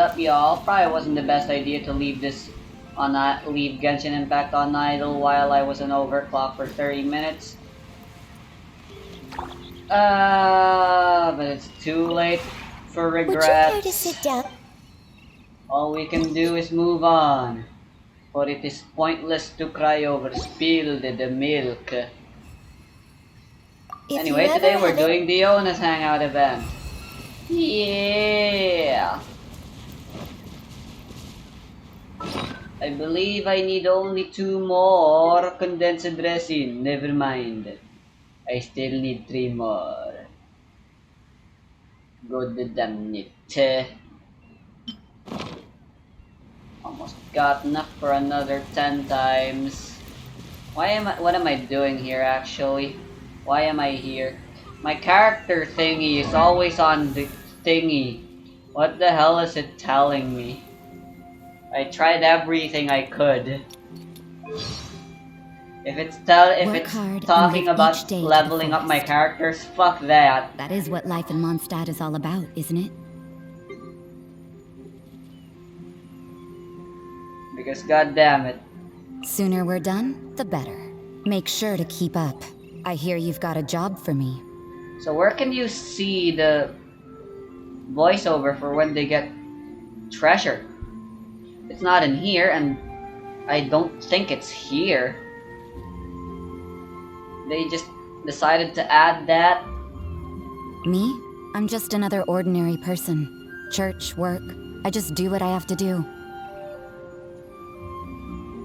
up, y'all? Probably wasn't the best idea to leave leave Genshin Impact on idle while I was on overclock for 30 minutes. But it's too late for regrets. Would you care to sit down? All we can do is move on, for it is pointless to cry over spilled milk. Anyway, today we're doing the Ona's Hangout event. Yeah! I believe I need only 2 more condensed resin. Never mind. I still need 3 more. God damn it. Almost got enough for another 10 times. What am I doing here actually? Why am I here? My character thingy is always on the thingy. What the hell is it telling me? I tried everything I could. If it's talking about leveling up my characters, fuck that. That is what life in Mondstadt is all about, isn't it? Because goddamn it. Sooner we're done, the better. Make sure to keep up. I hear you've got a job for me. So where can you see the voiceover for when they get treasure? It's not in here, and I don't think it's here. They just decided to add that. Me? I'm just another ordinary person. Church, work, I just do what I have to do.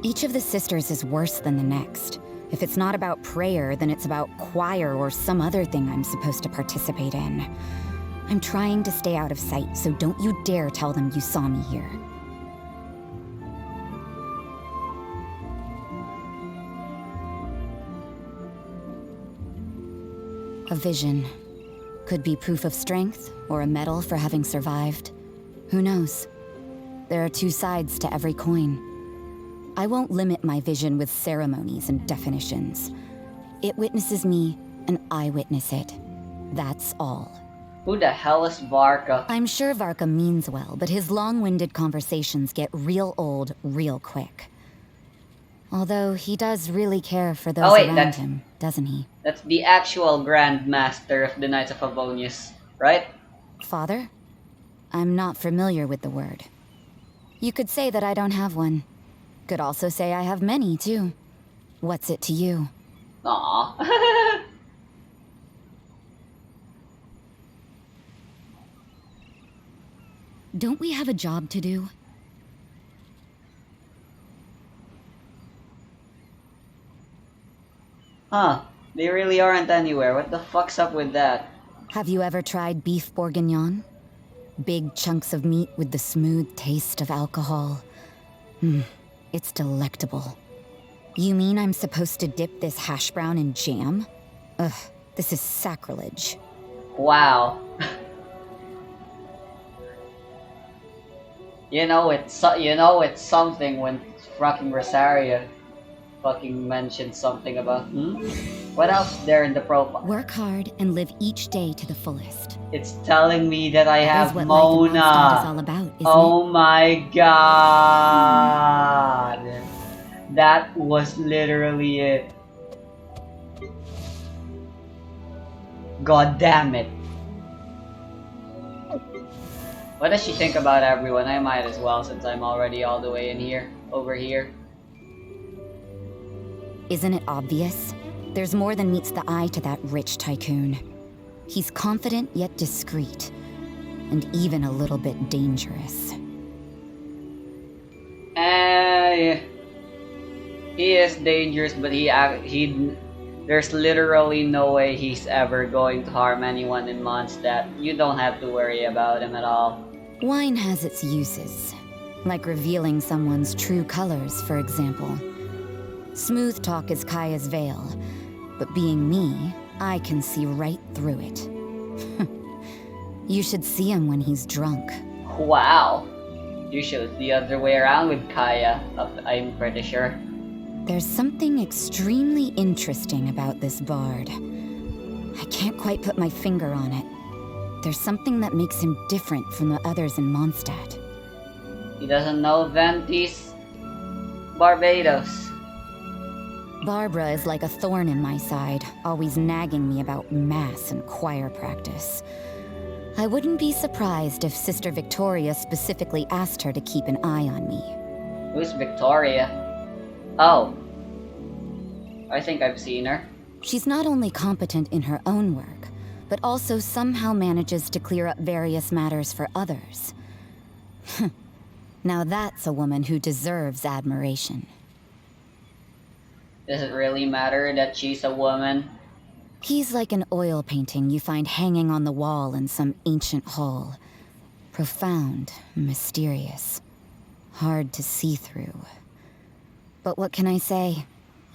Each of the sisters is worse than the next. If it's not about prayer, then it's about choir or some other thing I'm supposed to participate in. I'm trying to stay out of sight, so don't you dare tell them you saw me here. A vision. Could be proof of strength, or a medal for having survived. Who knows? There are 2 sides to every coin. I won't limit my vision with ceremonies and definitions. It witnesses me, and I witness it. That's all. Who the hell is Varka? I'm sure Varka means well, but his long-winded conversations get real old real quick. Although he does really care for those around him, doesn't he? That's the actual Grand Master of the Knights of Favonius, right? Father? I'm not familiar with the word. You could say that I don't have one. Could also say I have many, too. What's it to you? Aww. Don't we have a job to do? Huh. They really aren't anywhere. What the fuck's up with that? Have you ever tried beef bourguignon? Big chunks of meat with the smooth taste of alcohol. It's delectable. You mean I'm supposed to dip this hash brown in jam? Ugh, this is sacrilege. Wow. you know it's something when fucking Rosaria fucking mentioned something about what else there in the profile? Work hard and live each day to the fullest. It's telling me that I have what Mona. Life in Mondstadt is all about, isn't oh my god. That was literally it. God damn it. What does she think about everyone? I might as well, since I'm already all the way in here, over here. Isn't it obvious? There's more than meets the eye to that rich tycoon. He's confident yet discreet, and even a little bit dangerous. He is dangerous, but there's literally no way he's ever going to harm anyone in Mondstadt. You don't have to worry about him at all. Wine has its uses, like revealing someone's true colors, for example. Smooth talk is Kaya's veil, but being me, I can see right through it. You should see him when he's drunk. Wow. Usually it's the other way around with Kaya, I'm pretty sure. There's something extremely interesting about this bard. I can't quite put my finger on it. There's something that makes him different from the others in Mondstadt. He doesn't know Venti's Barbados. Barbara is like a thorn in my side, always nagging me about mass and choir practice. I wouldn't be surprised if Sister Victoria specifically asked her to keep an eye on me. Who's Victoria? Oh. I think I've seen her. She's not only competent in her own work, but also somehow manages to clear up various matters for others. Now that's a woman who deserves admiration. Does it really matter that she's a woman? He's like an oil painting you find hanging on the wall in some ancient hall. Profound, mysterious, hard to see through. But what can I say?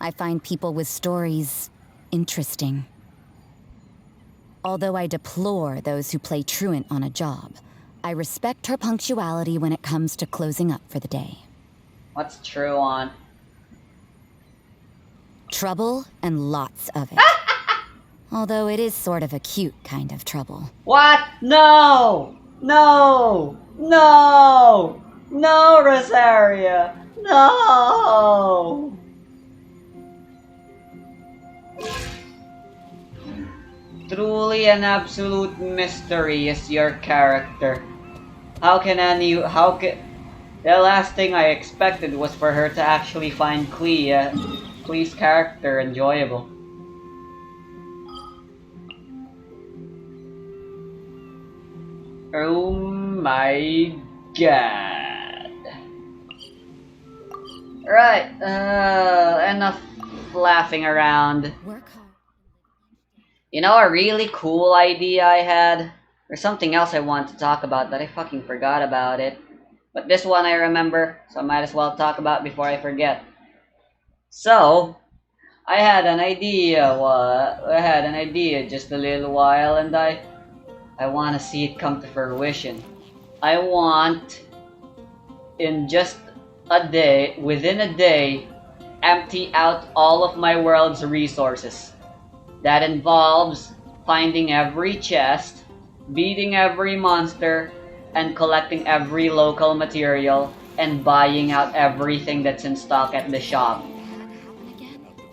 I find people with stories interesting. Although I deplore those who play truant on a job, I respect her punctuality when it comes to closing up for the day. What's truant? Trouble and lots of it. Although it is sort of a cute kind of trouble. What? No! No! No! No, Rosaria! No! Truly an absolute mystery is your character. The last thing I expected was for her to actually find Klee's character enjoyable. Oh my god. Right, enough laughing around. Work hard. You know a really cool idea I had? There's something else I want to talk about, but I fucking forgot about it. But this one I remember, so I might as well talk about before I forget. So, I had an idea just a little while, and I want to see it come to fruition. I want, in just a day, within a day, empty out all of my world's resources. That involves finding every chest, beating every monster, and collecting every local material, and buying out everything that's in stock at the shop.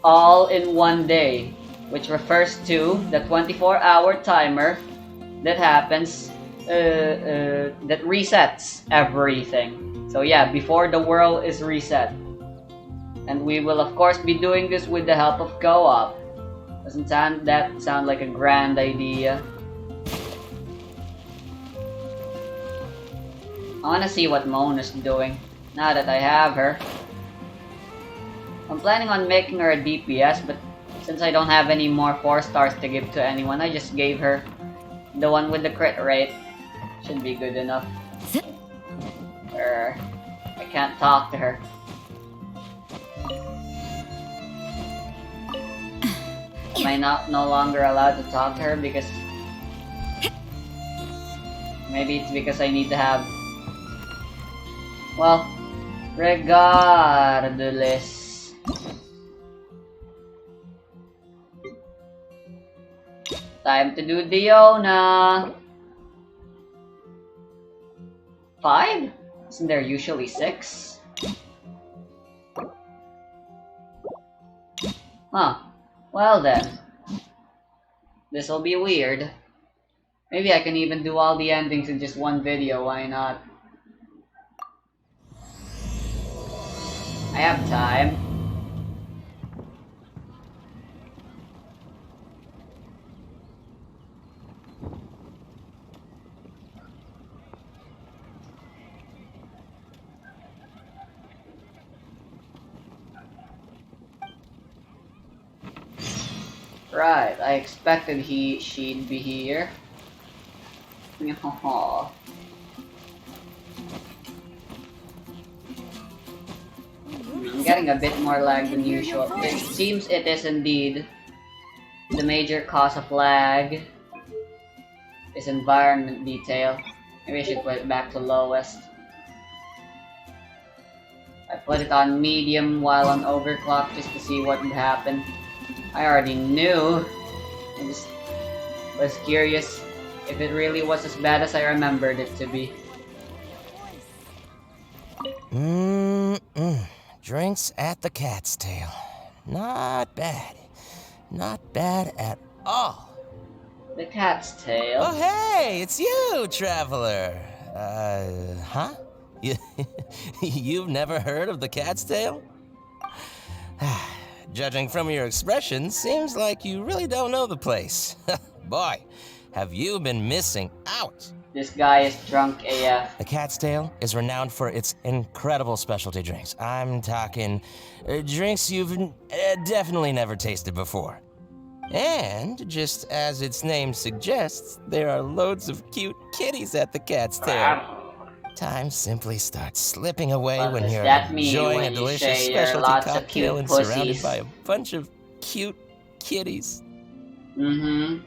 All in one day, which refers to the 24-hour timer that happens, that resets everything. So yeah, before the world is reset. And we will of course be doing this with the help of co-op. Doesn't that sound like a grand idea? I wanna see what Mona's doing, now that I have her. I'm planning on making her a DPS, but since I don't have any more 4 stars to give to anyone, I just gave her the one with the crit rate. Should be good enough. I can't talk to her. Am I no longer allowed to talk to her because... Maybe it's because I need to have... Well, regardless. Time to do Diona. 5? Isn't there usually 6? Huh. Well then. This'll be weird. Maybe I can even do all the endings in just one video, why not? I have time. Right, I expected she'd be here. I'm getting a bit more lag than usual. It seems it is indeed the major cause of lag is environment detail. Maybe I should put it back to lowest. I put it on medium while on overclock just to see what would happen. I already knew. I just was curious if it really was as bad as I remembered it to be. Drinks at the Cat's Tail. Not bad. Not bad at all. The Cat's Tail? Oh, hey, it's you, traveler. Huh? You've never heard of the Cat's Tail? Judging from your expression, seems like you really don't know the place. Boy, have you been missing out. This guy is drunk AF. The Cat's Tail is renowned for its incredible specialty drinks. I'm talking drinks you've definitely never tasted before. And, just as its name suggests, there are loads of cute kitties at the Cat's Tail. Time simply starts slipping away What when does you're that mean enjoying when a you delicious say there are specialty lots of cocktail cute and surrounded pussies? by a bunch of cute kitties. Mm-hmm.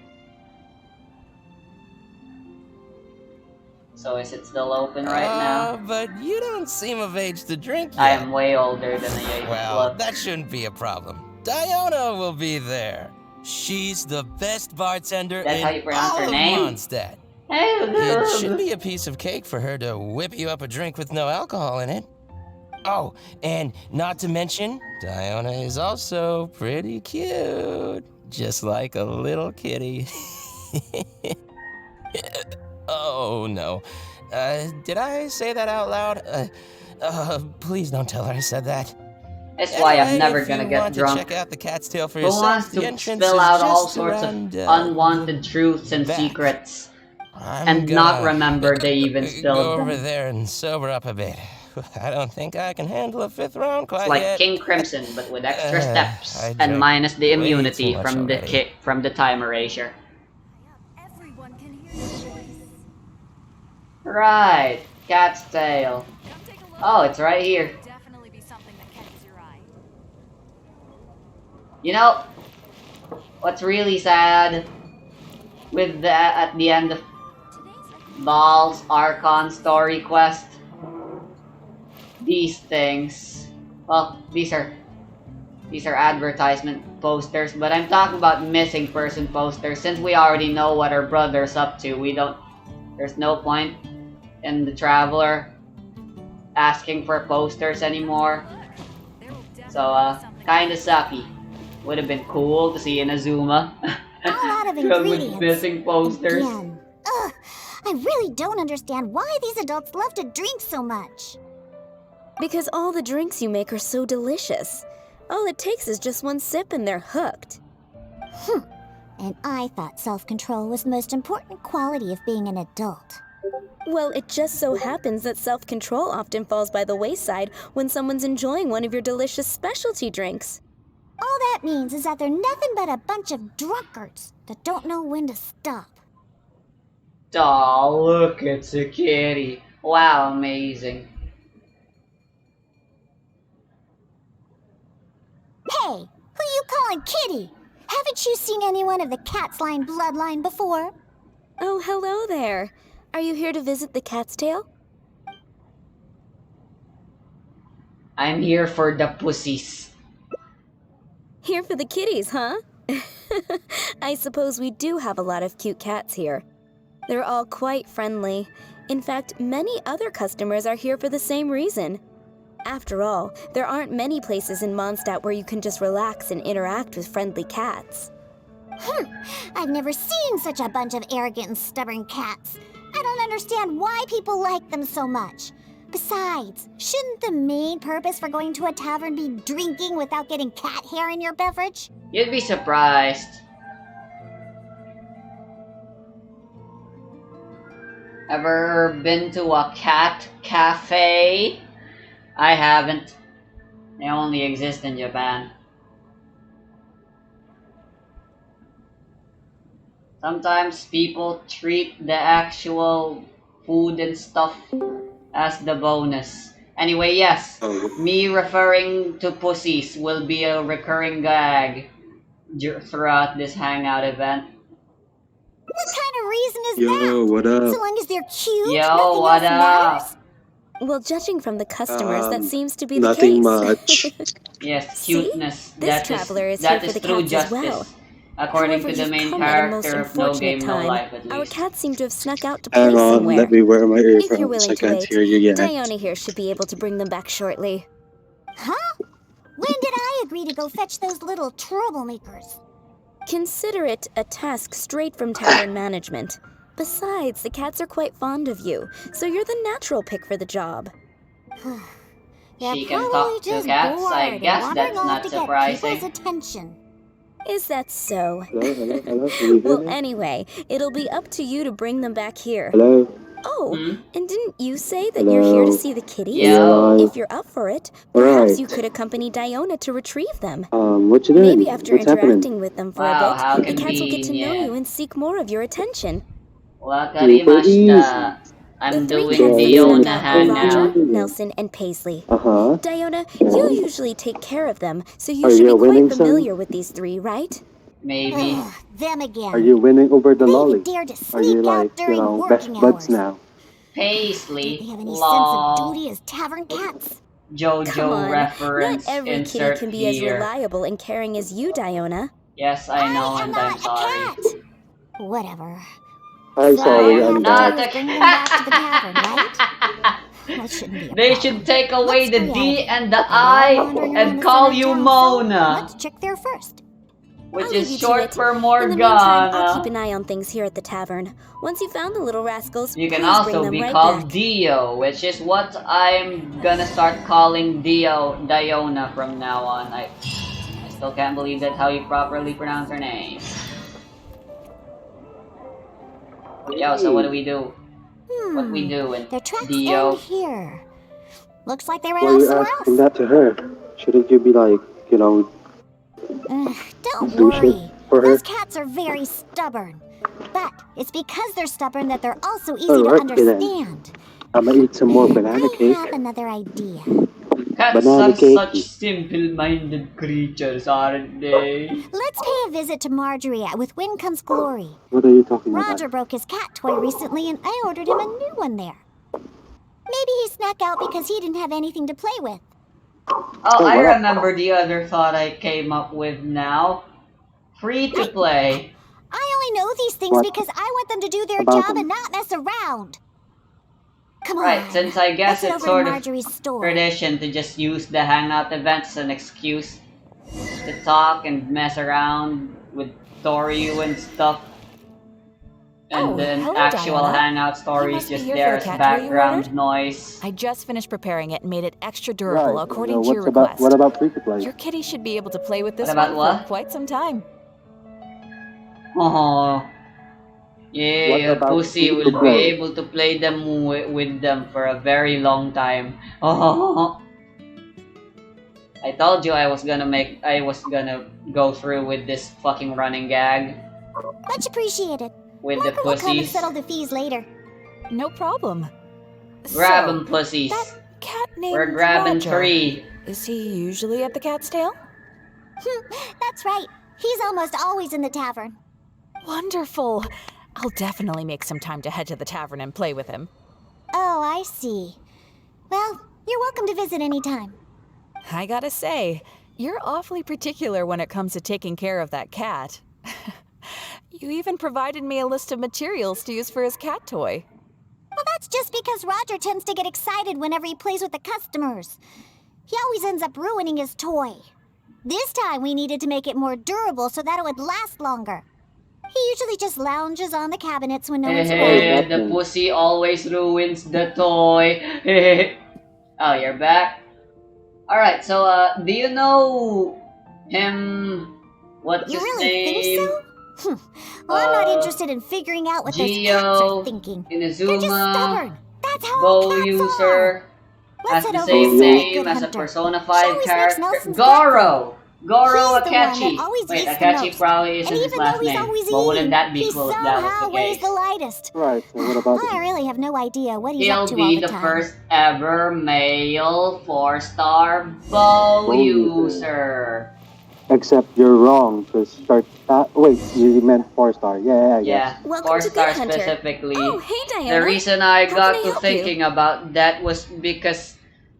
So is it still open right now? But you don't seem of age to drink yet. I am way older than the age Well, look. that shouldn't be a problem. Diona will be there. She's the best bartender That's in how you pronounce all her of name? Mondstadt. Hey, It should be a piece of cake for her to whip you up a drink with no alcohol in it. Oh, and not to mention, Diona is also pretty cute. Just like a little kitty. Oh, no. Did I say that out loud? Please don't tell her I said that. That's why I'm Anyway, never if gonna you get want drunk. To check out the Cat's Tail for Who yourself, wants the to entrance spill is out all just sorts of around, unwanted truths and back. secrets? I'm And not gonna remember they even Go spilled over them. there and sober up a bit. I don't think I can handle a fifth round quite It's like yet. King Crimson, but with extra steps I and drank minus the way immunity too much from already. the time erasure. Everyone can hear your voice. Right, Cat's Tail. Come take a look. Oh, it's right here. Definitely be something that catches your eye. You know, what's really sad with that at the end of Baal's Archon story quest? These things. Well, these are advertisement posters, but I'm talking about missing person posters. Since we already know what our brother's up to, there's no point in the traveler asking for posters anymore. There will definitely So, be something kinda sucky. Would have been cool to see Inazuma All out of with ingredients. missing posters. Again. Ugh, I really don't understand why these adults love to drink so much. Because all the drinks you make are so delicious. All it takes is just one sip and they're hooked. And I thought self-control was the most important quality of being an adult. Well, it just so happens that self-control often falls by the wayside when someone's enjoying one of your delicious specialty drinks. All that means is that they're nothing but a bunch of drunkards that don't know when to stop. Aw, look, it's a kitty. Wow, amazing. Hey, who you calling kitty? Haven't you seen anyone of the Cat's Line bloodline before? Oh, hello there. Are you here to visit the Cat's Tail? I'm here for the pussies. Here for the kitties, huh? I suppose we do have a lot of cute cats here. They're all quite friendly. In fact, many other customers are here for the same reason. After all, there aren't many places in Mondstadt where you can just relax and interact with friendly cats. I've never seen such a bunch of arrogant and stubborn cats. I don't understand why people like them so much. Besides, shouldn't the main purpose for going to a tavern be drinking without getting cat hair in your beverage? You'd be surprised. Ever been to a cat cafe? I haven't. They only exist in Japan. Sometimes people treat the actual food and stuff as the bonus. Anyway, yes, me referring to pussies will be a recurring gag throughout this hangout event. What kind of reason is Yo, that? what up? So long as they're cute, Yo, nothing what else up? matters? Well, judging from the customers, that seems to be the Nothing case. much. Yes, See? cuteness. This traveler is that here for the true cats as justice. well. According However, to the you've main come at a most character of No unfortunate Game No time. Life, at Our least. cats seem to have snuck out to play Hang on, somewhere. let me wear my If you're earphones. willing I to can't wait, hear you yet. Diona here should be able to bring them back shortly. Huh? When did I agree to go fetch those little troublemakers? Consider it a task straight from tavern management. Besides, the cats are quite fond of you, so you're the natural pick for the job. They're She can probably talk to just cats, bored I and guess wandering that's off not to get surprising. people's attention. Is that so? Hello? Can you hear Well, me? anyway, it'll be up to you to bring them back here. Hello? Oh, Hmm? and didn't you say that you're here to see the kitties? Yo. If you're up for it, perhaps Right. you could accompany Diona to retrieve them. What you doing? Maybe after What's interacting happening? with them for Wow, a how bit, the cats will get to know convenient. you and seek more of your attention. Super easy. Wakarimashita. The I'm three doing cats that Diona snuck out are Roger, hangout. Nelson, and Paisley. Uh-huh. Diona, you usually take care of them, so you Are should you be quite winning, son? familiar with these three, right? Maybe. Ugh, them again. Are you winning over the They lolly? even dared to Are you sneak like, out during best working buds hours. now? Don't Paisley. they have any sense Lol. of duty as tavern cats? Come JoJo on, not reference every kitty insert can be as here. reliable and caring as you, Diona. Yes, I know, am and not I'm sorry. a cat. Whatever. I'm So sorry, all we I am I'm have to not do back. is bring them back to the tavern, right? That shouldn't be a They problem. should take away Let's the go D ahead. and the They're I all wandering around and the call center you of town, so Mona, let's check there first. which I'll leave is you to short it. for In the meantime, I'll keep Morgana. an eye on things here at the tavern. Once you found the little rascals, You can please bring also them be right called back. Dio, which is what I'm gonna start calling Diona from now on. I still can't believe that's how you properly pronounce her name. Yo, so what do we do? What we doing? Their tracks Dio. end here. Looks like they ran Why are off you somewhere asking else. that to her? Shouldn't you be like, Don't do shit worry. for her? Those cats are very stubborn. But it's because they're stubborn that they're also easy to Alright then. understand. I'm gonna eat some more banana I cake. have another idea. Cats Banana are such cake. simple-minded creatures, aren't they? Let's pay a visit to Marjorie with Wind Comes Glory. What are you talking about? Roger broke his cat toy recently and I ordered him a new one there. Maybe he snuck out because he didn't have anything to play with. Oh, I what up? remember the other thought I came up with now. Free to play. I only know these things What? because I want them to do their About job them? and not mess around. Come Right, on. since I guess Let's head it's over sort to of Marjorie's store. tradition to just use the hangout events as an excuse to talk and mess around with Toryu and stuff. And Oh, then hello, actual Diana. hangout You stories must be just here for there the as cat toy you background ordered? noise. I just finished preparing it and made it extra durable Right. according to your What's about, request. what about free to play? Your kitty should be able to play with this What about one what? for quite some time. Oh, yeah, What your about pussy free will to be play? able to play them with them for a very long time. Oh, I told you I was gonna go through with this fucking running gag Much appreciated. with the Marco will come and pussies. settle the fees later. No problem. Grab So, 'em, pussies. that cat named We're grabbing Roger. 3. Is he usually at the cat's tail? That's right. He's almost always in the tavern. Wonderful. I'll definitely make some time to head to the tavern and play with him. Oh, I see. Well, you're welcome to visit anytime. I gotta say, you're awfully particular when it comes to taking care of that cat. You even provided me a list of materials to use for his cat toy. Well, that's just because Roger tends to get excited whenever he plays with the customers. He always ends up ruining his toy. This time we needed to make it more durable so that it would last longer. He usually just lounges on the cabinets when no one's around. The pussy always ruins the toy. Oh, you're back? Alright, so, do you know him? What's You his really name? think so? Well, I'm not interested in figuring out what those cats Geo, are thinking. They're just Inazuma, stubborn. That's how all Bow cats are. User, has Let's head the over same and see that name good as a hunter. Persona She 5 always makes character. Nelson's Goro! Goro He's the one Akechi! that always Wait, eats the Akechi most. probably And isn't his even though last he's name. always But wouldn't eating, that be he cool if that was somehow the weighs case? the lightest. Right, so what about I really have no idea what he's He'll up to all be the the time. first ever male 4-star bow Bow user. user. Except you're wrong, because wait, you meant 4-star. Yeah, I guess. Yeah, Welcome to 4-star Good Hunter. specifically. Oh, hey, The Diana. reason I How got can I to help thinking about that was because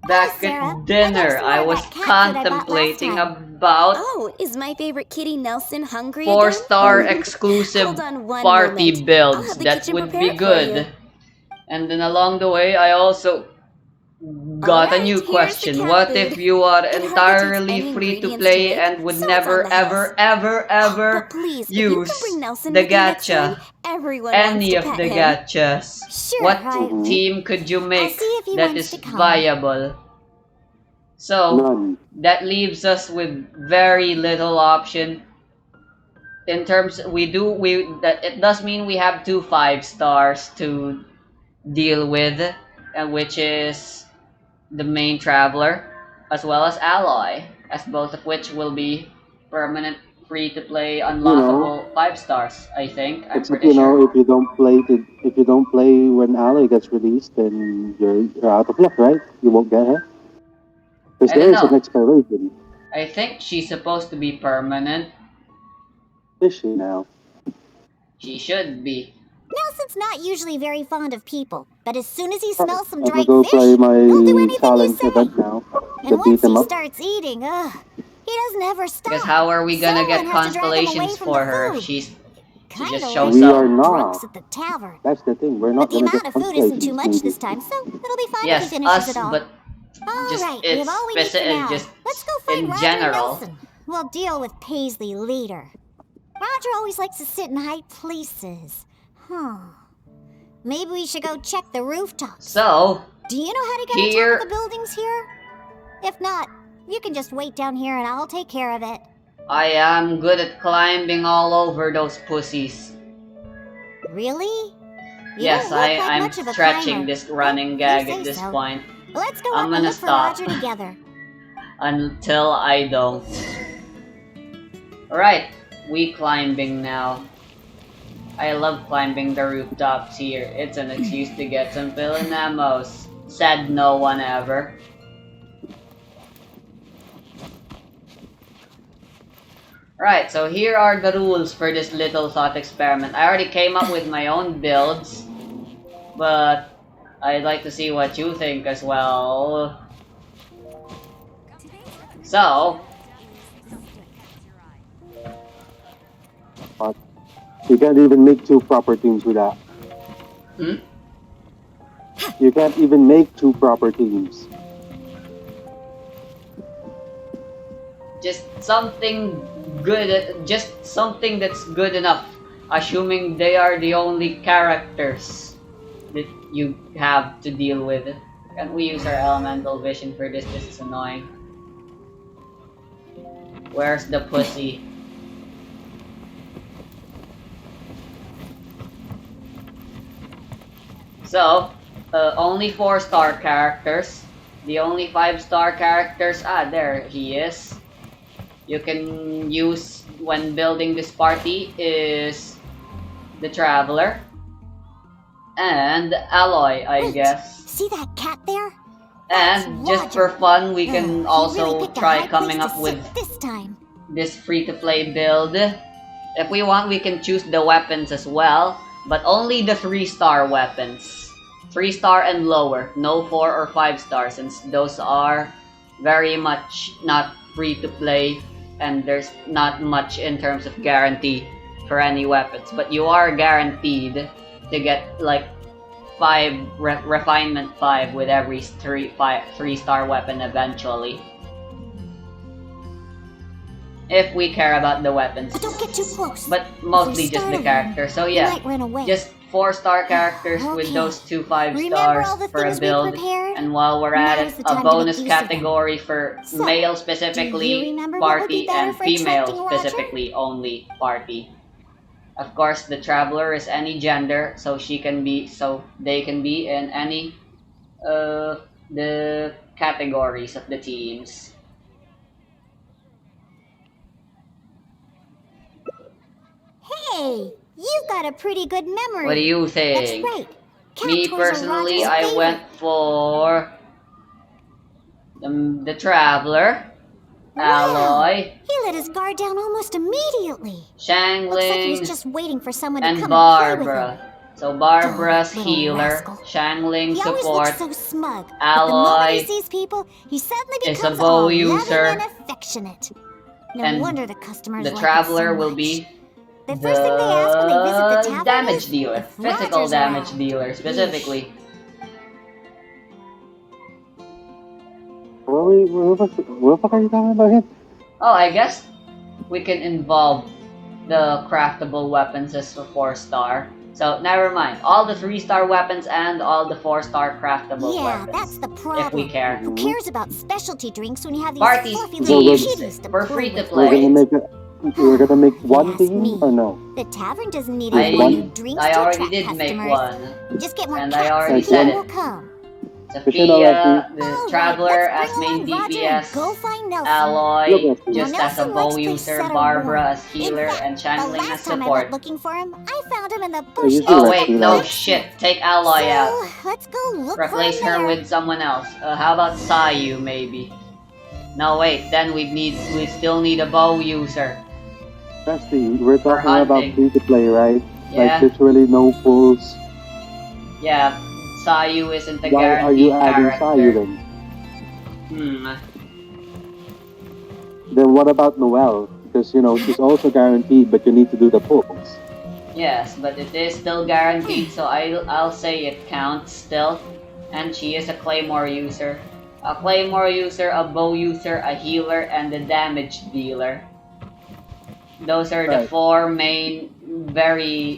back Sarah. at dinner, I was That cat food I bought last contemplating time. about Oh, is my favorite kitty Nelson hungry again? 4-star exclusive Hold on one party moment. I'll builds have the that kitchen would prepare be it for good. you. And then along the way, I also got a Alright, new here's the question. cat What food. if you are It hardly takes entirely any free to ingredients to play make, and would so it's never, on the house. ever But please, if you use can bring Nelson the with you next time, gacha? everyone wants Any to of pet the him. gachas? Sure, What I- team could you I'll make see if he that wants is to come. viable? So, None. that leaves us with very little option. In terms, it does mean we have 2 5-stars to deal with, which is the main traveler, as well as Alloy, as both of which will be permanent free-to-play unlockable 5-stars. I think I'm Except pretty sure. if you don't play when Ally gets released, then you're out of luck, right? You won't get her because I don't there is an know. expiration. I think she's supposed to be permanent. Is she now? She should be. Nelson's not usually very fond of people, but as soon as he Alright, smells some I'm gonna dried go fish, play he'll do my anything you challenge say. event now. And The beat once 'em he up. starts eating, he doesn't ever stop. Because how are we gonna get Someone has to drag him away constellations from for the her if food. she Kinda just like shows We up? are drunks not. at the tavern. That's the thing. We're But not the gonna amount get of food isn't too constellations, much this maybe. time, so it'll be fine Yes, if he finishes us, it all. but just Alright, we have it's all we need for now. just Let's go find in Roger general. and Nelson. We'll deal with Paisley later. Roger always likes to sit in high places. Maybe we should go check the rooftops. So, Do you know how to get here- on top of the buildings here? If not, you can just wait down here and I'll take care of it. I am good at climbing all over those pussies. Really? You Yes, don't look like I'm much of a stretching climber. this running You gag say at this so. point Let's go I'm up and gonna look for stop. Roger together. until I don't. Alright, we climbing now. I love climbing the rooftops here. It's an excuse to get some Pillinamos. Said no one ever. Right, so here are the rules for this little thought experiment. I already came up with my own builds, but I'd like to see what you think as well. So, You can't even make 2 proper teams with that. You can't even make 2 proper teams. just something good, just something that's good enough, assuming they are the only characters that you have to deal with. Can we use our elemental vision for this? This is annoying. Where's the pussy? So, only 4-star characters. The only 5-star characters, there he is. You can use when building this party is the Traveler and Alloy, I Wait, guess. See that cat there? And That's just for Roger. fun, we He can really also picked a try high coming place up to with sit this time. this free-to-play build. If we want, we can choose the weapons as well, but only the 3-star weapons. 3-star and lower, no 4 or 5-star, since those are very much not free-to-play, and there's not much in terms of guarantee for any weapons. But you are guaranteed to get like 5 refinement 5 with every 3-star weapon eventually. If we care about the weapons. But don't get too close. But mostly just the startle character. So He yeah, might run away. just 4-star characters with Okay. those 2 5 Remember stars all the for a things we build. prepared? And while we're at Now's it, the a time to make bonus use of them. category for So, male do you specifically remember what would be party better and for female attracting Roger? specifically only party. Of course, the Traveler is any gender, so they can be in any the categories of the teams. Hey, you've got a pretty good memory. What do you That's think? right. Cat Me toys are personally, Roger's I favorite. went for the Traveler, Alloy, He let his guard down almost immediately. Looks like he Shangling, was just waiting for someone to and come and play with him. Barbara. So Barbara's Little healer, rascal. Shangling He always support, looks so smug. But the moment he Aloy sees people, he suddenly is a becomes bow all user, loving and affectionate. No and wonder the customers the like Traveler it so will much. be The first thing they ask when they visit the the tavern damage is dealer, if physical Roger's damage around. dealer specifically. What the fuck are you talking about him? Oh, I guess we can involve the craftable weapons as a 4-star. So never mind. All the 3-star weapons and all the 4-star craftable Yeah, weapons. that's the If problem. we care. Who cares about specialty drinks when you have these Party fluffy So little we're- kitties to for play free to with, We're play. gonna right? make we're gonna make one Yes, team me. or no? The tavern doesn't need Just any new one? drinks I to already attract did customers. make one. Just get more And I cats already and said people it. will come. Sophia, the All right, Traveler let's as bring main along Roger and DPS, go find Nelson. Aloy Look, Now, just as a Nelson bow likes places user, that are Barbara warm. as healer, In fact, and the Shangling as last time I support. went looking for him, I found him in the Yeah, bush you next should Oh to let the wait, me no know. shit, take Aloy out. So, let's go look Replace for him her there. with someone else. How about Sayu maybe? No wait, then we still need a bow user. Rusty, we're For talking about hunting. free to play, right? Yeah. Like literally no pulls. Yeah, Sayu isn't a Why are you guaranteed adding Sayu character. then? Hmm. Then what about Noelle? Because you know she's also guaranteed, but you need to do the pulls. Yes, but it is still guaranteed, so I'll say it counts still. And she is a claymore user. A claymore user, a bow user, a healer, and a damage dealer. Those are the Right. four main,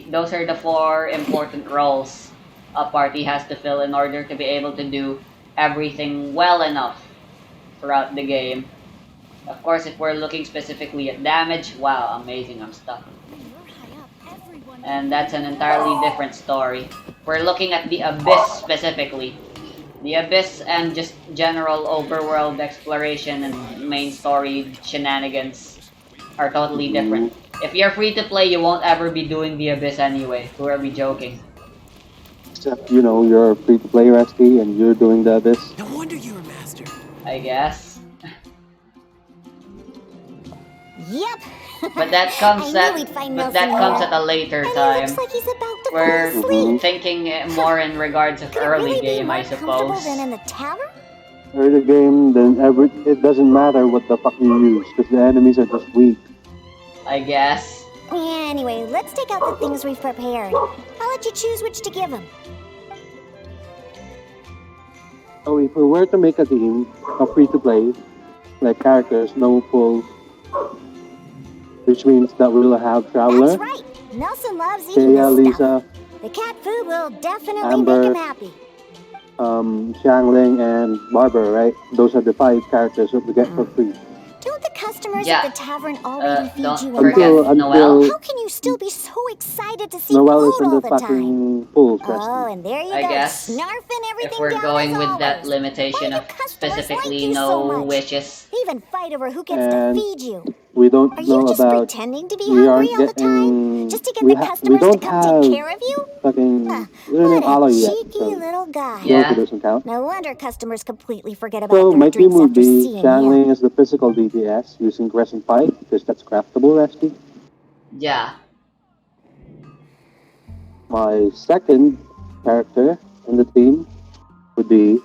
those are the four important roles a party has to fill in order to be able to do everything well enough throughout the game. Of course, if we're looking specifically at damage, wow, amazing stuff. When you're high up, everyone And that's an entirely different story. We're looking at the Abyss specifically. The Abyss and just general overworld exploration and main story shenanigans are totally different. If you're free to play, you won't ever be doing the Abyss anyway. Who are we joking? Except you know you're free to play, Rusty, and you're doing the Abyss. No wonder you're a master. I guess. Yep. But that comes I knew we'd find at Nelson here. a later And he time. looks like he's about to We're fall asleep. thinking more in regards of Could it early really be game, more I comfortable suppose. than in the tavern? Early game, then it doesn't matter what the fuck you use, because the enemies are just weak. I guess. Anyway, let's take out the things we've prepared. I'll let you choose which to give him. So if we were to make a team of free to play, like characters, no pulls, which means that we'll have Traveler, That's right. Nelson loves eating Kaya, this stuff. Lisa, The cat food will definitely Amber. make him happy. Xiangling, and Barber, right? Those are the 5 characters that we get for free. Don't the customers Yeah. at the tavern already feed Don't you forget enough? Noelle. How can you still be so excited to see Noelle is food in all the the time? fucking pulls, Oh, Rusty. and there you I go, guess snarfing everything If we're down going as with that always. limitation Why of do customers specifically like you no so much? wishes. They even fight over who gets And to feed you. we don't Are you know just about. pretending to be We hungry aren't all the time? getting. Just to get we the we customers to don't come have take care of you? fucking. Huh, We don't what have Aloy a yet, cheeky so little guy. Yeah. both doesn't count. No wonder customers completely forget about So their my team drinks would after be seeing him. Xiangling as the physical DPS using Crescent Pipe because that's craftable, Rusty. Yeah. My second character in the team would be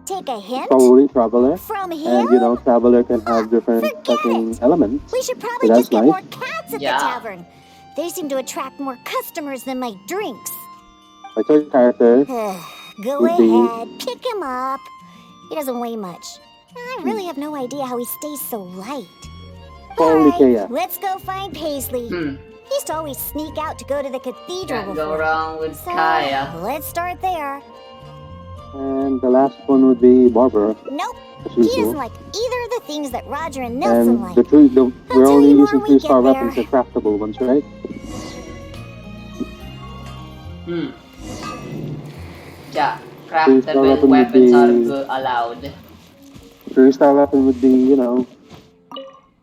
Take a hint probably Traveler. from him? And you know, Traveler can have different Forget fucking it. elements. We should probably So just that's get nice. more cats at Yeah. the tavern. They seem to attract more customers than my drinks. My third character Go would be- ahead, pick him up. He doesn't weigh much. I really have no idea how he stays so light. Probably Alright, Kaya. let's go find Paisley. Hmm. He used to always sneak out to go to the cathedral Can't before. go wrong with So, Kaya. let's start there. And the last one would be Barbara, Nope, as he doesn't usual. like either of the things that Roger and Nelson And like. we're tell only you more using when we 3-star get weapons there. and craftable ones, right? Hmm. Yeah. Three-star Craftable weapon would weapons are be- allowed. 3-star weapon would be, you know,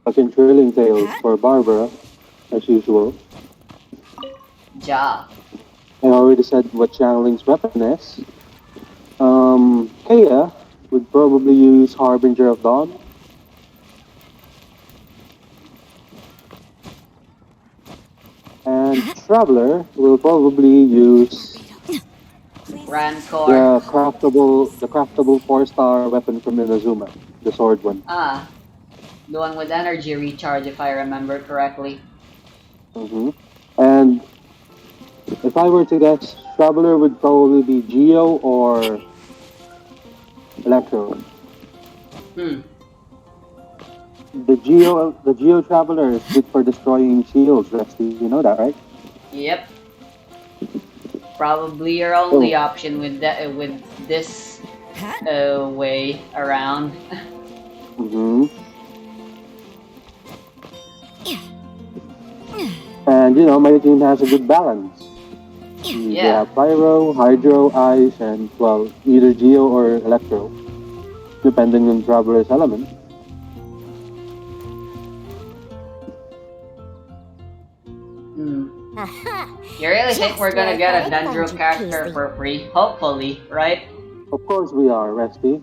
fucking Trilling Tails for Barbara, as usual. Ja. I already said what Changling's weapon is. Kaya would probably use Harbinger of Dawn. And traveler will probably use Rancor. the craftable 4-star weapon from Inazuma, the sword one. Ah, the one with energy recharge, if I remember correctly. And if I were to guess, traveler would probably be Geo or Electro. Hmm. The Geo traveler is good for destroying shields, Rusty. You know that, right? Yep. Probably your only option with that with this way around. And you know, my team has a good balance. They Yeah. have Pyro, Hydro, Ice, and well, either Geo or Electro, depending on Traveler's element. Aha! You really think Just we're gonna where get I a Dendro found you, character Paisley. for free? Hopefully, right? Of course we are, Rusty.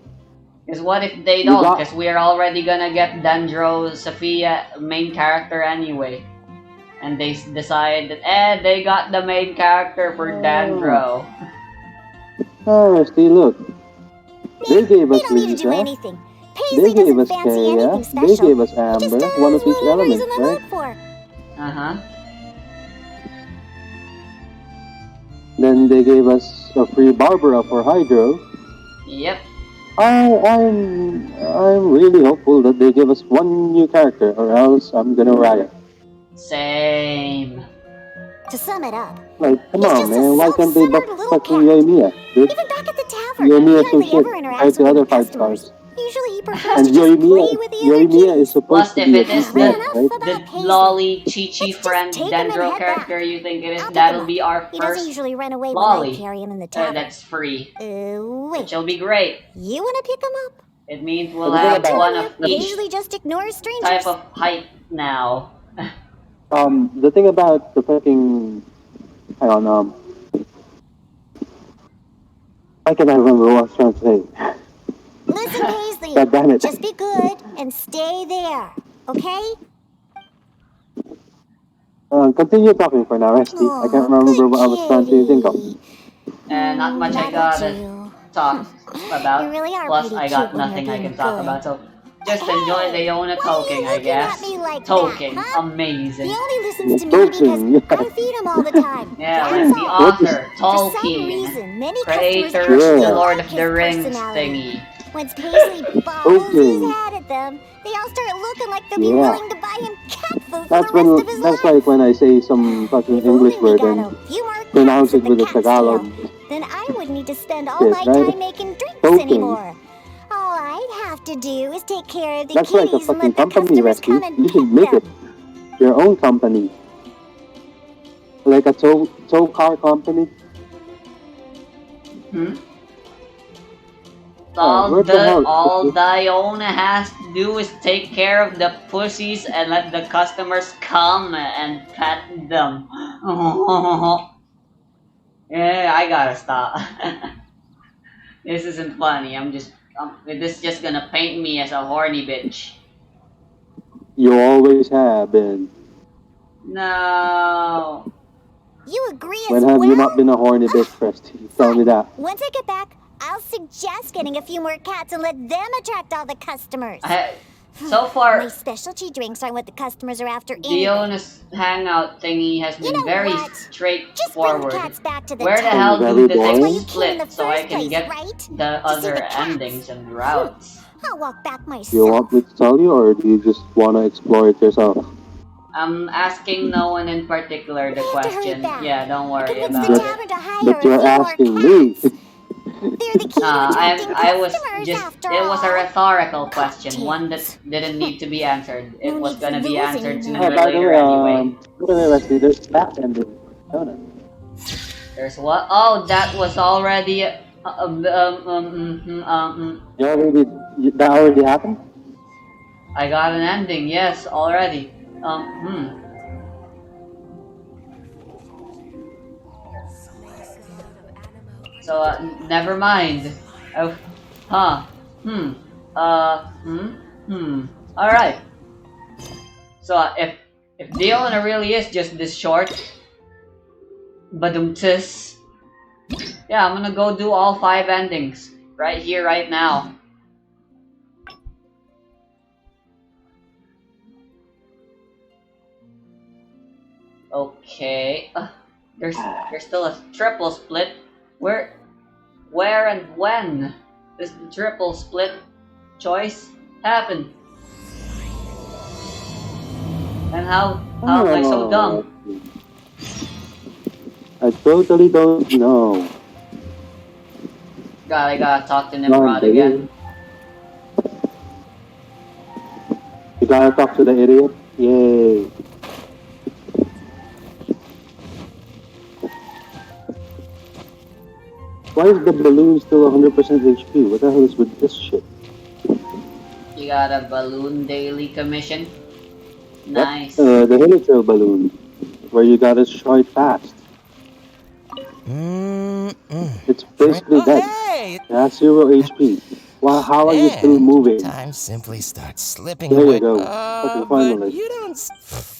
Because what if they We don't? got- Because we're already gonna get Dendro, Sophia, main character anyway. And they decide that, they got the main character for Dendro. Oh, Rusty, look. They gave We us don't need to do Lisa. anything. They Paisley gave doesn't us fancy Kaya. anything They special. gave us He just Amber. does One of each whatever element, he's in the right? mood for. Uh-huh. Then they gave us a free Barbara for Hydro. Yep. I'm really hopeful that they give us one new character, or else I'm gonna riot. Same. To sum it up, Like, come he's on, just a man, why can't they buff self-centered little fucking cat. Yoimiya, dude? Even back at the tavern, Yoimiya he so hardly shit ever interacts compared to with other the 5 customers. stars. Usually he prefers And to just play with the other Yoimiya is kitties. supposed Plus, to if be a it is good the, pet, Enough right? about the Paisley. lolly Chi-Chi Let's friend just take him and Dendro head character back. you think it is, I'll pick that'll him be up. our He doesn't first usually run away when I lolly. carry him in the tavern. That's free. Wait. Which will be great. You want to pick him up? It means we'll The thing have about- one Telling of you, each Paisley just ignores strangers. type of height now. The thing about the fucking... Hang on, why can I remember what I was trying to say? Listen, Paisley. God damn it. Just be good and stay there, okay? Continue talking for now, Rusty. I can't remember what I was trying to think of. Not much I Not gotta you. talk about. You really are Plus, pretty I got cute when nothing you're I can being talk good. about, so just enjoy Leona why are you talking, I looking guess. at me like that, Talking, huh? amazing. He only listens to me because Talking, yeah. I feed him all the time. Yeah, That's like the all. author, For some Tolkien, reason, many creator customers of Yeah. the Lord like of his the Rings personality. thingy. When Paisley bobbles his Okay. head at them, they all start looking like they'll be Yeah. willing to buy him cat food for That's the rest of his that's life. like when I say some fucking If English only we word got and a few more pronounce cats it at with the a cat Tagalog. scale, then I wouldn't need to spend all Shit, my right? time making drinks Okay. anymore. All I'd have to do is take care of the That's like a kitties and fucking let the company, customers Rusty. come and You should pet make them. it your own company. Like a tow car company. What the hell? All Diona has to do is take care of the pussies and let the customers come and pet them. Yeah, I gotta stop. This isn't funny. This is just gonna paint me as a horny bitch. You always have been. No. You agree as When have well? you not been a horny bitch, Rusty? Tell me that. Once I get back, I'll suggest getting a few more cats and let them attract all the customers. So far, My specialty drinks aren't what the customers are after anyway. Diona's hangout thingy has been know very what? Just bring straightforward. cats back to the Where the tavern. hell Very do the boring. things That's why you came in the split so I first can place, get right? the To see other the cats. endings and routes? I'll walk back myself. You want me to tell you, or do you just want to explore it yourself? I'm asking no one in particular the We have to hurry question. back. Yeah, don't worry Convince about the it. tavern to hire But a few you're more asking me. cats. They're the key to attracting I was customers just, after it was a all. rhetorical question, one that Cocktails. didn't need to be answered. It No was need gonna for be those answered anymore. sooner or By the later way, anyway. Rusty, there's that ending. Don't it? There's what? Oh, that was already, That already happened? I got an ending, yes, already. So, never mind. Oh, huh, alright. So, if Diona really is just this short, Badumtis. Yeah, I'm gonna go do all 5 endings. Right here, right now. Okay. There's still a triple split. Where and when does the triple split choice happen? And how am I so dumb? I totally don't know. God, I gotta talk to Nimrod again. You gotta talk to the idiot? Yay. Why is the balloon still 100% HP? What the hell is with this shit? You got a balloon daily commission? Nice. The Hilitrail balloon, where you gotta destroy it fast. It's basically dead. Hey! It has 0 HP. Wow, how are you still And moving? time simply starts slipping There away. you go. Fucking But finally. you don't.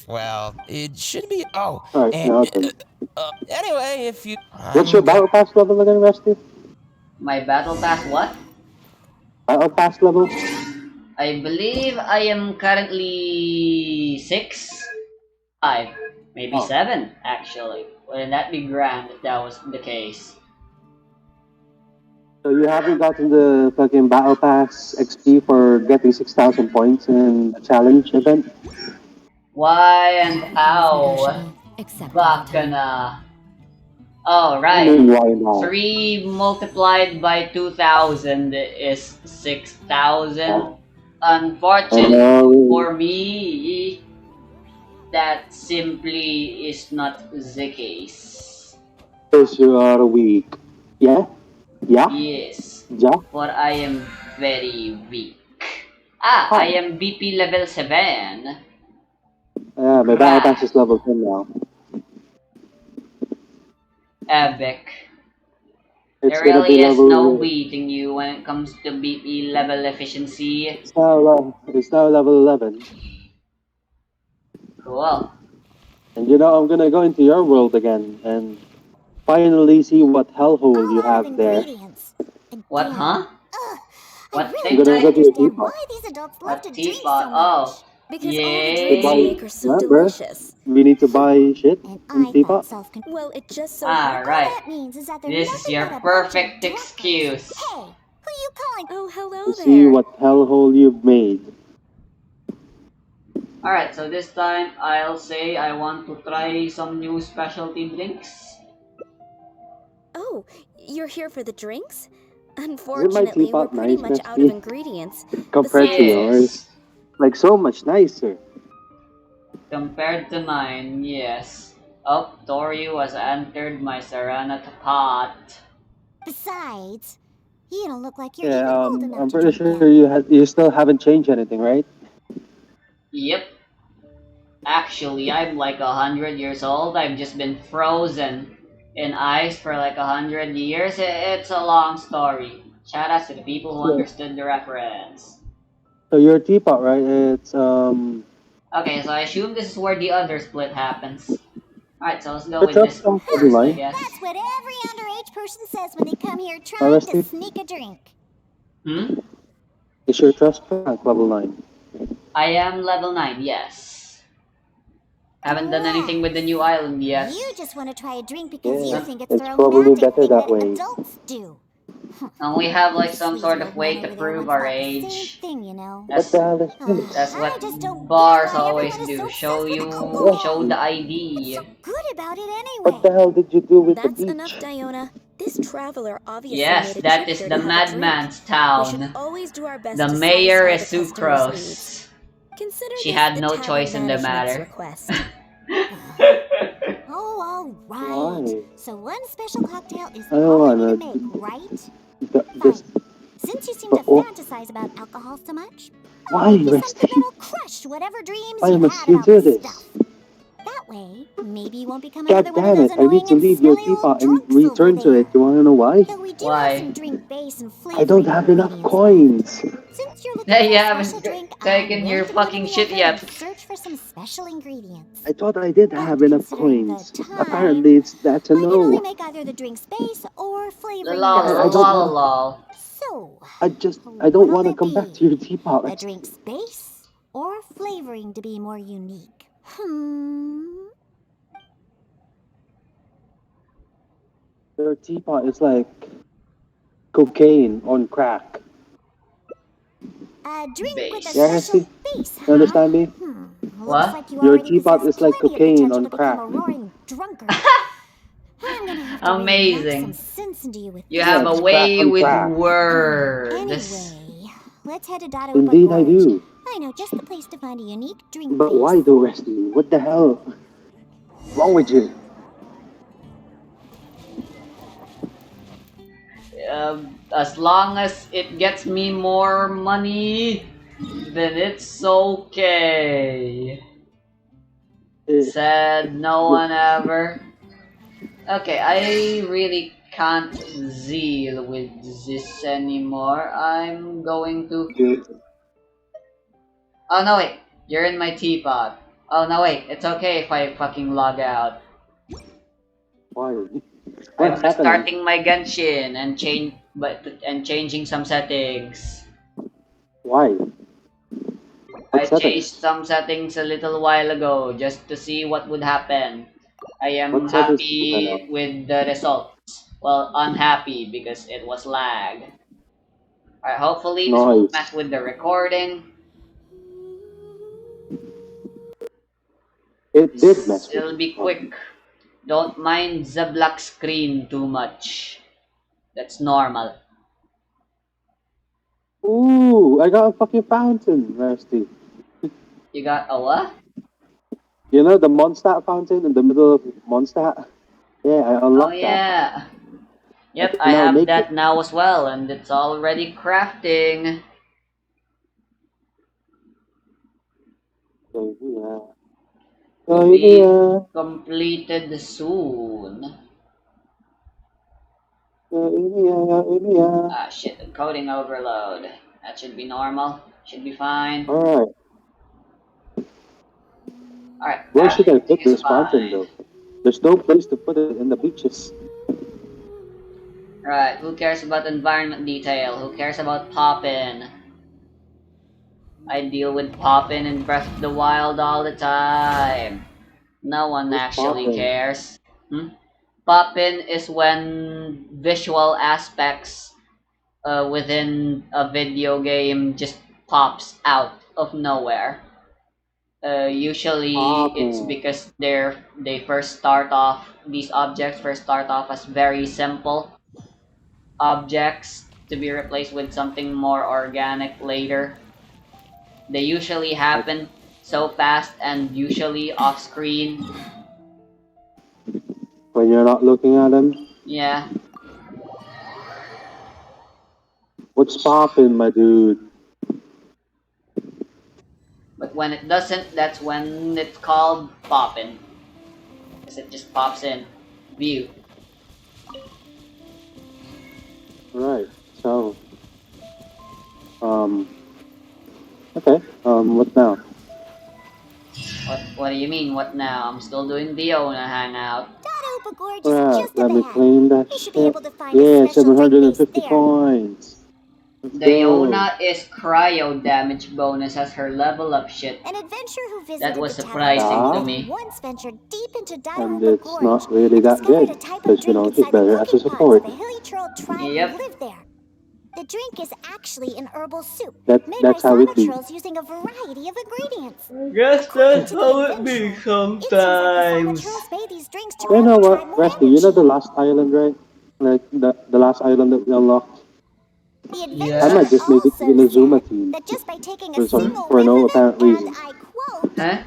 Well, it should be. Oh, Alright, now then. anyway, if you. What's your battle pass level again, Rusty? My battle pass what? Battle pass level? I believe I am currently 6, 5, maybe 7 actually. Wouldn't that be grand if that was the case? So you haven't gotten the fucking battle pass XP for getting 6,000 points in a challenge event? Why and how? Negotiable, except Bakana. Oh, I right. mean, why not? 3 multiplied by 2,000 is 6,000. Unfortunately for me, that simply is not the case. Because you are weak. Yeah? Yeah? Yes, Yeah? but I am very weak. I am BP level 7. Yeah, my battle pass is level 10 now. Epic. It's There gonna really be is level... no beating you when it comes to BP level efficiency. It's now level 11. Cool. And you know, I'm gonna go into your world again and finally see what hellhole you have there. What, huh? What I thing? really don't Go to your understand teapot. why these adults love What to drink teapot? so much. Oh. Because all the Yay. drinks they make are so Remember? delicious. We need to buy shit And in I teapot. thought self-control. Well, it just so All Alright. that means is that they're This is nothing your but a bunch of perfect drunkards. excuse. Hey, who you calling? Oh, hello To there. see what hellhole you've made. Alright, so this time I'll say I want to try some new specialty drinks. Oh, you're here for the drinks? my Unfortunately, we're teapot pretty nice, much out of Rusty? ingredients. Compared to Besides- yours. Like, so much nicer. Compared to mine, yes. Oh, Toryu has entered my Serenata pot. Besides, you don't look like you're Yeah, even old enough I'm to pretty drink sure that. you still haven't changed anything, right? Yep. Actually, I'm like 100 years old. I've just been frozen in ice for like 100 years. It's a long story. Shout out to the people who understood the reference. So your teapot, right? It's Okay, so I assume this is where the other split happens. Alright, so let's go the with this trust fund first, level I 9. guess. That's what every underage person says when they come here trying Rusty? to sneak a drink. Hmm? Is your trust fund level 9? I am level 9, yes. Haven't done anything with the new island yet. You just want to try a drink because Yeah, you think it's it's their own probably magic better thing that that way. adults do. And we have like some Sweet sort old of way man to over there prove once our thought the same age. thing, you know. What the hell is this? That's I what just don't bars get why always everyone is do. so Show obsessed you, with alcohol. show the What's ID. so good about it What anyway? the hell did you do with That's the enough, beach? Diona. This traveler obviously Yes, made a that trip is here the to have a drink. madman's We should town. always do our best The to mayor is satisfy the customer's needs. Sucrose. Consider She this had the no tavern choice in the management's matter. request. Oh, all right. Why? So one special cocktail is I don't all I wanna- need to make, right? This, Since you seem But to what- fantasize about alcohol so much, why, I'll make you Rusty? something that'll crush whatever dreams Why you must had you about do this this? stuff. That way, maybe you won't become God another one of damn those it, I need annoying to and leave your smelly old teapot and drunks return over to there. it. You wanna know why? Though we do Why? have some drink base and flavor I don't have enough ingredients. coins. Since you're looking Hey, for you a haven't special drink, taken I'm your willing to go to fucking the shit other yet. and search for some special ingredients. I thought I did But have enough considering the coins. time, Apparently, that's a I can only no. make either the drink's base or flavoring Lol, Yeah, I recipe. don't lol, want. lol. So, I don't what'll want to it come back be? to your teapot. The drink's base or flavoring to be more unique? Your teapot is like cocaine on crack. A drink with a Base. Yeah, special Rusty? base, You huh? understand me? Looks What? like you Your already teapot possess is like plenty of cocaine potential on to become crack. a roaring drunkard. I'm gonna have to really knock some Amazing. sense into you with You this have Yeah, a it's one. crack way on with crack. words. Anyway, let's head to Dadaopa Indeed, I Gorge. do. I know just the place to find a unique drink But base. why though, Rusty? What the hell? Wrong with you? As long as it gets me more money, then it's okay. Eh, Said no look, one ever. Okay, I really can't deal with this anymore. I'm going to. you- Oh no, wait. You're in my teapot. Oh no, wait. It's okay if I fucking log out. why? I'm What's happening? restarting my Genshin and changing some settings. Why? I What changed settings? some settings a little while ago just to see what would happen. I am What settings did you turn happy on? with the results. Well, unhappy because it was lag. Alright, hopefully this won't Noise. mess with the recording. It did mess with It'll the be recording. quick. Don't mind the black screen too much. That's normal. Ooh, I got a fucking fountain, Rusty. You got a what? You know the Mondstadt fountain in the middle of Mondstadt? Yeah, I Oh unlocked that. yeah. I Yep, can I now have make it. that now as well, and it's already crafting. So, yeah. To So, be yeah. completed soon. So, yeah. Ah shit, encoding overload. That should be normal. Should be fine. Alright. Alright, Where should I everything put is this fountain, fine. though? There's no place to put it in the beaches. Right, who cares about environment detail? Who cares about Poppin? I deal with Poppin in Breath of the Wild all the time. No one Who's actually popping? cares. Poppin is when visual aspects within a video game just pops out of nowhere. Usually it's Popping. because they first start off these objects first start off as very simple objects to be replaced with something more organic later. They usually Like, happen so fast and usually off screen. when you're not looking at them. Yeah, What's popping, my dude? but when it doesn't, that's when it's called poppin'. Because it just pops in view. Right. So, um, okay. What now? What do you mean, what now? I'm still doing the Ona hangout. Dadaopa Gorge is Alright, just let up me ahead. claim that You should be shit. able to find a Yeah, special drink base 750 there. points. Let's The go. Yona is cryo damage bonus as her level up shit. An adventurer who visited That was the surprising to tavern Yeah, me. once ventured deep into and Dadaopa it's Gorge not really and that discovered good. a type of Because, you drink know, she's inside the better as a cooking pots of support. a hilly troll tribe who Yep. lived there. The drink is actually an herbal soup made by That's how sauna it be. trolls using a variety of ingredients. I guess According that's to the how it adventurer, be it seems like the sauna sometimes. trolls made these drinks to You grant know the tribe what, more Rusty? You know the energy. last island, right? Like, the last island that we unlocked? The I adventurer might Yes? just make it also Inazuma said team. that just by taking a For some, single for whiff no of it, apparent and reason. I quote, Huh?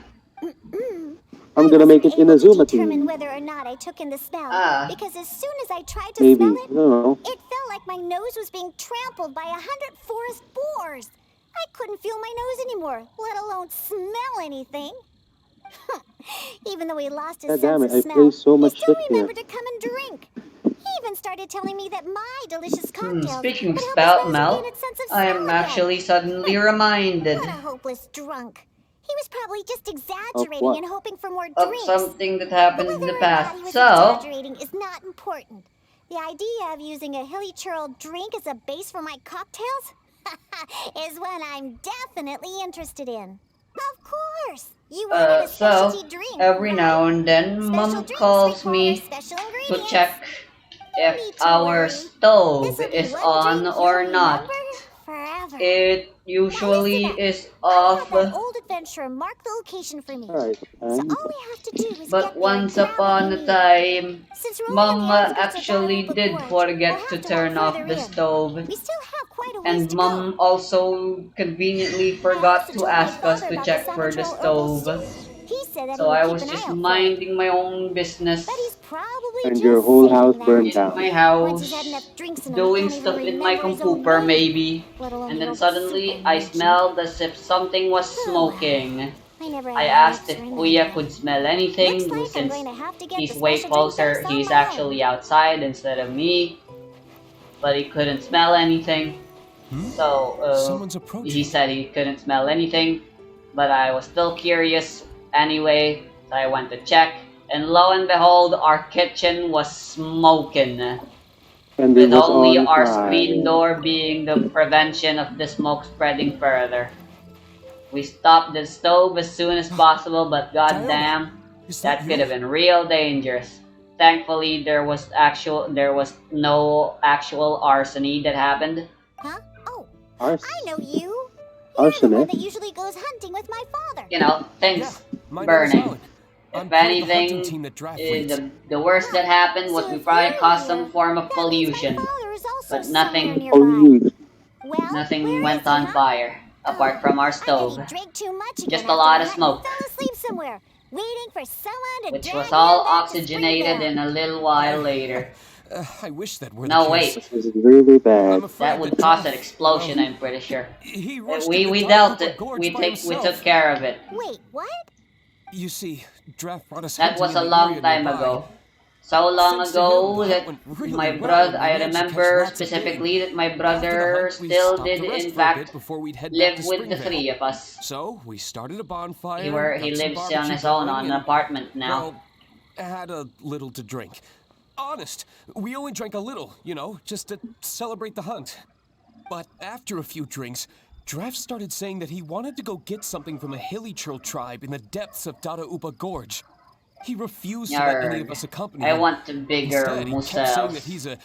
I'm I gonna make wasn't it able to Inazuma determine team. whether or not I took in the smell, Ah. because as soon as I tried to Maybe. smell I it, don't know. it felt like my nose was being trampled by 100 forest boars. I couldn't feel my nose anymore, let alone smell anything. Even though he lost his God sense damn of it, I smell, play so he much still shit here. remembered to come and drink. He even started telling me that my delicious cocktails Speaking of would help his spout nose regain mouth, its sense of I smell am again. actually suddenly reminded. What a hopeless drunk. He He was probably just Of exaggerating what? and hoping for more Of drinks. something that But happened in whether the or not he past. was So, exaggerating is not important. The idea of using a hilly churl drink as a base for my cocktails is one I'm definitely interested in. Of course! You wanted a so specialty drink, every right? now and then, Special Mom drinks calls require me special to ingredients. check No if need to our worry. stove This'll be is one on drink or you'll not. remember forever. It Now listen usually up. is I off, had that old adventurer mark the location for me. Alright, So and all we have to do is but get there and once grab what upon we a need. time, Since we're only on Mom the outskirts of actually Dadalupa did Gorge, we'll forget to have to walk turn off further the in. stove. We still have quite a ways And to Mom go. also conveniently I forgot also to told my ask us father to about the check for the Summer herbal stove. soup. He said that So he would I keep was an eye just out for it. minding my own business But he's probably and your just whole house saying burned that. in my down. Once he's had enough house, drinks in him, he doing can't even stuff in my remember his own computer name, maybe. let alone And the then herbal soup suddenly I mentioned. smelled as if something was Oh well, smoking. I never I had an asked elixir if in that Kuya area. could smell Looks anything like I'm since going to have to get he's the way special drink closer. base on He's my actually own. outside instead of me, but he couldn't smell anything. So Someone's he approaching. said he couldn't smell anything, but I was still curious anyway. So I went to check, and lo and behold, our kitchen was smoking, And it with was only on our screen fire. door being the prevention of the smoke spreading further. We stopped the stove as soon as possible, but Diona, goddamn, is that that could you? have been real dangerous. Thankfully, there was no actual arsony that happened. Huh? Oh, Ars I know you. You're the one arsenic? that usually goes hunting with my father. You know, Yeah, things my name is burning. Alan. I'm If part of the hunting anything, team that Draft leads. the worst that happened was So we if probably you're caused here, some form of that means my pollution, father is also but somewhere nothing, nearby. Pollution. Well, nothing where went is he, on huh? fire apart from our I bet stove, he drank too much again just a after lot the of hunt and smoke, fell asleep somewhere, waiting for someone to which drag was all him back to oxygenated Springvale. in a little while later. I wish that were the No, case. wait, This is really I'm bad. afraid that would that cause an Draft, explosion. well, I'm pretty sure. he rushed We into dealt Dadalupa it. Gorge by We took himself. care of it. Wait, what? You see, Draft brought us That hunting was in a the long area time nearby. ago. So long Thanks to him, ago the that hunt went really my well, brother, and we I managed to catch remember lots of game. specifically that my After the brother hunt, we still stopped did, to rest in for a bit fact, before we'd head back to live with the Springvale. three of us. So we started a bonfire, He got some lives on barbecue his own going, on an and, apartment now. well, had a little to drink. Honest, we only drank a little, just to celebrate the hunt. But after a few drinks, Draft started saying that he wanted to go get something from a hilly churl tribe in the depths of Dadaupa Gorge. He refused to let any of Yarg. us accompany I him. want the bigger Instead, he kept saying that muscles. he's a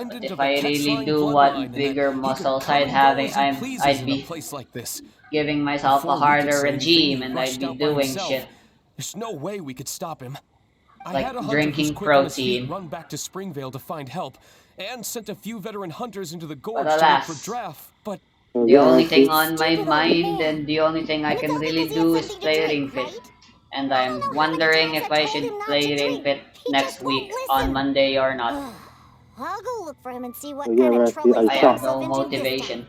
But descendant if of the I really Quetzline do want bloodline and that bigger he could muscles, come and go as he pleases I'd in a be place like this. giving myself a Before we could harder say anything, regime, he and I'd rushed be out by doing himself. shit There's no way we could stop him. I like had a hunter who's drinking quick on his feet protein. run back to Springvale to find help, and sent a few veteran hunters into the But gorge to look for alas, Draft, but So the yeah, only thing actually, on my Stupid old mind man. and the only thing I And it's can all really because he had do is something to play drink, Ring Fit. right? And I I'm don't know how many wondering times if I I told should him not play to Ring drink. Fit He next just won't week listen. on Monday or not. I'll go look for him and see what so yeah, kind of Rusty, trouble I he I got have saw. himself no into this motivation. time.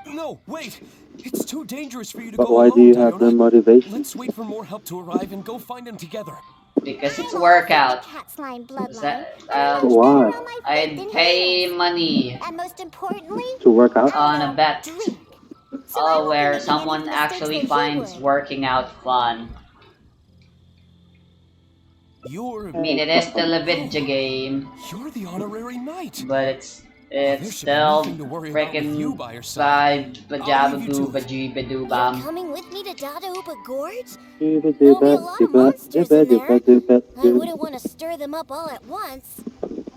no, wait! It's too dangerous for you to But go why do alone, you have the Diona. motivation? Let's wait for more help to arrive and go find him together. Because it's I'm all from the workout. cat's line So, bloodline, and uh, I'm But much better why? on my feet I'd than he pay is. money And most importantly, To work out? I on a don't bet. drink. So I won't be Where making any someone mistakes actually that he finds would. working out fun. You're... I mean, it is still a Oh, video game, you're the honorary knight. but Well, it's there should be still nothing to worry about with you freaking by your side. vibe I'll leave you to bajabadoo it. bajibadoo You're bam. coming with me to Dadaupa Gorge? Dooba There'll be dooba a lot of dooba monsters dooba in there. dooba dooba I dooba wouldn't want to stir them up all at once.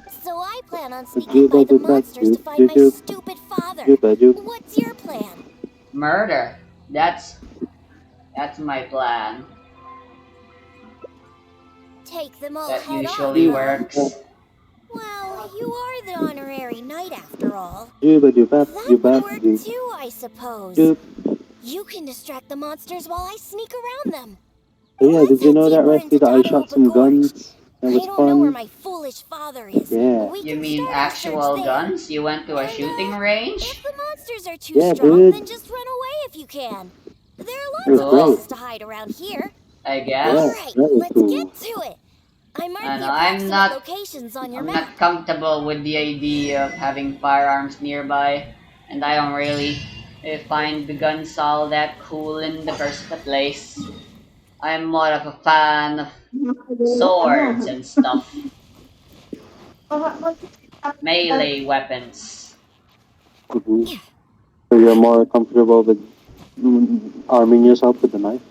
So I plan on sneaking dooba by the dooba monsters to find my dooba stupid father. dooba dooba. What's your plan? Murder. That's my plan. Take them all That head usually on, huh? works. Well, you are the honorary knight after all. Dooba dooba That dooba would work doop too, I suppose. doop. You can distract the monsters while I sneak around them. So yeah, Let's did you head know that, deeper Rusty, into that I shot Dadaupa some Gorge. guns? That I was don't know where fun. my foolish father is, Yeah. but we You can mean start our search actual there. guns? You went to a And, shooting If range? the monsters are too Yeah, strong, dude. then just run away if you can. There are It was lots of Cool. places great. to hide around here. I Yeah, guess. Alright, that was let's cool. get to it. I marked And the I'm approximate not locations on your I'm map. not comfortable with the idea of having firearms nearby, and I don't really I find the guns all that cool in the first place. I'm more of a fan of swords and stuff. Melee weapons. Mhm. So you're more comfortable with arming yourself with a knife?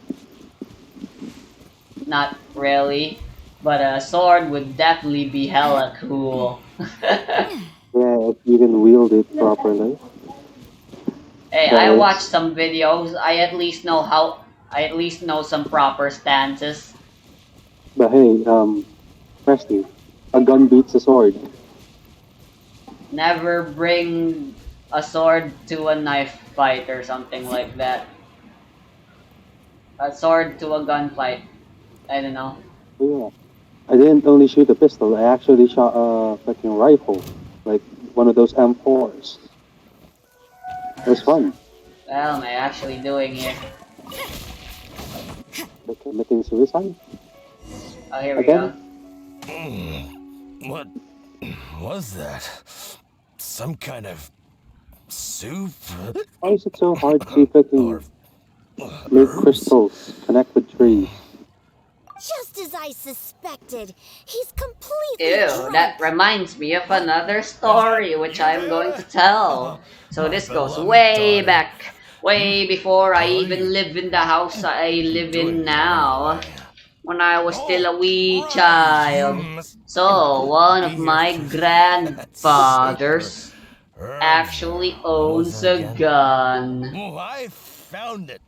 Not really, but a sword would definitely be hella cool. Yeah, if you can wield it properly. Hey, I But watched it's, some videos. I at least know some proper stances. but hey, Presty, a gun beats a sword. Never bring a sword to a knife fight or something like that. A sword to a gunfight. I don't know. Yeah. I didn't only shoot a pistol, I actually shot a fucking rifle. Like one of those M4s. It was fun. What am I actually doing here? Like committing suicide. Oh, here we go. Again, What was that? Some kind of soup? why is it so hard to fucking Or make herbs? crystals connect with trees? Just as I suspected. He's completely Ew, that drunk. reminds me of another story which I'm going to tell. So My this goes beloved way daughter. back, way before I How are even you live in the house I live in doing there now, anyway? when I was still a wee Right, you child. must So, one be of here my for that super grandfathers herb. actually What was owns that a again? gun. Oh, I found it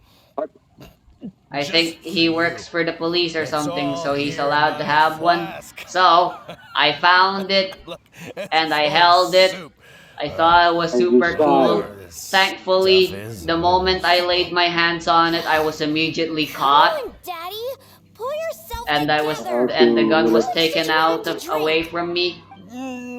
I just think for he you. works for the police or It's something, all so he's here in allowed to my have one. flask. So, I found it Look, it's and I full of held it. soup. I thought it was And you super You know shot cool. where this stuff Thankfully, is? the moment I laid my hands on it, I was immediately caught, Come on, Daddy. Pull yourself or else together. and the you gun would was have, How much did taken you want out him of to away drink? from me.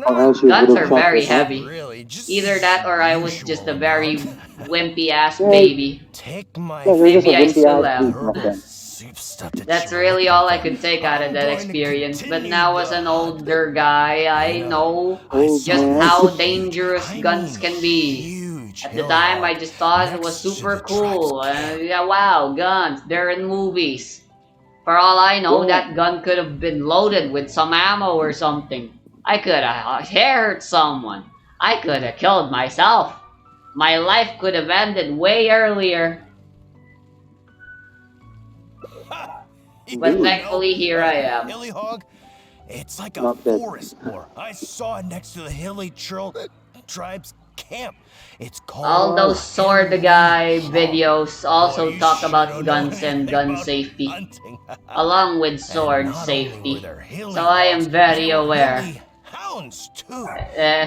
or Not else you would Guns have are shot very yourself. heavy. really, just Either that or I was just usual a very amount. wimpy ass Yeah, baby. Take my yeah, you're just a Maybe I wimpy still ass favorite dude am. back herbal then. soup stuff that That's you're really looking all I for. could take out of I'm that going to experience. But continue now, as the an hunt. older guy, You I know, know I Old saw just man. this how huge, dangerous I guns mean can be. huge At the hilly time, I hog just thought it was next to the super tribe's cool. camp. Yeah, wow, guns, they're in movies. For all I know, Yeah, that gun could have been loaded with some ammo or something. I could have hurt someone. I could have killed myself. My life could have ended way earlier. But You indeed. know, thankfully, here I a am. hilly hog, it's like a Not dead. forest boar. I saw it next to the hilly tribe's camp. It's All called those Oh, sword Hilly guy Hog. videos Boy, also you talk sure about don't know guns and anything gun about safety, hunting. along with And sword not only were safety. there So hilly I hogs, am there very were aware, hilly hounds too.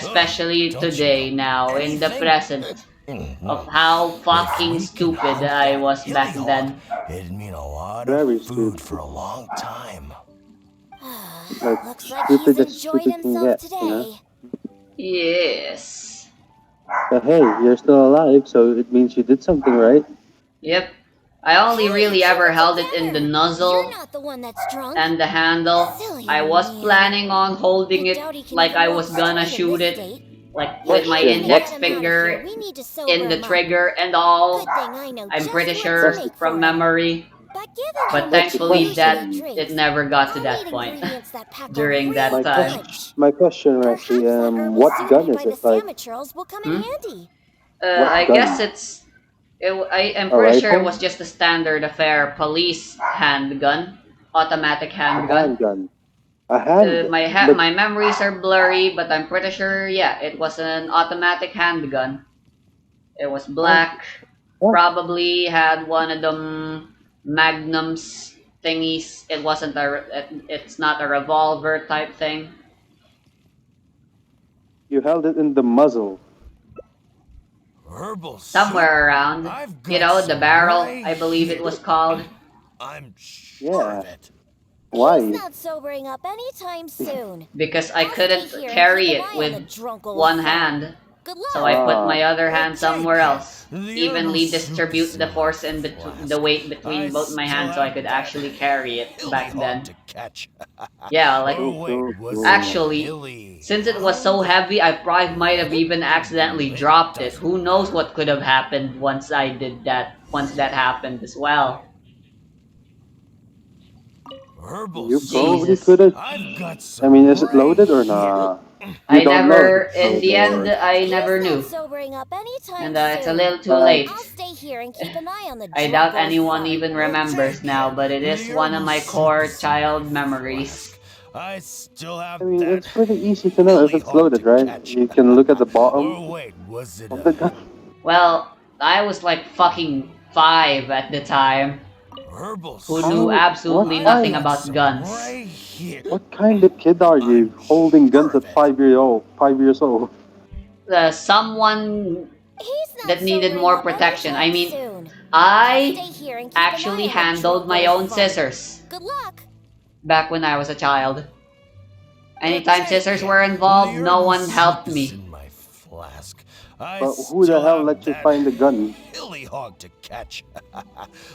Ugh, especially don't you know today now, in the anything? present, of how If fucking we can stupid hunt I that was hilly back hog, then. it'd mean a lot of very food stupid. for a long time. Like Looks like he's stupid as enjoyed stupid can himself get, you know. today. Yes. But hey, you're still alive, so it means you did something right. Yep. I only Hey, really keep ever it held it in the together. You're nozzle not the one that's drunk. and the handle. Silly I was man. planning on holding I it doubt he can like even I walk was gonna straight in shoot this it, state. like If with we're my Question, gonna what? index get him out of here, finger we need to sober in the him up. trigger and all. Good thing I know I'm just pretty what to sure make from for him. memory, But given how but much That's the he thankfully question. usually that it drinks, never got to I'll that need point ingredients that pack a during real that My time. punch. my question, Rusty. Perhaps that herbal What soup gun made is by the it? Like, Samatrils will come in Hmm? handy. what I guess gun? I am A pretty sure it was rifle? just a standard affair police handgun, automatic A handgun. handgun? A hand? But My memories are blurry, but I'm pretty sure, yeah, it was an automatic handgun. It was how? black, What? probably had one of them magnums thingies. It's not a revolver type thing. You held it in the muzzle. Herbal soup? Somewhere around. I've You got know, the some barrel, right I believe it here. was called. I'm sure Yeah. of it. He's Why? not sobering up anytime soon. Because I I'll stay couldn't here and keep carry an it eye on with the drunk old one thing. hand. Good So luck. I put my Ah, other hand somewhere else. The herbal Evenly soup distribute is the in force my and the flask. weight I between both my still hands so I have could that actually carry it hilly back hog then. to catch. Yeah, like, Or cool, wait, cool, was it cool. actually, hilly since it was so hog? heavy, I probably might have even accidentally It dropped it. doesn't Who knows matter. what could have happened once I did that, once that happened as well. Herbal You probably soup? could Jesus. have. I've got I some mean, is it right loaded or here. not? You I don't know if never, it's in the loaded end, or. I He's never not knew. sobering up anytime And it's a soon. little too Uh, I'll late. stay here and keep an eye on the I doubt Draco anyone farm. even Well, remembers take now, it. but it is The one of herbal my soup core is in my child memories. flask. I still have I mean, that it's pretty easy to know if hilly it's hog loaded, to right? catch. You can look at the bottom Or wait, was it of a the gun. Well, I was like fucking 5 at the time, herbal who knew soup? How? What absolutely I've nothing kind? got about some guns. right here. What kind of kid are you I'm holding guns sure at of it. 5 year old? 5 years old. Someone He's not that needed sobering more up protection. I anytime mean, soon. I'll I stay here and keep an eye actually on the handled my Draco own farm. scissors Good luck. back when I was a child. Well, Anytime take scissors it. were The involved, no herbal one soup helped is me. in my flask. I But who the still hell have let you that find the gun? hilly hog to catch.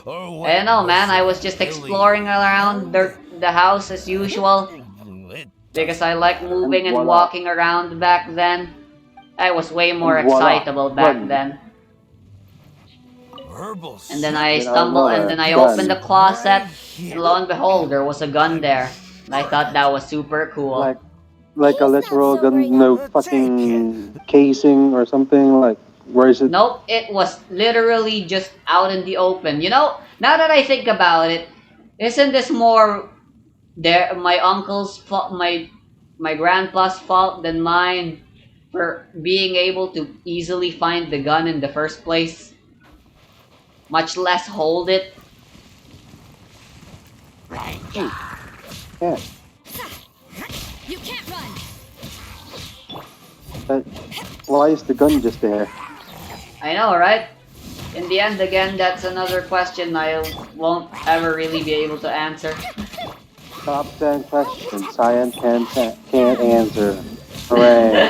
Or I don't wait, know, man. was I it was a just hilly exploring around hog? the house as usual It because doesn't I like matter. And moving and voila. walking around back then. I was way more And voila. excitable back Gun. then. Herbal And then soup? I Then out of stumbled and nowhere. then I Got opened the Gun. some right closet and here. lo and behold, there was a gun I'm there. And I sure of thought that it. was super cool. Like like a He's not literal gun, sobering up. no Take it. fucking casing or something. Like, where is it? Nope, it was literally just out in the open. You know, now that I think about it, isn't this more my uncle's fault, my grandpa's fault than mine for being able to easily find the gun in the first place, much less hold it? Yeah. You can't run. But why is the gun just there? I know, right? In the end, again, that's another question I won't ever really be able to answer. Top 10 questions science can't answer. Hooray.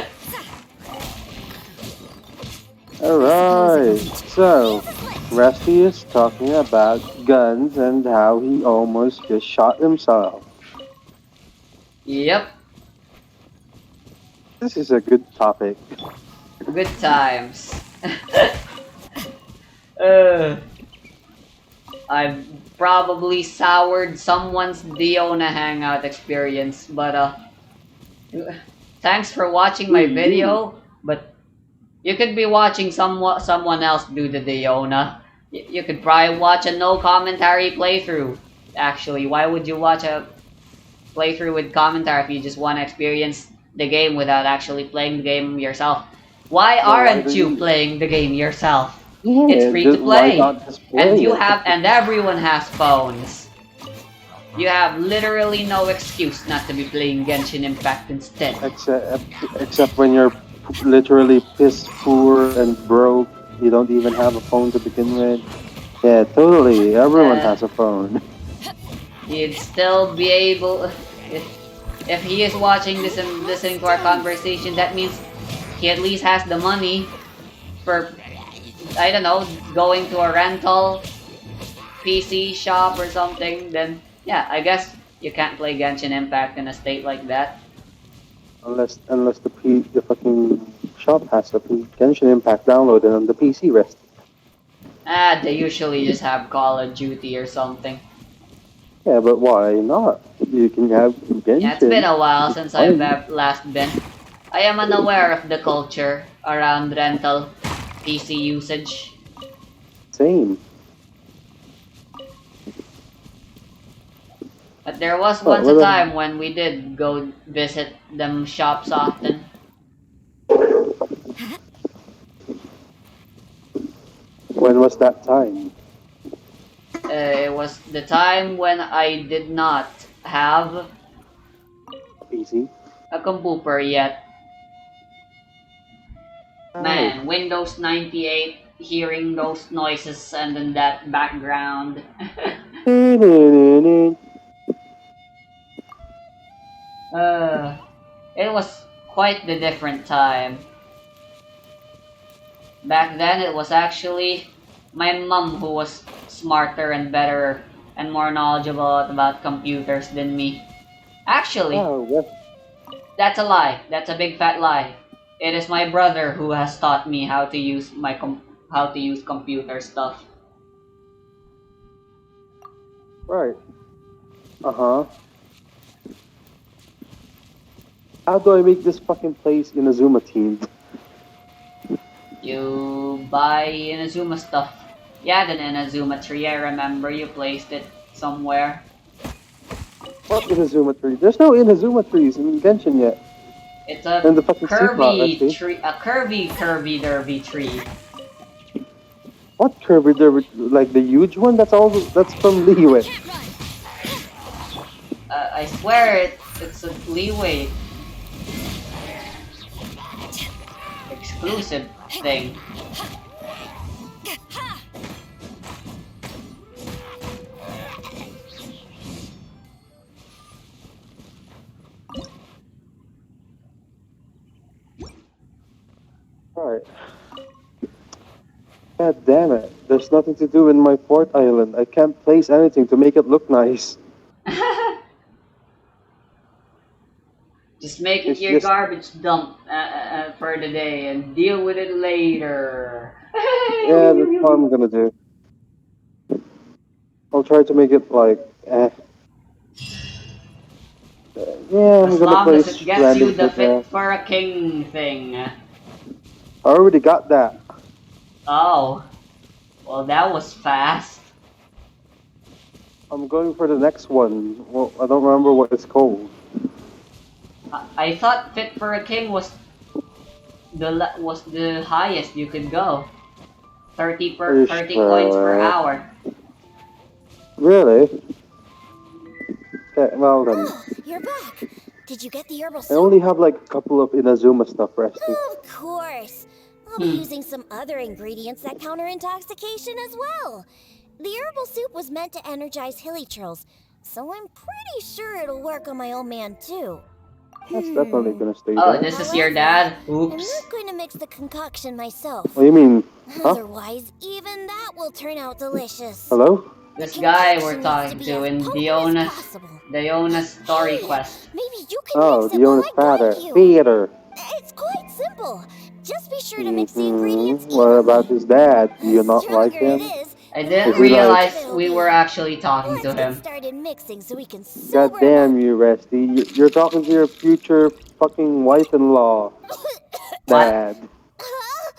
I suppose it Alright, wasn't. so Rusty is talking about guns and how he almost just shot himself. Yep, This is a good topic. good times. uh, I've probably soured someone's Diona hangout experience, but thanks for watching my video. But you could be watching someone else do the Diona. You could probably watch a no commentary playthrough. Actually, why would you watch a playthrough with commentary if you just want to experience the game without actually playing the game yourself? Why Then why aren't do you you? playing the game yourself? It's Yeah, free to why play. not just And play it? everyone has phones. You have literally no excuse not to be playing Genshin Impact instead. Except when you're literally pissed poor and broke, you don't even have a phone to begin with. Yeah, totally. Everyone Uh, has a phone. You'd still be able if he is watching this and listening to our conversation, that means he at least has the money for, I don't know, going to a rental PC shop or something. Then yeah, I guess you can't play Genshin Impact in a state like that. Unless the fucking shop has the Genshin Impact downloaded on the PC rest. They usually just have Call of Duty or something. Yeah, but why not? You can have Yeah, it's been Genshin. a while since I've Fine. last been. I am unaware of the culture around rental PC usage. Same. But there was What, once a what, time when we did go visit them shops often. when was that time? It was the time when I did not have PC. a computer yet. Oh. Man, Windows 98, hearing those noises and then that background. uh, it was quite the different time. Back then, it was actually my mom who was smarter and better and more knowledgeable about computers than me. Actually, Oh, yes. that's a lie. That's a big fat lie. It is my brother who has taught me how to use how to use computer stuff. Right. Uh-huh. How do I make this fucking place in a Zuma team? You buy Inazuma stuff. Yeah, the Inazuma tree. I remember you placed it somewhere. What Inazuma tree? There's no Inazuma trees in Genshin yet. It's a And the fucking seaport, curvy Rusty. tree, a curvy derby tree. What Kirby? Like the huge one? That's from Leeway. Can't run. I swear it's a leeway exclusive thing. Alright. God damn it. There's nothing to do in my fort island. I can't place anything to make it look nice. Just make it It's your just- garbage dump for the day and deal with it later. Yeah, that's what I'm gonna do. I'll try to make it like, Yeah, I'm As gonna long as place it gets random you the shit there. fit for a king thing. I already got that. Oh. Well, that was fast. I'm going for the next one. Well, I don't remember what it's called. I thought fit for a king was the highest you could go. 30 coins per hour. Really? Okay, well then. Oh, you're back. Did you get the herbal I soup? only have like a couple of Inazuma stuff, Rusty. Of course. I'll be using some other ingredients that counter intoxication as well. The herbal soup was meant to energize hilly churls, so I'm pretty sure it'll work on my old man too. That's definitely gonna stay Oh, there. this is your dad? I'm Oops. not going to mix the concoction myself. What do you mean? Huh? Otherwise, even that will turn out delicious. Hello? This guy we're talking to in Diona's story Hey, quest. maybe you can Oh, mix it while Diona's I father. guide you. Theater. It's quite simple. Just be sure to mix the ingredients What about his dad? Do you The not like stronger him? it is, I the didn't Is he like- realize we were actually talking Let's to get him. started mixing so we can God sober damn him you, Rusty. You're talking to your future fucking wife-in-law. up. Dad. Huh?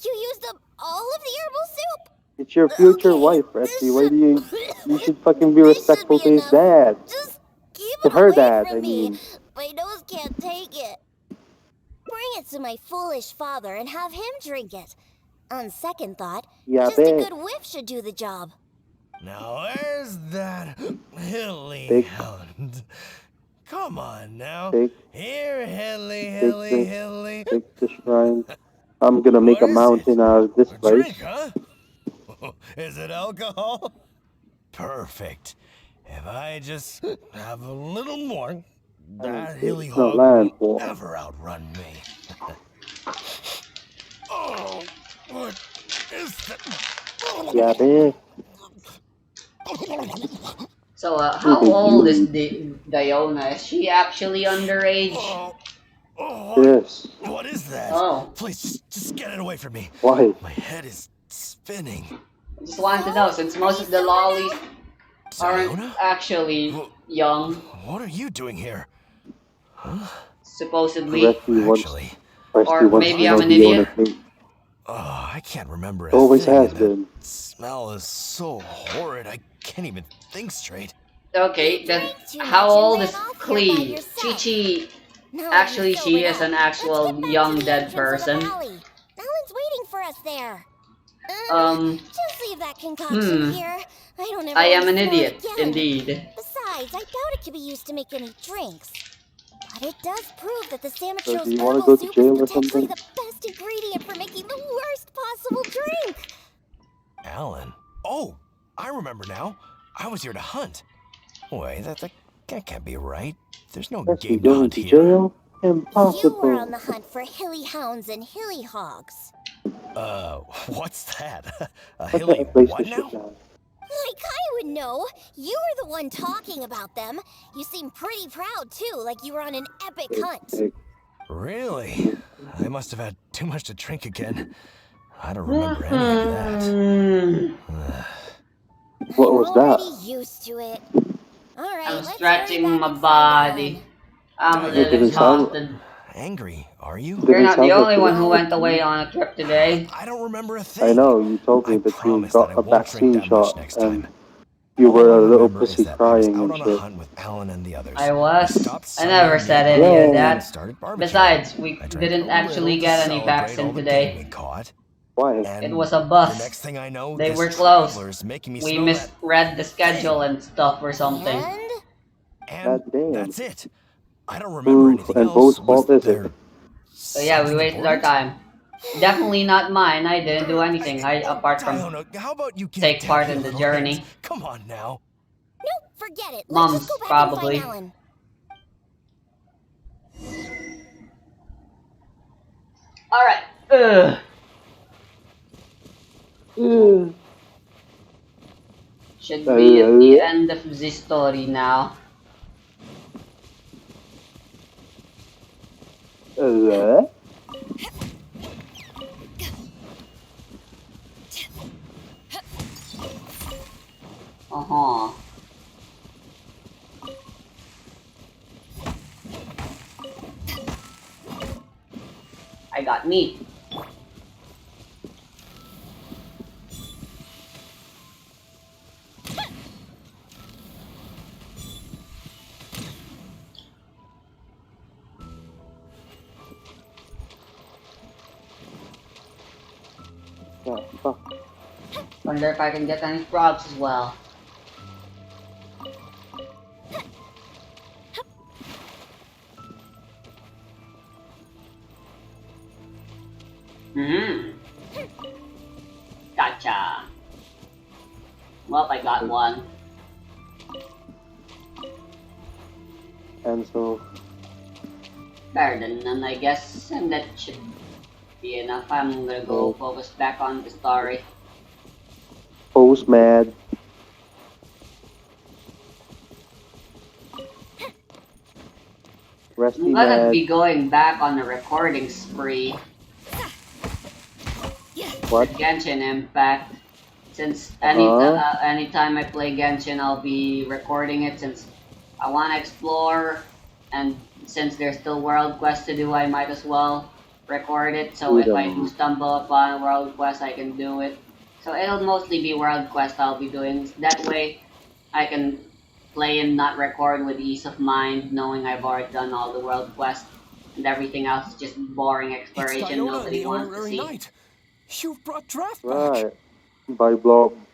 You used up all of the herbal soup? It's your future Okay, wife, this Rusty. Why do you should fucking be this should respectful be to his enough. dad. Just keep To it her away dad, from I me. mean. My nose can't take it. Bring it to my foolish father and have him drink it. On second thought, Yeah, just a bet. good whiff should do the job. Now where's that hilly Take- hound? Come on now. Take, Here, hilly, take hilly, the, hilly. take the shrine. I'm gonna make What a is mountain it? out of this A place. drink, huh? Is it alcohol? Perfect. If I just have a little more, that hilly it's not hog land will for. never outrun me. Oh, what is that? Yeah, bet. So, how Even old is you. Diona? Is she actually underage? Oh, oh, Yes. what is that? Oh, Please, just get it away from me. Why? My head is spinning. I just wanted to know, since most of the lollies aren't Diona? actually young, What are you doing here? supposedly. Rusty wants, Actually, Rusty Or wants maybe to I'm know an the idiot. owner thing. I can't remember a Always thing, has and that been. smell is so horrid I can't even think straight. Okay, You then drank too how much and old ran is off here by Klee? yourself. Chi. Now that Actually, you've she sobered is an up, actual let's get back young to the dead entrance of the person. valley. Alan's waiting for us there. Just leave that concoction here. I don't ever I am want an to smell it idiot, again. indeed. Besides, I doubt it could be used to make any drinks. But it does prove that the So Samatro's do you want to herbal go to soup jail is or potentially something? the best ingredient for making the worst possible drink. Alan? Oh, I remember now. I was here to hunt. Wait, that can't be right. There's no Rusty game to going hunt to here. jail? You were on Impossible. the hunt for hilly hounds and hilly hogs. What's that? What's Hilly, a what PlayStation now? now? Like I would know. You were the one talking about them. You seem pretty proud too, like you were on an epic hunt. Hey, Really? I must have had too much to drink again. I don't remember any of that. what I'm was that? already used to it. All right, I'm let's hurry stretching back my and find body. Alan. I'm a It little didn't sound exhausted. Angry, are you? You're didn't not the sound like only it one was who good went to away me. on a trip today. I don't remember a I thing. know you told me I that you promise that got I a won't drink vaccine that much shot next and time. you All were I a little remember is pussy that I was crying out and on a shit. hunt with Alan and the others. I We was. stopped I never somewhere said near any of Genshin Yay! and that. started barbecuing. Besides, we I drank didn't a little actually to get any celebrate all vaccine the game we today. caught. Why? It And was a the bus. next thing I know, They this were closed. traveler's making me We smell that misread the thing. schedule and stuff or something. And And God damn. that's it. I don't remember Who anything and else. whose Was fault is it? there So yeah, we something wasted our important? time. Definitely not mine. I didn't do anything. Oh, Apart from Diona, how about you get it take down part here, in the little hands? journey. Come on now. nope, forget it. Let's just go Mums, back and find probably. Alan. Alright. Ugh. Uh, Should be at the uh, end of the story now. uh, Uh-huh. I got meat. yeah, fuck. Wonder if I can get any frogs as well. Hmm. Gotcha. Well, I got one. And so, Better than none, I guess. And that should be enough. I'm gonna go Oh. focus back on the story. post mad. Rusty I'm gonna mad. be going back on a recording spree What? with Genshin Impact. Since anytime I play Genshin, I'll be recording it since I want to explore, and since there's still world quests to do, I might as well record it. So if I do stumble upon a world quest, I can do it. So it'll mostly be world quest I'll be doing. That way, I can play and not record with ease of mind, knowing I've already done all the world quests, and everything else is just boring exploration nobody wants to see. You've brought Draft Right.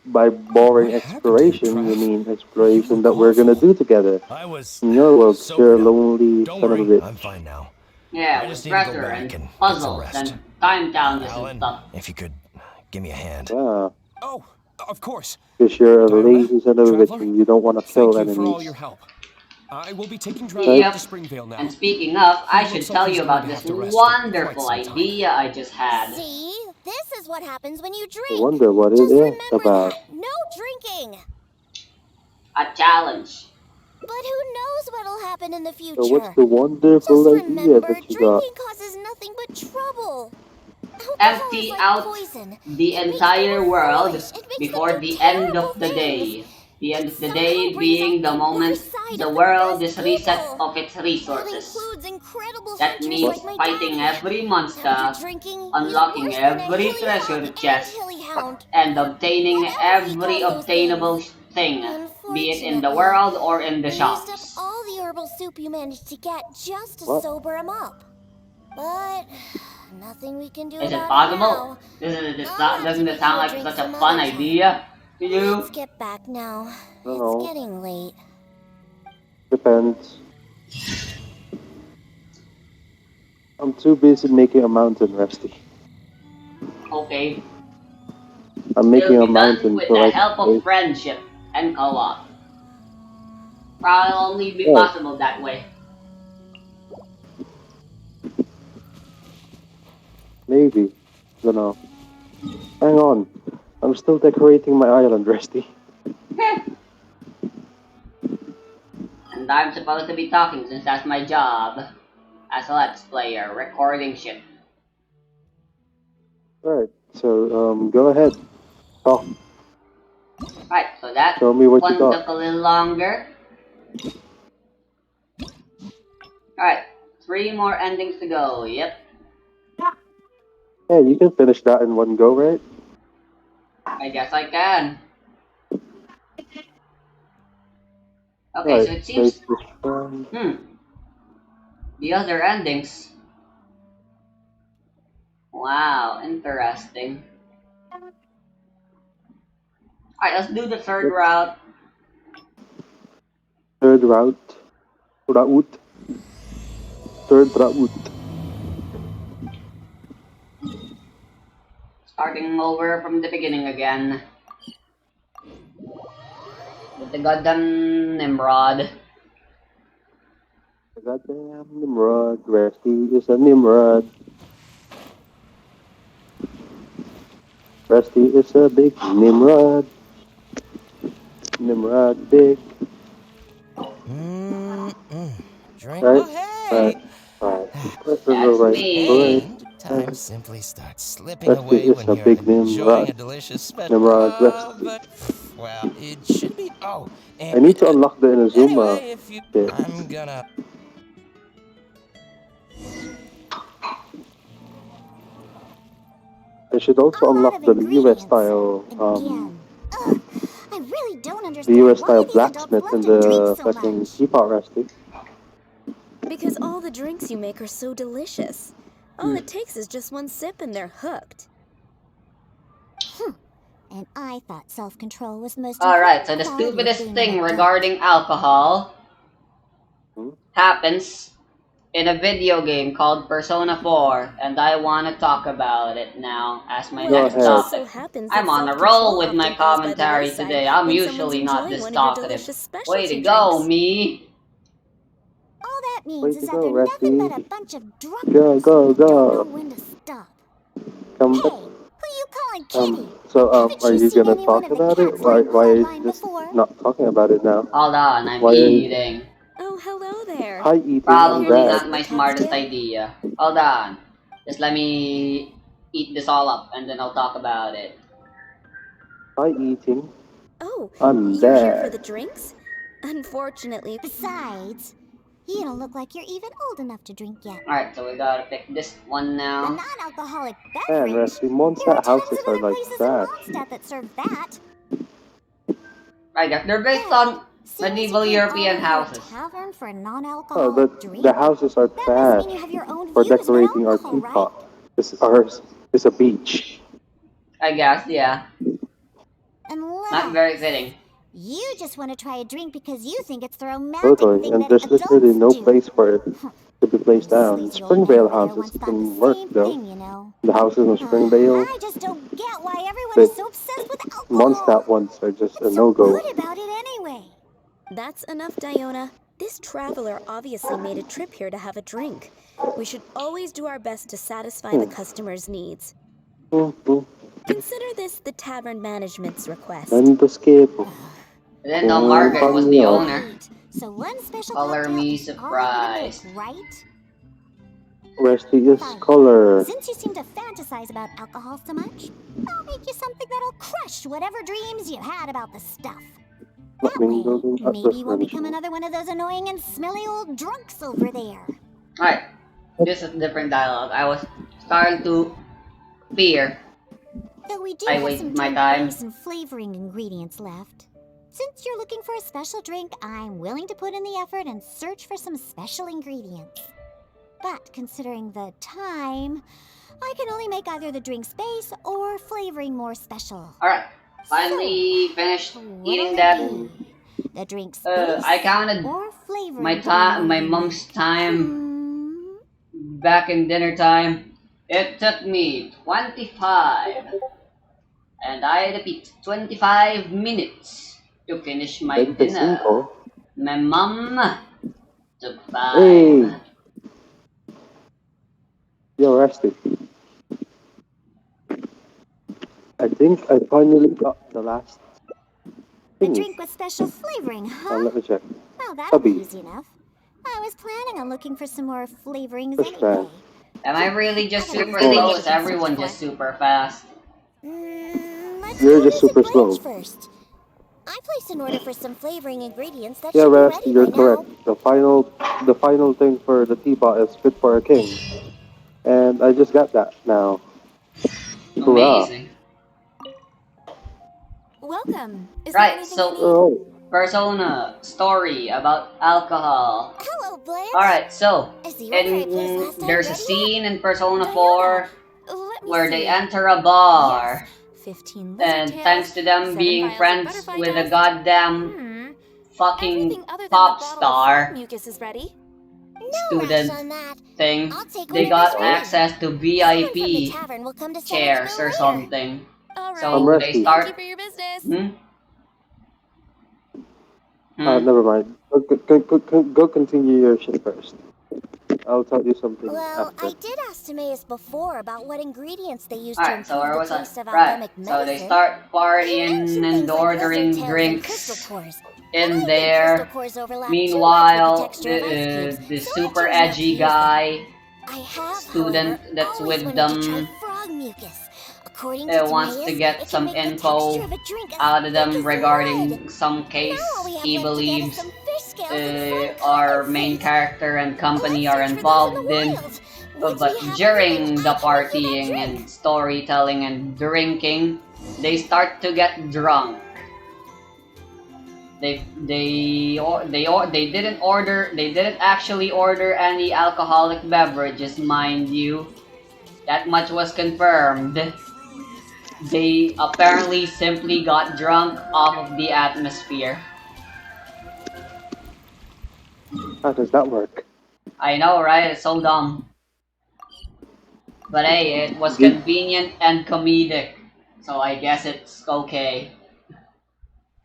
By boring What happened to you, exploration, you Trav? mean You exploration that look we're gonna awful. do together. I was In your world, sobered sure, up. lonely Don't son of a worry, bitch. I'm fine now. Yeah, I with just need to go pressure back and and get some puzzles rest. and time challenges and Alan, stuff. if you could give me a hand. Yeah, Oh, of course. because you're a Diona, lazy son of a bitch Traveler, and you don't want to thank kill you for all enemies. your help. I will be taking Draft Right. back to Yep. Springvale now. And speaking of, I He should looks like tell he's you going about to this have to rest for quite wonderful some time. idea I just had. See? This is what happens when you I drink. wonder what it Just is remember about. that. No drinking. A challenge. But who knows what'll happen in the So what's future? the wonderful Just idea remember, that you got? drinking causes nothing but trouble. Alcohol Empty is like out poison. the It makes entire people world foolish. It makes before them do the end terrible of the things. day. The end It of the somehow day brings being out the the moment worst side the of the world best is reset people. of its That resources. includes incredible That hunters means like my fighting daddy. every After monster, drinking, he's unlocking worse than a every hilly hog treasure and chest, hilly hound. and obtaining Whatever he every calls those obtainable things. thing, be it in the Unfortunately, world or in the he used up shops. all the herbal soup you managed to get just to What? sober him up. But nothing we can do Is it about it possible? now. Doesn't it sound like such a fun idea to Let's do? get back now. I don't It's know. getting late. Depends. I'm too busy making a mountain, Rusty. Okay, I'm it'll making a be done mountain with for the like help of friendship and co-op. Probably only be Yeah. possible that way. maybe. Gonna hang on. I'm still decorating my island, Rusty. And I'm supposed to be talking since that's my job as a Let's Player, recording shit. Alright, so go ahead. Talk. Alright, so that Show me what you one got. took a little longer. Alright, 3 more endings to go, yep. Yeah, you can finish that in one go, right? I guess I can. Okay, Alright, so it place seems... this one. The other endings. Wow, interesting. Alright, let's do the third route. Third route. Route. Third route. Starting over from the beginning again. With the goddamn Nimrod. Goddamn Nimrod. Rusty is a Nimrod. Rusty is a big Nimrod. Nimrod big. Drink. Right? Oh, hey! Alright. That's me. And time simply starts slipping Rusty away is when a you're big enjoying Nimrod. a delicious special. Nimrod Rusty. But, well, it should be. Oh, I and need to unlock the Inazuma anyway, if you. kit. I'm gonna. I should also I'm out unlock of the US ingredients. style, Again. Ugh, I really don't the understand US why style these adults blacksmith love in to drink the so fucking much. teapot, Rusty. Because all the drinks you make are so delicious. All it takes is just one sip and they're hooked. And I thought self-control was the most Alright, important so the quality of stupidest being an thing adult. regarding alcohol Hmm? happens in a video game called Persona 4, and I want to talk about it now as my Go next It just ahead. so topic. happens I'm that on a roll self-control with my often falls by the commentary wayside today. I'm when someone's usually not enjoying this one of your talkative. delicious Way specialty to go, drinks. me! All that Way means to is that go, they're nothing but Rusty. a bunch of Go, drunkards go, who don't know go. when to stop. Come Hey, back. who you calling kitty? So, Haven't are you you seen gonna anyone talk in the about it? cat friend Why are you bloodline just before? not talking about it now? Hold on, I'm Why are you... eating. Oh, hello there. Hi, eating. You I'm here to Probably bad. not visit my the cat's smartest den? idea. Hold on. Just let me eat this all up, and then I'll talk about it. Hi, eating. Oh, I'm you're here for bad. the drinks? Unfortunately, Besides, you don't look like you're even old enough to drink yet. Alright, so we gotta pick this one The now. non-alcoholic Man, beverage? Rusty, There are Mondstadt tons houses of are other like places in trash. Mondstadt that serve that. I guess they're based Heck, on seeing as medieval you came all European the way to a houses. tavern for a Oh, non-alcoholic but drink? the houses are That must trash mean you have your own for views about decorating our alcohol, right? teapot. Ours is a beach. I guess, yeah. Not very Unless fitting. you just want to try a drink because you think it's the romantic Totally, thing and that there's literally adults no do. place for it to be placed Those down. sleazy old men Springvale over there houses once thought can the work same though. thing, you know. The houses in Springvale, I just don't get why everyone the is so obsessed with Mondstadt alcohol. ones are just a What's so no-go. good about it anyway? that's enough, Diona. This traveler obviously made a trip here to have a drink. We should always do our best to satisfy the customer's needs. Consider this the tavern management's request. Tanto schifo. I didn't know Margaret was the owner. Right. So one special Color cocktail me is all you can make, surprised. right? Rusty is Fine. color. Since you seem to fantasize about alcohol so much, I'll make you something that'll crush whatever dreams you had about the stuff. That way, maybe you won't become another one of those annoying and smelly old drunks over there. Alright, this is different dialogue. I was starting to fear. Though we do I have wasted some my drink time. base and flavoring ingredients left. Since you're looking for a special drink, I'm willing to put in the effort and search for some special ingredients. But considering the time, I can only make either the drink's base or flavoring more special. Alright, finally finished eating that. The drink's base I counted or flavoring my time, my you mom's make? time back in dinner time. It took me 25, and I repeat, 25 minutes to finish my dinner. 25. My mom took 5. Hey! Yo, Rusty. I think I finally got the last A thingy. drink with special flavoring, huh? Let me check. Well, that'll be Hubby, easy enough. I was planning on looking for some more flavorings push anyway. fast. Am I really just I got super a feeling slow? what Is you can search everyone for. just super fast? Let's You're go just visit super Branch slow. first. I placed an order for some flavoring ingredients that Yeah, should be Rusty, ready by you're correct. now. The final thing for the teapot is fit for a king, and I just got that now. Hurrah! Amazing. Welcome. Is there Right, anything you so need? Oh, Persona story about alcohol. Hello, Blanche. Alright, so Is the order I placed last time there's a ready yet? scene in Persona Diana, 4 let me where see. they enter a Yes, bar, 15 lizard and tails, thanks to them 7 being vials of friends butterfly with a dust. goddamn fucking Everything other than the pop bottle of frog star mucus is ready. No rush student on that. thing, I'll take they whatever's got ready. access to Someone from the VIP tavern will come to set up the chairs bill or later. something. All right. I'm So they Rusty. Thank you start. for your business. Hmm? Hmm? Never mind. Go continue your shit first. I'll tell you something Well, after. I did ask Timaeus before about what ingredients they use to Alright, so improve where the was I? taste of Right, alchemic so they medicine. start He partying mentioned and things like lizard ordering tails and crystal drinks cores. in And I think crystal there. cores overlap too much with the Meanwhile, texture of ice cubes, the so I super chose not to edgy use them. guy, I have, student however, that's always with wanted to try them, frog mucus. According to wants to Timaeus, get it can some make the texture info of a drink as out of thick them as mud. regarding some case Now all we have he left to get is believes some fish scales and some our cardinal main seeds. character and company Let's are search for those in the involved in. wild. Once we But have during everything, the I can make you that partying drink. and storytelling and drinking, they start to get drunk. They didn't actually order any alcoholic beverages, mind you. That much was confirmed. They apparently simply got drunk off of the atmosphere. How does that work? I know, right? It's so dumb. But hey, it was Did, convenient and comedic. So I guess it's okay.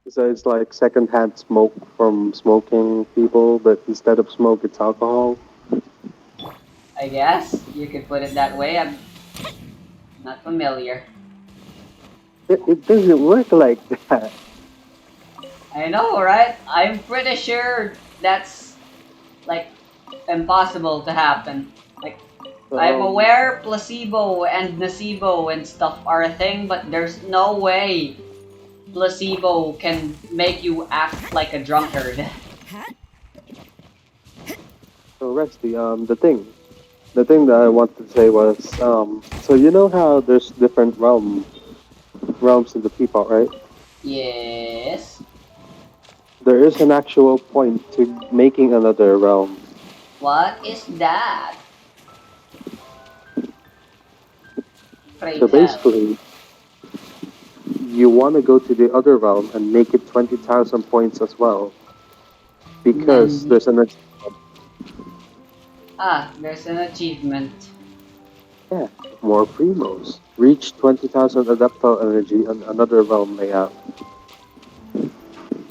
so it's like secondhand smoke from smoking people, but instead of smoke, it's alcohol. I guess you could put it that way. I'm not familiar. It doesn't work like that. I know, right? I'm pretty sure that's like impossible to happen. Like I'm Um, aware placebo and nocebo and stuff are a thing, but there's no way placebo can make you act like a drunkard. so Rusty, the thing that I wanted to say was, so you know how there's different realms in the teapot, right? Yes. There is an actual point to making another realm. What is that? Pray So tell. basically, you want to go to the other realm and make it 20,000 points as well, because Then there's an there's an achievement. yeah, more primos. Reach 20,000 adaptable energy on another realm layout.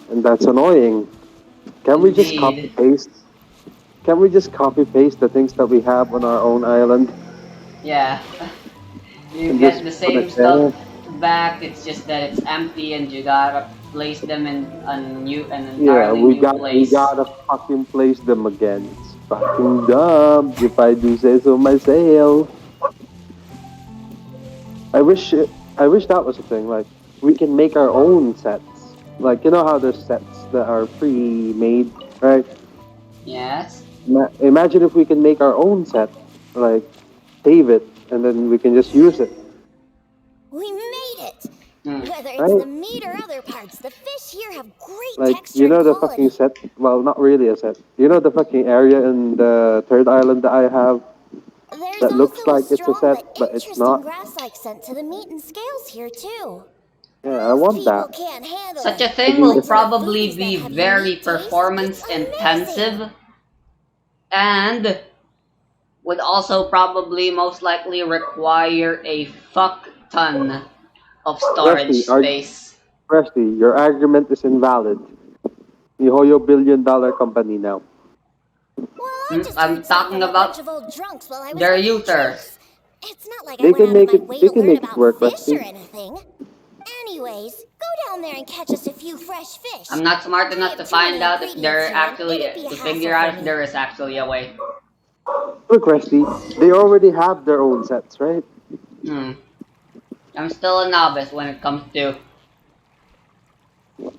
And that's annoying. Can we just copy Indeed. paste? Can we just copy paste the things that we have on our own island? Yeah. You And get just the put same it there? stuff back, it's just that it's empty and you gotta place them in an Yeah, entirely new we place. gotta fucking place them again. It's fucking dumb, if I do say so myself. I wish I wish that was a thing. Like we can make our own sets. Like you know how there's sets that are pre-made, right? Yes. Imagine if we can make our own set, like save it, and then we can just use it, We made it! Hmm. Whether it's right? the meat or other parts, the fish here have great Like texture you know and the quality. fucking set. Well, not really a set. You know the fucking area in the third island that I have There's that looks also a like it's a strong set, but but it's interesting not. grass-like scent to the meat and scales here too. Yeah, I Most want people that. can't handle Such it, a thing Maybe will but to the probably foodies that be have very unique taste, performance it's amazing. intensive and would also probably most likely require a fuck ton of storage Rusty, space. Rusty, your argument is invalid. Mihoyo $1 billion company now. Well, I just I'm heard stuff talking from a bunch about of old drunks while I was their making users. drinks. It's not like I went out of my way They to can learn make it about work, fish Rusty. or anything. Anyways, go down there and catch us a few fresh fish. I'm not smart I enough have to too find many out if there ingredients here, actually it'd be a to hassle figure out for if me. there is actually a way. Look, Rusty, they already have their own sets, right? Hmm. I'm still a novice when it comes to They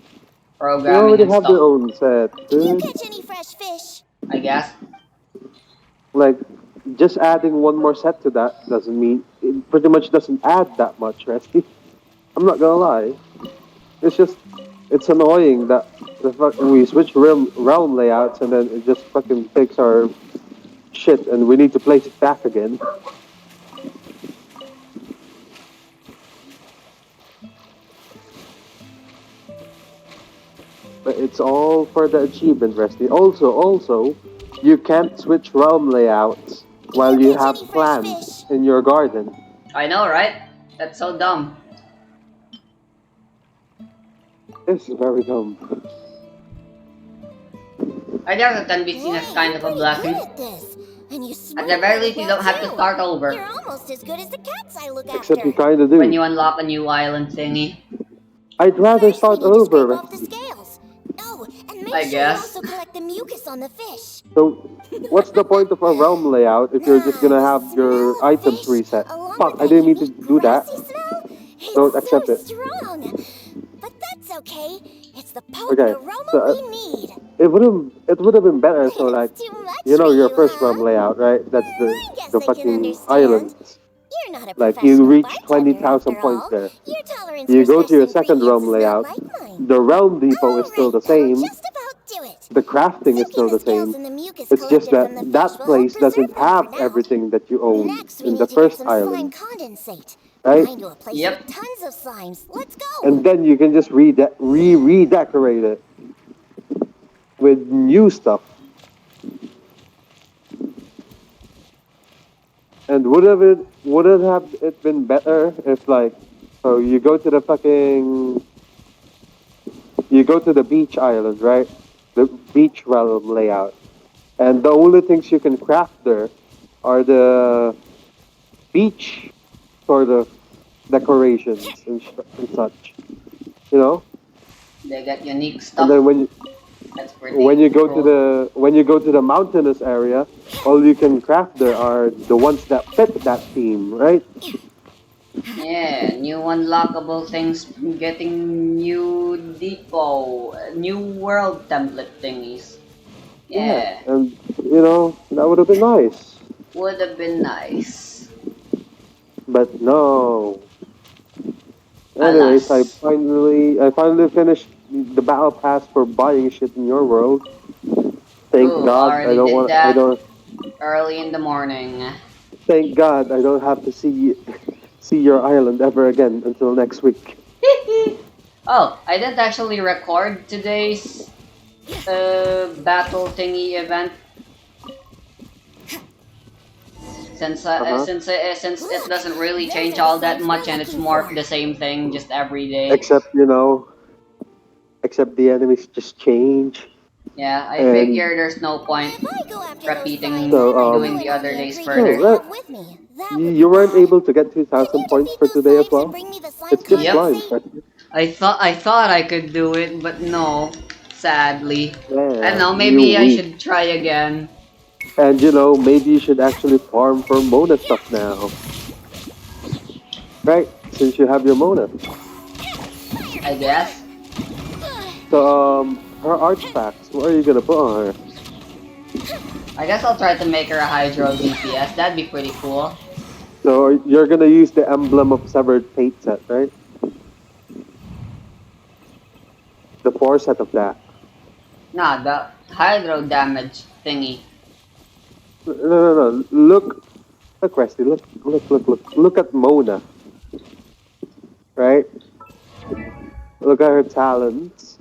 programming already and have their stuff, own set, Did you dude. catch any fresh fish? I guess. Like, just adding one more set to that doesn't mean it pretty much doesn't add that much, Rusty. I'm not gonna lie. It's just it's annoying that we switch realm layouts and then it just fucking takes our shit and we need to place it back again. But it's all for the achievement, Rusty. Also, you can't switch realm layouts Did while you you catch have any fresh plants fish? in your garden. I know, right? That's so dumb. This is very dumb. I guess it can be seen Boy, as kind you're of a pretty good blessing. at this. And you At swim the very really least, you well don't have to too. start over You're almost as good as the cats I look Except you after. kinda when do. you unlock a new island thingy. I'd rather First, we start need to over, scrape off the Rusty. scales. Oh, and make I sure you guess. also collect the mucus on the fish. So, what's the point of a realm layout if you're just Ah, gonna the have your smell of items fish, reset? along Fuck, with I that didn't mean to unique do that. grassy smell, Don't it's accept so it. strong. But that's okay. It's the potent Okay, aroma so we need. it would have been better. So like, It's too much you for know, your you, first realm huh? layout, right? That's I guess the I can fucking understand. islands. You're not a Like you professional reach bartender 20,000 after points all. there. Your tolerance You for go to special your second ingredients realm is not layout. like mine. The realm depot is still Alright, the that'll same. just about do it. The crafting is Soaking still the the scales same. in the mucus It's just collected that from the fish that will help place preserve doesn't them for have now. everything that you own Next, we in the need to get first some slime island, condensate. right? Mine to a place Yep. with tons of slimes. Let's go! And then you can just redecorate it with new stuff. And would it have been better if like so you go to the beach island, right? The beach realm layout. And the only things you can craft there are the beach sort of decorations and such. You know? They get unique And stuff. then when That's pretty when you go to cool. the mountainous area, all you can craft there are the ones that fit that theme, right? Yeah, new unlockable things, getting new depot, new world template thingies. Yeah, Yeah, and that would have been nice, would have been nice. but no. Anyways, I Alas. finally I finally finished the battle pass for buying shit in your world. Thank Ooh, God I already don't did want I that don't early in the morning. thank God I don't have to see your island ever again until next week. Oh, I didn't actually record today's battle thingy event Uh-huh. since it doesn't really Those change are the all that slimes much we're and it's looking more for. the same thing just every day. Except the enemies just change. Yeah, I And figure there's no point If I go after those slimes, repeating I might doing ruin the all other the days ingredients no, further. I that have with me. That you, would you be weren't bad. able to get Can 2,000 you points defeat for those today as slimes and well. bring me the slime It's just Yep. blind. condensate? Right? I thought I could do it, but no, sadly. I don't Yeah, know, you maybe I weak. should try again. And maybe you should actually farm for Mona stuff now, right? Since you have your Mona. I guess. So her artifacts. What are you gonna put on her? I guess I'll try to make her a Hydro DPS. That'd be pretty cool. So you're gonna use the emblem of severed fate set, right? The 4 set of that. Nah, the Hydro damage thingy. No. Look, Rusty. Look at Mona, right? Look at her talents.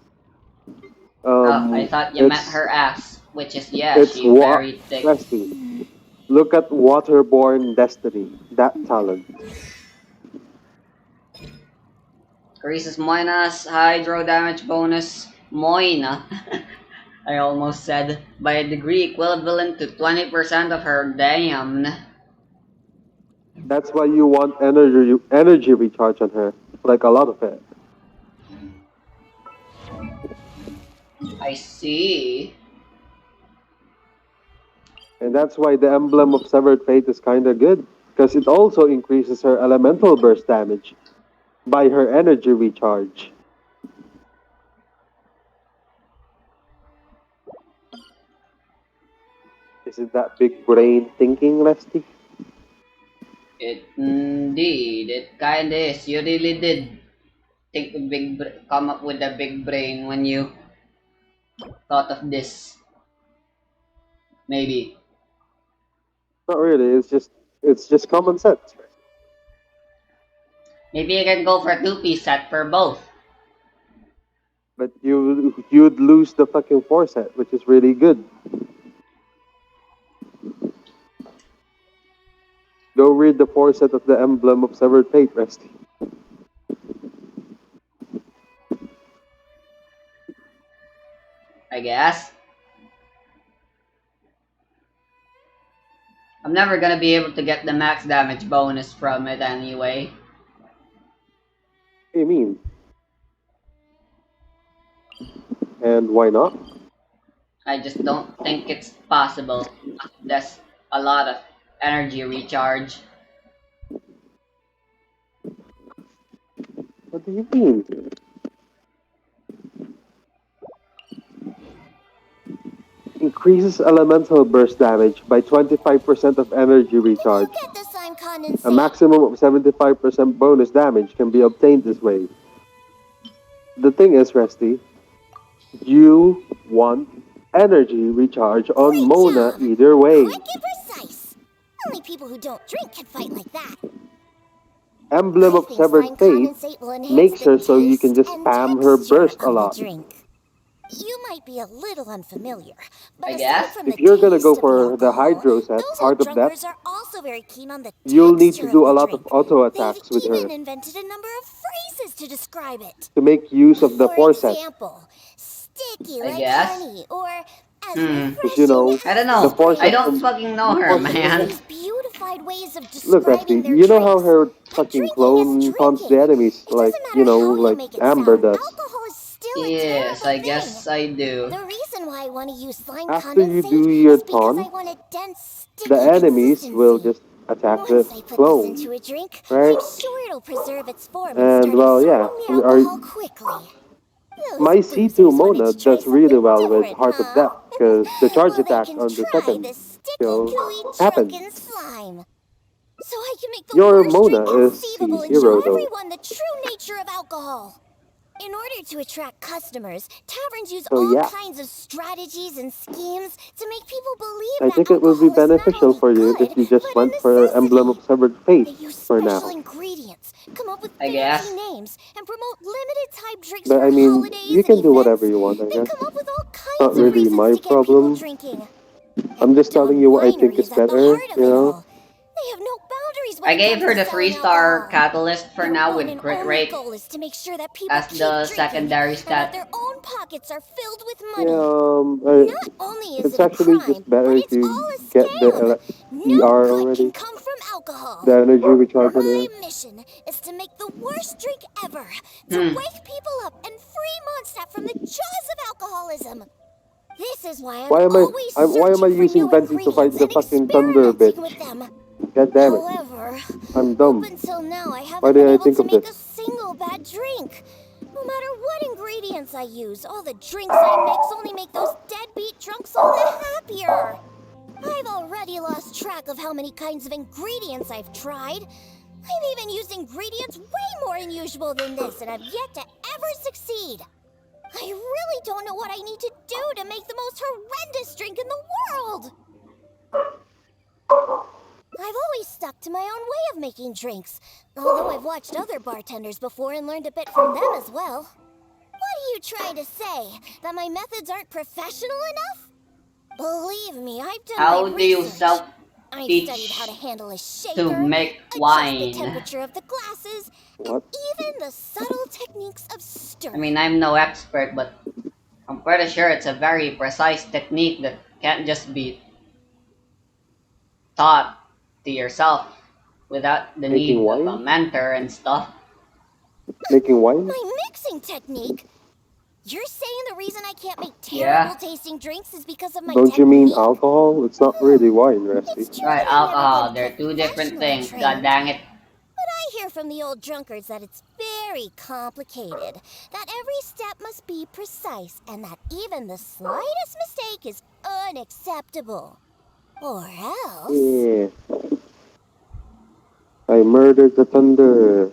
Oh, I thought you meant It's her ass. Which is, yeah, it's she what very thick. Rusty. Look at Waterborne Destiny. That talent. Increases Moina's Hydro damage bonus. Moina. I almost said. By a degree equivalent to 20% of her damn. That's why you want energy recharge on her, like a lot of it. I see. And that's why the emblem of Severed Fate is kinda good, because it also increases her elemental burst damage by her energy recharge. Isn't that big brain thinking, Leslie? It indeed, it kinda is. You really did come up with a big brain when you thought of this. Maybe. Not really. It's just common sense. Maybe you can go for a two-piece set for both. But you'd lose the fucking four set, which is really good. Go read the four set of the emblem of Severed Fate, Rusty. I guess. I'm never gonna be able to get the max damage bonus from it anyway. What do you mean? And why not? I just don't think it's possible. There's a lot of energy recharge. What do you mean? Increases elemental burst damage by 25% of energy Can you recharge. get the slime A condensate? maximum of 75% bonus damage can be obtained this way. The thing is, Resty, you want energy recharge on Great Mona job. either way. Quick and precise. Only people who don't drink can fight like that. Emblem I of think Severed slime Fate condensate will enhance makes the her so you can taste just and spam her texture burst a of the lot. drink. You might be a little unfamiliar, but I aside guess. from If the you're gonna go taste of the for the alcohol, Hydro set, those Heart old of Depth, drunkers are also very keen on the you'll need to texture of do a the lot of drink. auto They've attacks with her even invented a number of phrases to describe it. to make use of the For four set. example, sticky I like guess. honey, or as Hmm. Because you refreshing know, I don't as the this know. four I set drink. don't and fucking know the her, four They set use man. and these beautified ways of look, Rusty, describing their you know how drinks. her But fucking drinking is clone taunts the drinking. enemies It like, doesn't you matter know, how you like make it Amber sound. does. Alcohol is still a Yes, terrible I thing. guess I do. The reason why I want to use slime After you condensate do your is because I taunt, want a dense, the sticky enemies will consistency. just attack the Once I put this clone, into a drink, right? I'm sure it'll preserve its form and And start well, yeah, absorbing the we are. alcohol quickly. Those My C2 boozers wanted Mona to try does really something well with different, Heart of huh? Death because the charge Well, they attack can on the try second the sticky, skill gooey, drunken happens. slime. So I can make the Your worst drink Mona is conceivable and show C0 though. everyone the true nature of alcohol. In order to attract customers, taverns use So all yeah, kinds of strategies and schemes to make people believe I that think it would be alcohol is not beneficial only for you good, if you just but a went for Emblem necessity. of Severed Fate They use for special now. ingredients, come up with I fancy guess. names, and promote limited time drinks But for I mean, you holidays and can do whatever events. you want, I They guess. come up with all Not kinds of really reasons my to get people problem. drinking. I'm And just telling Town you what I think Winery is is at the better, heart of you it know? all. They have no boundaries when I it gave comes her to the selling 3-star alcohol. catalyst for Their now one with and crit only rate goal is to make sure that people as keep the drinking secondary and that stat. their own pockets are filled with Yeah, money. Not only is it's it a actually crime, just better but if it's you all a get the scam. No ER good can already, come from alcohol. the energy recharge My anyway. mission is to make the worst drink ever, to Hmm. wake people up and free Mondstadt from the jaws of alcoholism. This is why I'm Why am I? always Why am I searching for using new Venti to fight ingredients the and fucking Thunder bitch? experimenting with them. God damn it! However, I'm up dumb. until now, I Why haven't been did I able think to of make a this? single bad drink. No matter what ingredients I use, all the drinks I mix only make those deadbeat drunks all the happier. I've already lost track of how many kinds of ingredients I've tried. I've even used ingredients way more unusual than this, and I've yet to ever succeed. I really don't know what I need to do to make the most horrendous drink in the world. I've always stuck to my own way of making drinks, although I've watched other bartenders before and learned a bit from them as well. What are you trying to say? That my methods aren't professional enough? Believe me, I've done my How do you research. I've studied how to self-teach handle a to shaker, make adjust the wine? temperature of the glasses, and What? even the subtle techniques of I mean, stirring. I'm no expert, but I'm pretty sure it's a very precise technique that can't just be taught to yourself without the Making need of a wine? mentor and stuff. Making wine? My mixing technique? You're saying the reason I can't make Yeah. terrible tasting drinks is because of my Don't you dead mean meat? alcohol? It's not really wine, Rusty. It's true Right, that I've never alcohol. been They're two different professionally things. God trained. dang it. But I hear from the old drunkards that it's very complicated, that every step must be precise, and that even the slightest mistake is unacceptable. Or else... Yeah. I murdered the thunder.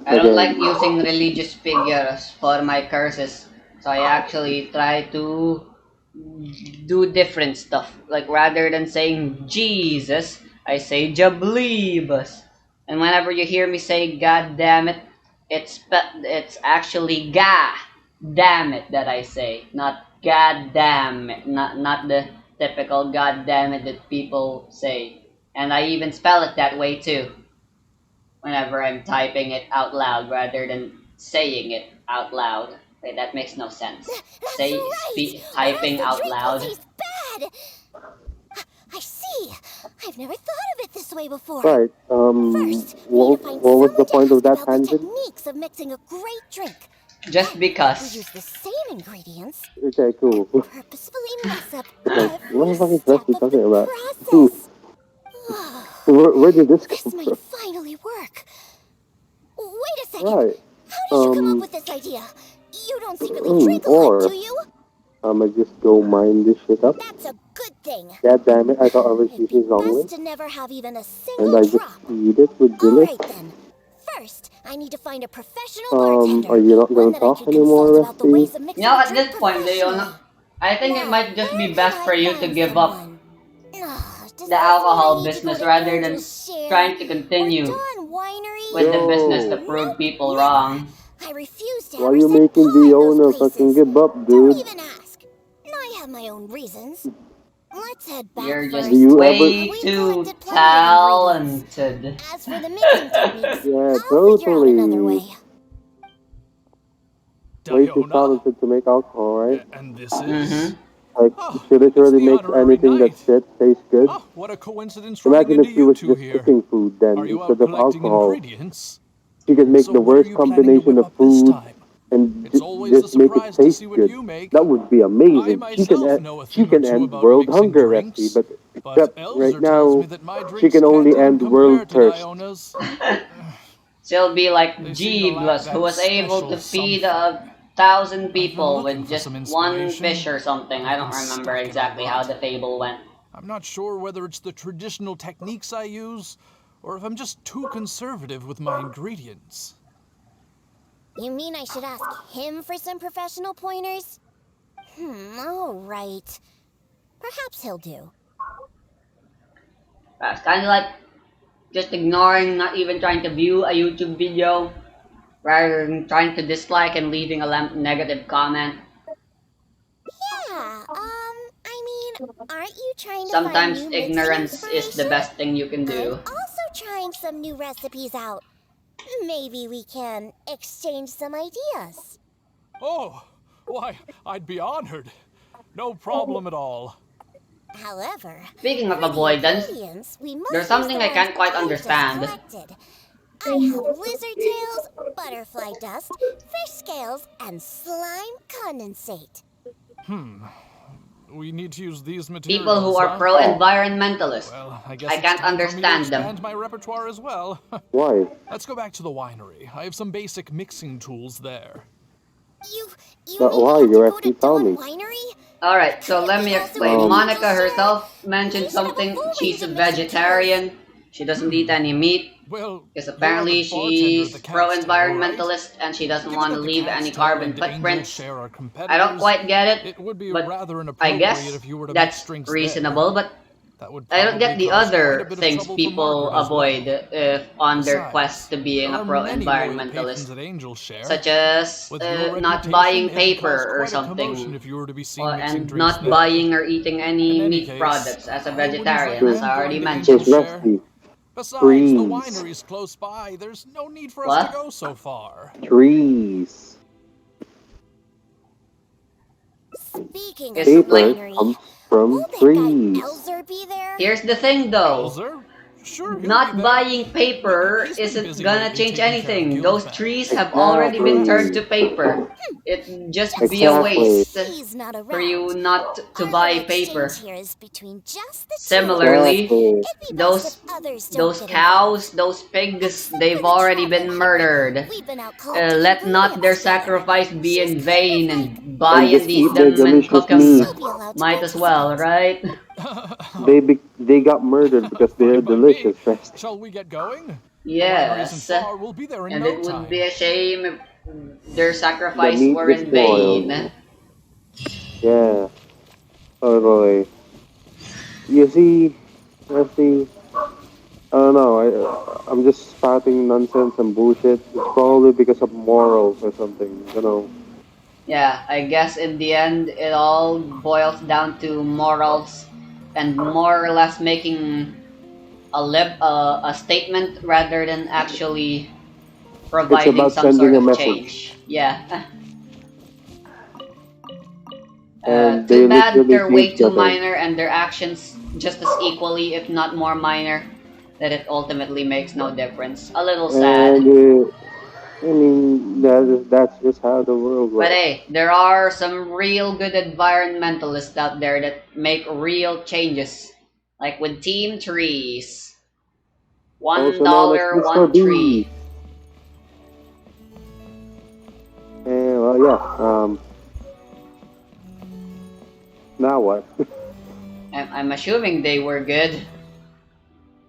I don't like Again. using religious figures for my curses, so I actually try to do different stuff. Like rather than saying Jesus, I say Jablibus. And whenever you hear me say God damn it, it's actually Ga damn it that I say, not God damn it, not the typical God damn it that people say. And I even spell it that way too whenever I'm typing it out loud rather than saying it out loud. Wait, that makes no sense. That's right! Or else Typing the out drink will loud. taste bad! I see. I've never thought of it this way before. Right. First, we need to find What was someone the to point of ask that about the tangent? techniques of mixing a great drink. Just Then, we because. use the same ingredients Okay, cool. and purposefully mess up Like, what every the fuck is step Rusty of the talking about? process. Where did this This come might from? finally work. Wait a second. Right. How did you come up with this idea? You don't secretly drink a lot, Or do you? I'ma just go mine this shit up. That's a good thing. God damn it, I thought I was It'd be using best Zongli. to never have even a And single I just drop. feed it with All Dilith. right then. First, I need to find a professional bartender, Are you not one gonna that I talk can consult anymore, about the Rusty? ways of You mixing know, a at drink this point, professionally. Leona, I think it Now, might just where be can best I for you to find give up someone? Does the this mean I alcohol need to go business to rather than Angel's Share trying to or continue Dawn Winery? with the business to Yo, prove Nope, people never. wrong. I refuse to why ever you set making paw in those Leona fucking places. give up, Don't dude? even ask. I have my own reasons. Let's head back You're Do just first. you ever? way We've too collected plenty of ingredients. talented. As for the mixing techniques, Yeah, I'll figure out another totally. way. Way too Diona? talented to make alcohol, right? And this is? Mm-hmm. Like, Oh, she it's literally the makes honorary anything that knight. shit taste good. Oh, what a coincidence running Imagine into if she you was two just here. cooking food then Are you out instead of collecting alcohol. ingredients? She could make So the what are worst you planning to combination whip of up this food time? and It's always a just make it surprise to taste see what good. you make. That would be I amazing. myself know a She thing or can two end about world mixing hunger, Rusty, drinks, but but except right Elzer tells me now that my she drinks can can't only even end world compare to thirst. Diona's. She'll be like They seem to lack Jeeves, who that was able to special feed something. 1,000 I've been people looking with for just some one inspiration, fish or something. but I I've don't been remember stuck in a exactly how rut. the fable went. I'm not sure whether it's the traditional techniques I use, or if I'm just too conservative with my ingredients. You mean I should ask him for some professional pointers? All right. Perhaps he'll do. It's kind of like just ignoring, not even trying to view a YouTube video, rather than trying to dislike and leaving a negative comment. Yeah, I mean, aren't you trying to find Sometimes new mixing ignorance is the inspiration? best thing you can I'm do. also trying some new recipes out. Maybe we can exchange some ideas. Oh, why, I'd be honored. No problem at all. However, Speaking of for the avoidance, ingredients, we must there's use the something I ones can't quite I just understand. collected. I have lizard tails, butterfly dust, fish scales, and slime condensate. We need to use these People who materials, are huh? pro-environmentalist. Well, I guess I it's can't time for me to understand them. expand my repertoire as well. Why? Let's go back to the winery. I have some basic mixing tools there. You But mean why? we have You to go to actually tell Dawn me. Winery? Alright, so Couldn't let we me also explain. go to Monica Angel's Share? herself mentioned They should have a something. full She's range a of mixing tools. vegetarian. She doesn't eat any meat. Well, Because you are apparently the bartender at she's the cat's table, right? pro-environmentalist and she doesn't Given want to that the leave cat's any tail carbon and Angel's footprints. Share are I don't competitors, quite get it, it would be but rather I inappropriate guess if you were to mix that's drinks reasonable, there. but That would I don't probably get the cause quite a other bit of things trouble for people Margaret as avoid well. if on their quest Besides, to being there a are many loyal patrons pro-environmentalist, at Angel's Share. such as With your not reputation, buying it'd cause paper or quite a commotion something, if you were to be seen mixing and drinks not there. buying or eating In any any meat case, products as a I wouldn't vegetarian, as recommend I going already to mentioned. Angel's Just Share. Rusty. Besides, the Trees. winery's close by. There's no need for us to What? go so far. Trees. Speaking of It's the like, Paper winery, comes from will that guy trees. Elzer be there? here's the thing though. Elzer? Sure, he'll Not be there. buying paper He's been isn't busy gonna lately change taking care of anything. guild Those matters. trees have already been turned to paper. It'd just be a Exactly. waste He's not for you around. not to Our buy little paper. exchange here is between just the two of us. Similarly, Exactly. It'd be best those if others don't those get cows, involved. those pigs, Except they've for the already traveler been here. murdered. We've been out collecting Let not their ingredients together. sacrifice be She's in kind vain of and buy And and just eat eat their them and cook delicious them. meat. She'll be allowed to Might as well, participate. right? They got murdered because they're Fine by me. delicious, Rusty. Shall we get going? Yes. The winery isn't far. We'll be there in And no it would time. be a shame if their The sacrifice meat were is in vain. spoiled. Yeah, totally. You see, Rusty, I don't know. I'm just spouting nonsense and bullshit. It's probably because of morals or something. You know. Yeah, I guess in the end it all boils down to morals and more or less making a statement rather than actually It's providing about some sort sending a of message, change. Yeah. and Too they bad literally they're way gave too nothing. minor and their actions just as equally, if not more minor, that it ultimately makes no difference. A little sad. And I mean, that's just how the world But works. hey, there are some real good environmentalists out there that make real changes. Like with Team Trees. One Also known as dollar, Mr. one B. tree. And well, yeah. Now what? I'm assuming they were good.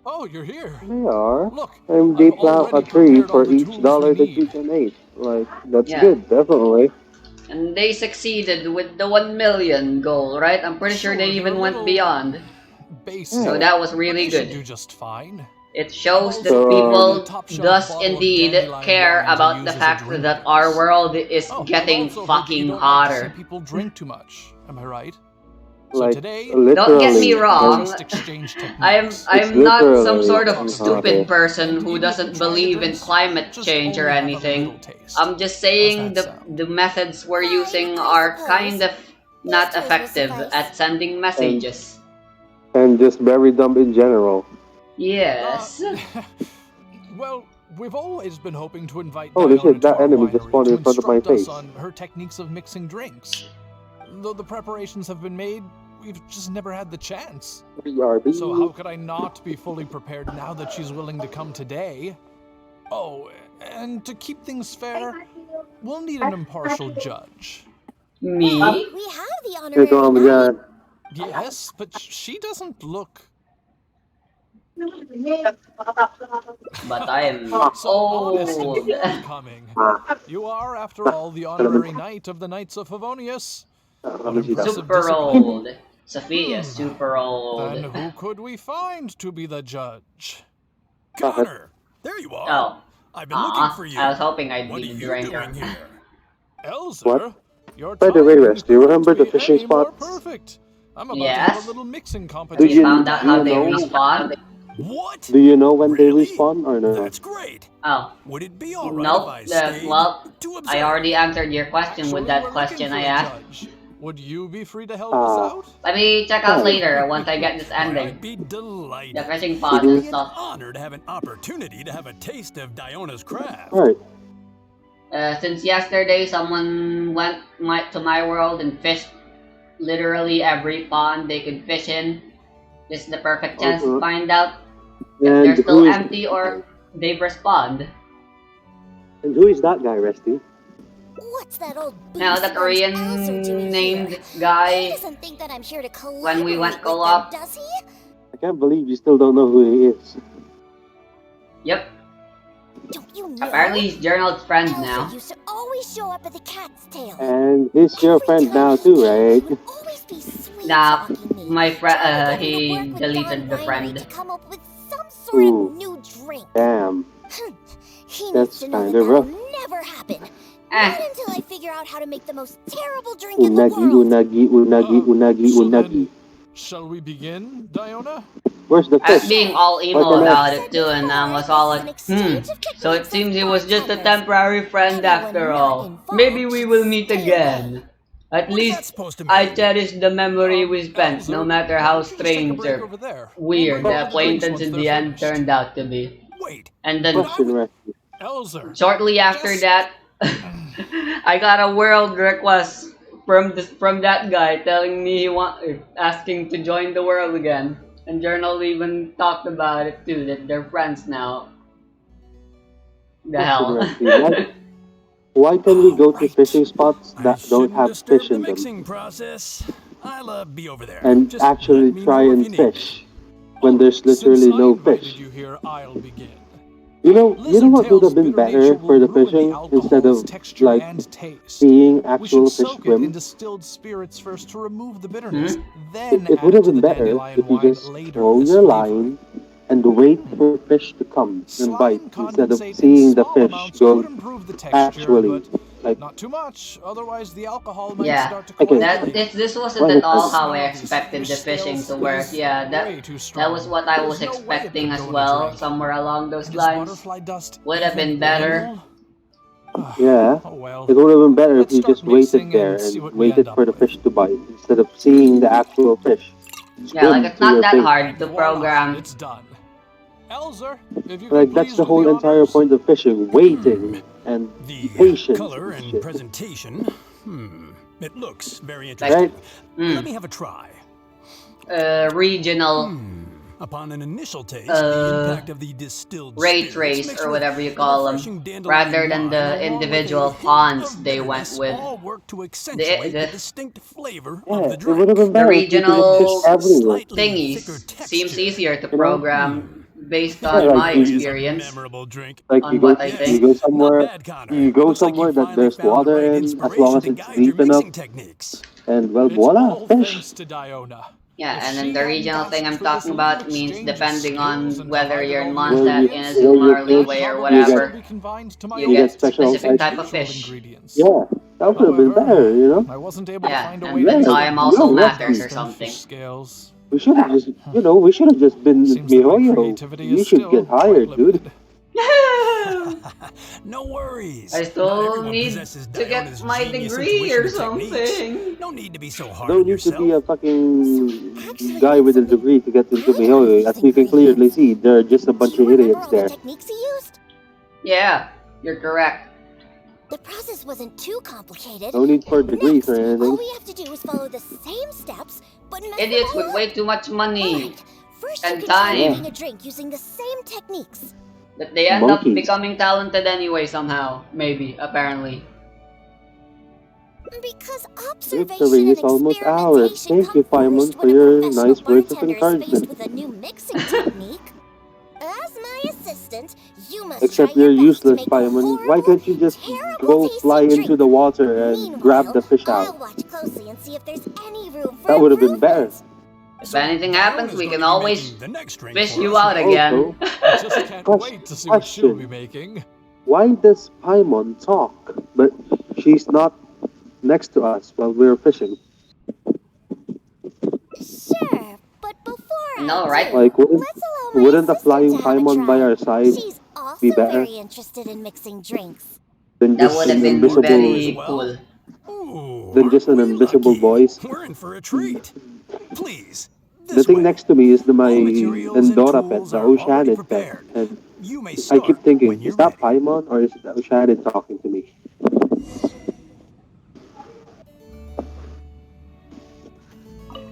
Oh, you're here. They are. Look, And they I've plow a already tree prepared all for the each tools dollar we that you need. donate. Like, that's Yeah. good, definitely. And they succeeded with the 1 million goal, right? I'm pretty sure they Sure, they're even a went little beyond. basic, So Yeah. that was but really they should good. do just fine. It I've shows also that So, prepared a people top-shelf does bottle of indeed dandelion care wine to about use the as a fact drink that base. our world is Oh, I've getting also heard that you fucking don't like to see hotter. people drink too much. Am I right? So like, today, Don't get me literally. stick with wrong. just exchange I'm techniques. It's I'm not some literally sort of getting stupid hotter. person And who even if you doesn't try the believe in drinks, climate just change or only have a anything. little taste. I'm just How's saying that sound? the methods we're Fine, using I are suppose. kind of not Those toys will effective suffice. at sending And, messages. and just very dumb in general. Yes. Well, we've always been hoping to invite Holy Diona shit, to that our enemy just winery spawned to in front of my instruct us face. on her techniques of mixing drinks. Though the preparations have been made, we've just never had the chance. BRB. So how could I not be fully prepared now that she's willing to come today? Oh, and to keep things fair, we'll need an impartial judge. Me? We have the Ito honorary ang knight. yan. Yes, but she doesn't look... But I am so honest and old. forthcoming. You are, after all, the honorary knight of the Knights of Favonius. What impressive Super discipline. old. Sophia, super old. Then who could we find to be the judge? Connor! There you are! Oh. I've been looking for you. I was hoping I'd What be are the you drinker. doing here? Elzer, What? your By the way, timing Rest, do you remember couldn't the be fishing any more spots? perfect. I'm about to Yes? have a little mixing Have competition. you found out do how you they know- respawn? What? Do you know when they Really? respawn or no? That's great. Oh. Would it be alright Nope. if I stayed Well, to observe? I already answered your question with Actually, that we're question looking I for a asked. judge. Would you be free to help us out? Let me check out later once I get this Why, ending. I'd be delighted. The fishing It'd pods and be an stuff. honor to have an opportunity to have a taste of Diona's craft. Alright. Since yesterday, someone went to my world and fished literally every pond they could fish in. This is the perfect chance to find out if And they're still who is- empty or they've respawned. And who is that guy, Resty? What's that old Now the booze-lunch Korean Elzer doing named here? guy He doesn't think that I'm here to when we went collaborate with co-op. them, does he? I can't believe you still don't know who he is. Yep. Don't you know? Apparently he's Journal's friend Elzer now. used to always show up at the cat's tail. And he's your Every friend time now he too, came, right? he would always be sweet Nah, talking me, my friend, trying to get me to he work with deleted Don the Winery friend. to come up with some sort Ooh. of new drink. Damn. He That's needs to know that kinda rough. that'll never happen. Eh. Not until I figure out how to make the most terrible drink in the Unagi, world. unagi, unagi, unagi, So unagi. then, shall we begin, Diona? Where's the I was fish? being all emo What the about heck? it too, and I was all like, so it seems he was just a temporary friend after all. Maybe we will meet again. At What is that least supposed to I mean? cherish the memory we spent, no Elzer, matter why how don't you just take a strange break or over there? We'll weird bring the over the drinks acquaintance once in they're the end finished. turned out to be. Wait, And but then I Question, would. Rusty. Elzer, shortly after just... that, I got a world request from that guy telling me asking to join the world again. And Journal even talked about it too, that they're friends now. The Question, hell. Rusty. Why can we Oh, go to right. fishing spots I that don't shouldn't have disturb fish the in them mixing process. I'll be over there. and Just let actually me try know if and you need me. fish when there's since literally I no invited fish? you here, I'll begin. You know what would Lizardtail's have been bitter nature better will for the ruin the fishing instead alcohol's of texture like and taste. seeing We should actual fish soak it in swim? distilled spirits first to remove the bitterness, Hmm? then It add would it have to been the better dandelion if you wine just later throw as your flavor. line and wait for fish to come and bite Slime instead of condensate in seeing the small fish amounts go could improve the texture, actually but like not too much, otherwise the alcohol might Yeah, start to okay. coagulate. this wasn't Well, at it's all like, how I Smell of this expected the fish fishing scales to work. is Yeah, way too that was strong. what I There's was no way it could expecting as go in a well, drink. somewhere along those And is lines. butterfly dust Would have even been better. edible? yeah, Oh well. it would have been better if Let's you start just waited mixing there and see and what we waited end up for the with. fish to bite instead of seeing the actual fish Yeah, like swim it's to not your that bait. hard And to voila, program. it's done. Elzer, if you could Like that's please the do the whole entire honors. point of fishing: waiting and The patience color and and shit. presentation. It looks very Like, interesting. Right? Let me have a try. regional Upon an initial taste, the impact of the distilled ray spirits trace mixed or with whatever you the call them, refreshing dandelion rather than wine, the along with a individual hint fonts of they went bitterness, with. all work to The accentuate the the, distinct flavor of Yeah, the it would have drink. been the better if you could just fish regional This everywhere. slightly thicker thingies seems texture. easier to You know? program based Yeah, on like my Really you, is a experience, memorable drink. like on what I you Yes, think. go not somewhere, bad, Connor. you go Looks like you somewhere that finally there's found the water right in, as long inspiration as to it's guide your deep enough, mixing techniques. and well, It's voila, all fish. thanks to Diona. Yeah, If and then she the hadn't regional thing asked I'm for this talking little about means exchange of depending skills on and whether provided you're all the Mondstadt, ingredients, Where you Inazumari, I'd Way, fish, or probably you get still whatever, be confined to my you you get get special specific favorite type of usual fish. ingredients. Yeah, that would have been However, better, you know? I wasn't able to Yeah, find a way and to then Yeah, mix the time also no, butterfly matters or Rusty. dust and something. fish scales. We should have just, we should have just been Seems that my Mihoyo. creativity You is should get still quite hired, dude. limited. No worries. I Not still everyone need possesses to get Diona's my genius degree intuition or and techniques. something. No need to be so hard Don't on need to be a yourself. Actually, fucking guy that's with a something degree to get into I learned Mihoyo. As using you can clearly ingredients. see, there are just a Do bunch you of remember idiots all the there. techniques he used? Yeah, you're correct. The process wasn't too complicated. No need for degrees Next, or all anything. we have to do is follow the same steps, but mess them Idiots all with way up. too much money Alright, first you and can try time. making a drink using the same techniques. That they end up Monkeys. becoming talented anyway somehow. Maybe, apparently. Because Victory observation and is almost ours. experimentation Thank you, come first Paimon, for when a your professional nice words of bartender is faced encouragement. with a new mixing technique. As my assistant, you must Except try you're your best to useless, make a Paimon. Why horrible, can't you just terrible go fly tasting into drink. the water and grab Meanwhile, the fish I'll out? watch closely and see if there's any room for That would have been better. improvement. If So anything happens, Diona's we going can to be always making the next drink fish for you us, out right? again. Also, I just can't wait to see what she'll be question. making. Why does Paimon talk, but she's not next to us while we're fishing? Sure, but before I I know, right? do, Like, let's allow my wouldn't a assistant flying to have a Paimon by try. our side She's be also better very interested in mixing drinks. than That just would have an She been wants to as invisible very well? cool. Ooh, than just aren't an we invisible lucky? voice? We're in for a treat. Please, The this thing way. next to me is my All materials and Endora pet, tools the are already Oceanid pet, prepared. and You may I keep start thinking, when is you're that ready. Paimon or is the Oceanid talking to me?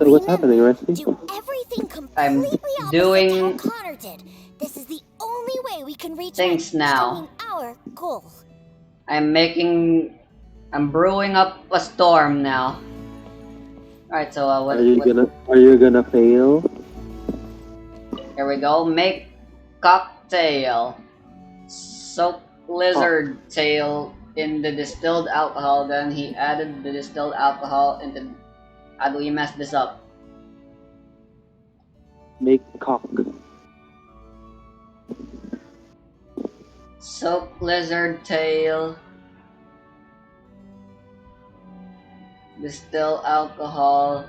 So what's happening, Remember, Rusty? do everything I'm completely opposite to how doing Connor did. This is the only way we can reach things now. our goal. I'm brewing up a storm now. Alright, so Are you gonna fail? here we go. Make cocktail. Soak lizard tail in the distilled alcohol, then he added the distilled alcohol into... How do we mess this up? Make cock. Soak lizard tail. Distill alcohol.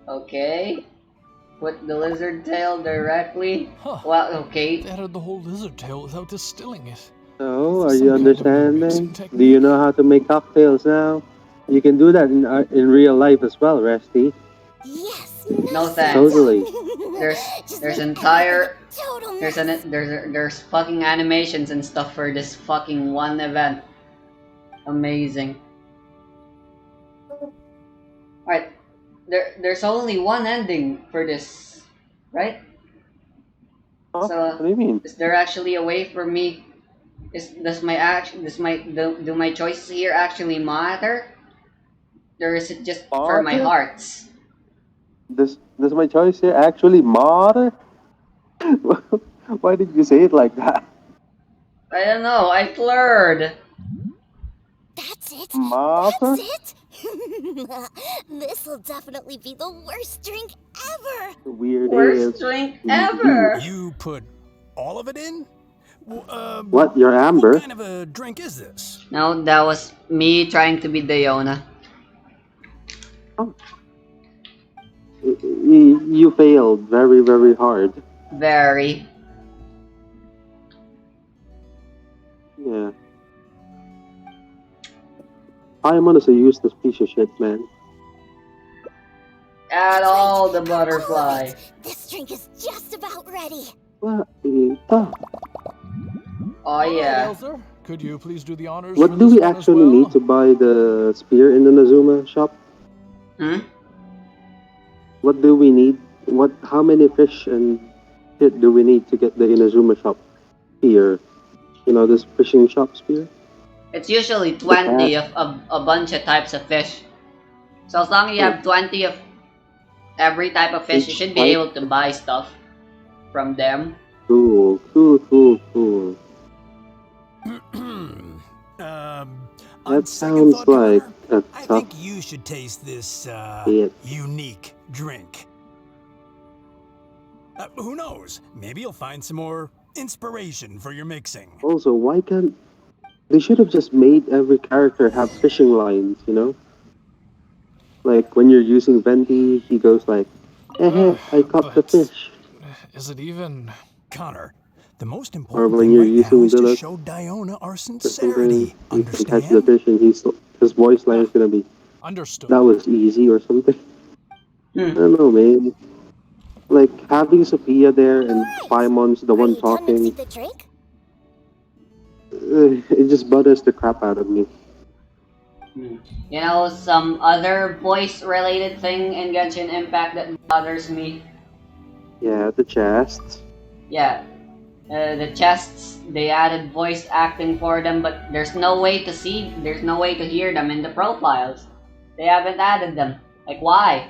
Okay. Put the lizard tail directly. Huh. Well, okay. They added the whole lizard tail without distilling it. So, are you Some kind of new understanding? mixing Do you technique? know how to make cocktails now? You can do that in real life as well, Resty. Yes, No nicely thanks. Totally. done. Just There's make everything a entire total there's mess. there's fucking animations and stuff for this fucking one event. Amazing. Alright. There's only one ending for this, right? Huh? So What do you mean? is there actually a way for me does my action does my do my choices here actually matter? Or is it just for my Matter? hearts? Does my choice here actually matter? Why did you say it like that? I don't know, I blurred. That's it. That's Matter? it. This'll definitely be the worst drink ever. Weird Worst AF. drink Indeed. ever. You put all of it in? What? Your What Amber? kind of a drink is this? No, that was me trying to be Diona. Oh, you failed very, very hard. Very. Yeah. I'm honestly a useless piece of shit, man. Add That's all the right. All of butterfly. it. This drink is just about ready. What? Oh All right, yeah. Elsa. Could you please do the honors for What do this we one as actually need well? to buy the spear in the Nazuma shop? Hmm? What do we need? What? How many fish and shit do we need to get the Inazuma shop spear? You know, this fishing shop spear? It's usually The 20 cat. of a bunch of types of fish. So as long as you Oh, have 20 of every type of fish, you each should be type? able to buy stuff from them. Cool, cool, cool, cool. On That second sounds thought, like Connor, a I tough think you should taste this, hit. unique drink. Who knows? Maybe you'll find some more inspiration for your mixing. Also, why can't they should have just made every character have fishing lines, you know? Like when you're using Venti, he goes like, "Eh, I caught the But fish." is it even? Connor, the most Or important when thing you're right now using is to Diluc show Diona our or something, sincerity. he can catch the Understand? fish, and his voice line Ah, is gonna be, understood. "That was easy" or something. I Hmm. don't know, man. Like having Sophia there All and right. Paimon's the Are one you done talking, mixing the drink? it just butters the crap out of me. Hmm. You know, some other voice related thing in Genshin Impact that bothers me? Yeah, the chest. Yeah, the chests, they added voice acting for them, but there's no way to hear them in the profiles. They haven't added them. Like, why?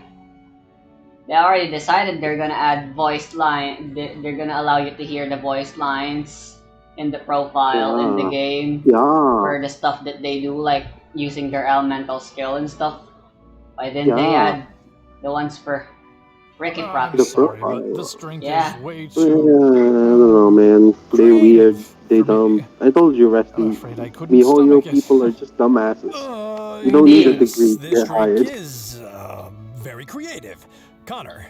They already decided they're gonna add voice line. They're gonna allow you to hear the voice lines in the profile in the Yeah, game yeah, for the stuff that they do, like using their elemental skill and stuff. Why didn't they yeah. add the ones for Ricky I'm The Procs? sorry, but profile. this drink is Yeah. way Yeah, I too, don't know, man. They weird. creative They for dumb. me. I told you, I'm Rusty. afraid I couldn't MiHoYo stomach it. people are just dumbasses. You don't need a Indeed. Yes, degree to this get drink hired. is, very creative. Connor,